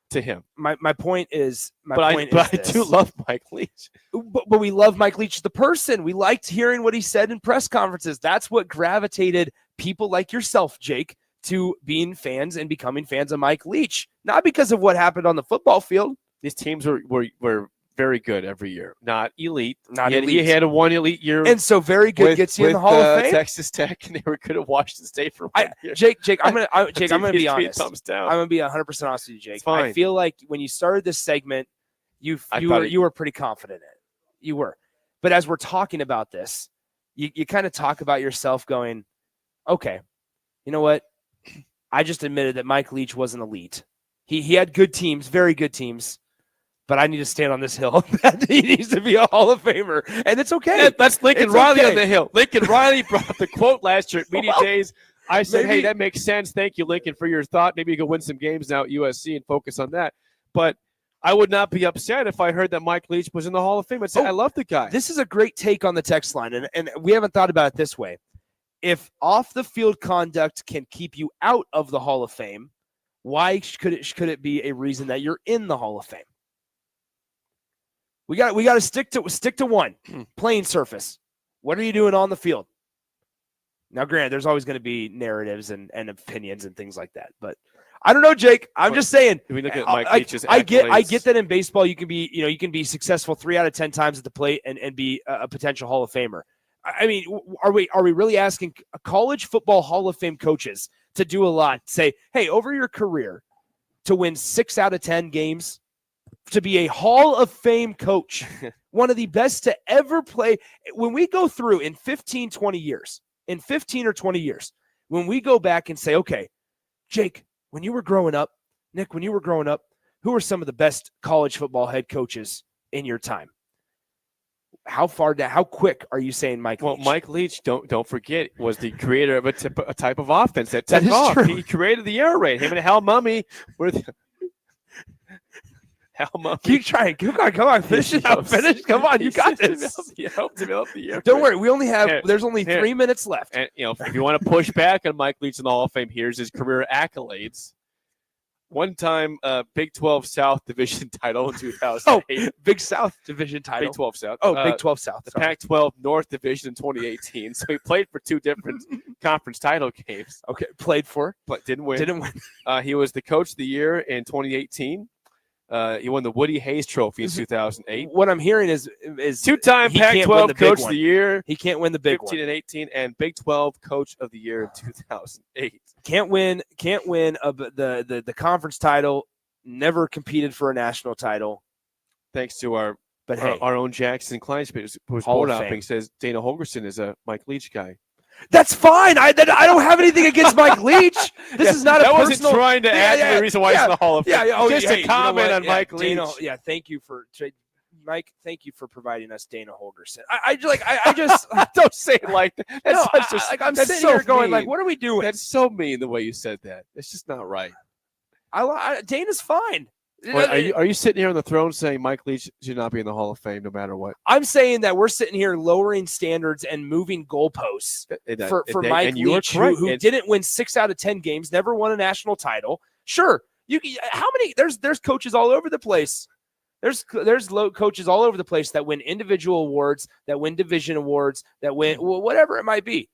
to him. My point is, I do love Mike Leach. But we love Mike Leach the person. We liked hearing what he said in press conferences. That's what gravitated people like yourself, Jake, to being fans and becoming fans of Mike Leach, not because of what happened on the football field. These teams were very good every year, not elite. Elite. He had a one elite year, and so very good gets you in the Hall of Fame. Texas Tech, and they were good at Washington State for 1 year. Jake, I'm gonna be honest. Thumbs down. I'm gonna be 100% honest with you, Jake. It's fine. I feel like when you started this segment, you were pretty confident in it. You were, but as we're talking about this, you kind of talk about yourself, going, okay, you know what? I just admitted that Mike Leach wasn't elite. He had good teams, very good teams, but I need to stand on this hill that he needs to be a Hall of Famer, and it's okay. That's Lincoln Riley on the hill. Lincoln Riley brought up the quote last year at Media Days. I said, Maybe- hey, that makes sense. Thank you, Lincoln, for your thought. Maybe you could win some games now at USC and focus on that. But I would not be upset if I heard that Mike Leach was in the Hall of Fame. I'd say, I love the guy. This is a great take on the text line, and we haven't thought about it this way. If off-the-field conduct can keep you out of the Hall of Fame, why could it be a reason that you're in the Hall of Fame? We got to stick to one. Playing surface. What are you doing on the field? Now, granted, there's always going to be narratives and opinions and things like that, but I don't know, Jake. I'm just saying. Do we look at Mike Leach's I get accolades? that in baseball you can be successful 3 out of 10 times at the plate and be a potential Hall of Famer. I mean, are we really asking college football Hall of Fame coaches to do a lot? Say, hey, over your career, to win 6 out of 10 games, to be a Hall of Fame coach, one of the best to ever play. When we go through in 15 or 20 years, when we go back and say, okay, Jake, when you were growing up, Nick, when you were growing up, who were some of the best college football head coaches in your time? How quick are you saying Mike Leach? Well, Mike Leach, don't forget, was the creator of a type of offense that That took is off. true. He created the air raid. Him and Hal Mummy were Hal Mummy. Keep trying. Come on. Finish it up. Come on. You got this. Don't worry. We only have. There's only 3 minutes left. And if you want to push back on Mike Leach in the Hall of Fame, here's his career accolades. One-time Big 12 South Division title in 2008. Big South Division title. Big 12 South. Big 12 South. The Pac-12 North Division in 2018. So he played for 2 different conference title games. Okay, played for, but didn't win. Didn't win. He was the coach of the year in 2018. He won the Woody Hayes Trophy in 2008. What I'm hearing is 2-time he can't win Pac-12 the big Coach of one. the Year. He can't win the big 15 one. and 18, and Big 12 Coach of the Year in 2008. Can't win the conference title. Never competed for a national title. Thanks to our own Jackson Kleinsmith, who's Hall board of hopping, Fame. says Dana Holgerson is a Mike Leach guy. That's fine. I don't have anything against Mike Leach. This is not a that personal. wasn't trying to add to the reason why he's in the Hall of Fame. Just a comment on Mike Leach. Dana, thank you for Mike. Thank you for providing us Dana Holgerson. I just don't say it like that. I'm that's sitting so here going mean. like, what are we doing? That's so mean the way you said that. It's just not right. Dana's fine. Wait, are you sitting here on the throne saying Mike Leach should not be in the Hall of Fame no matter what? I'm saying that we're sitting here lowering standards and moving goalposts for Mike Leach, who didn't win 6 out of 10 games, never won a national title. Sure, how many? There's coaches all over the place. There's coaches all over the place that win individual awards, that win division awards, that win whatever it might be.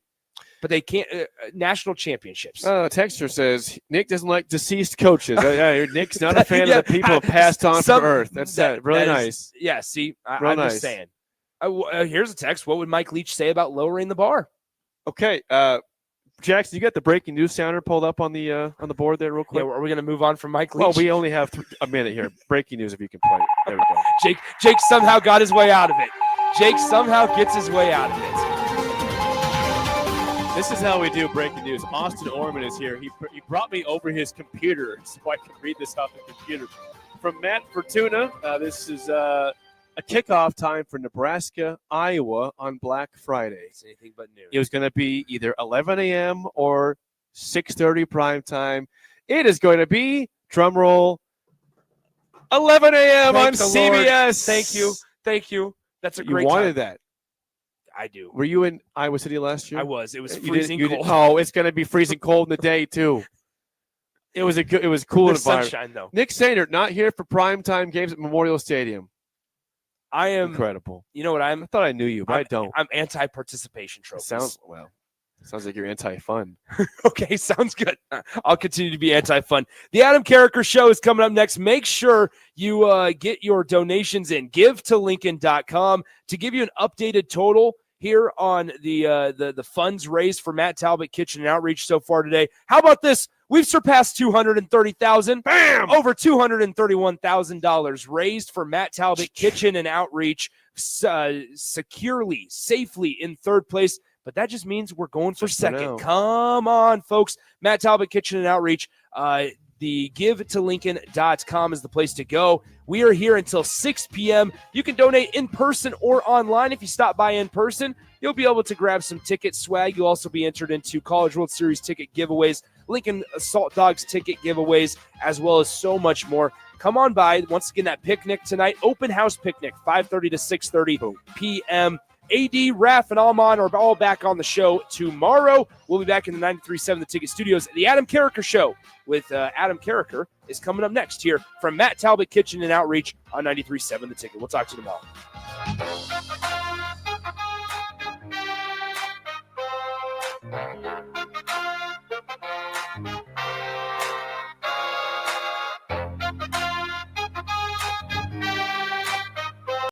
But they can't national championships. Texter says Nick doesn't like deceased coaches. Nick's not a fan of the people who passed on from Earth. That's really nice. See, Real I'm nice. just saying. Here's a text. What would Mike Leach say about lowering the bar? Okay, Jackson, you got the breaking news sounder pulled up on the board there, real quick. Yeah, are we going to move on from Mike Leach? Well, we only have a minute here. Breaking news, if you can play. There we go. Jake somehow got his way out of it. Jake somehow gets his way out of it. This is how we do breaking news. Austin Orman is here. He brought me over his computer so I can read this off the computer. From Matt Fortuna, this is a kickoff time for Nebraska, Iowa on Black Friday. It's anything but new. It was going to be either 11 a.m. or 6:30 prime time. It is going to be, drum roll, 11 a.m. on CBS. Thank you. That's a great You wanted time. that. I do. Were you in Iowa City last year? I was. It was You freezing didn't- cold. Oh, it's going to be freezing cold in the day too. It was cool The environment. sunshine, though. Nick Sander not here for primetime games at Memorial Stadium. I am incredible. You know what I thought I knew you, but I don't. I'm anti-participation trophies. Sounds like you're anti-fun. Okay, sounds good. I'll continue to be anti-fun. The Adam Carricker Show is coming up next. Make sure you get your donations in. GiveToLincoln.com to give you an updated total here on the funds raised for Matt Talbot Kitchen and Outreach so far today. How about this? We've surpassed $230,000. Bam! Over $231,000 raised for Matt Talbot Kitchen and Outreach, securely, safely in third place. But that just means we're going for second. now. Come on, folks. Matt Talbot Kitchen and Outreach. The GiveToLincoln.com is the place to go. We are here until 6 p.m. You can donate in person or online. If you stop by in person, you'll be able to grab some ticket swag. You'll also be entered into College World Series ticket giveaways, Lincoln Assault Dogs ticket giveaways, as well as so much more. Come on by. Once again, that picnic tonight, open house picnic, 5:30 to 6:30 p.m. AD, Raf, and Alman are all back on the show tomorrow. We'll be back in the 93.7 The Ticket Studios. The Adam Carricker Show with Adam Carricker is coming up next here from Matt Talbot Kitchen and Outreach on 93.7 The Ticket. We'll talk to you tomorrow.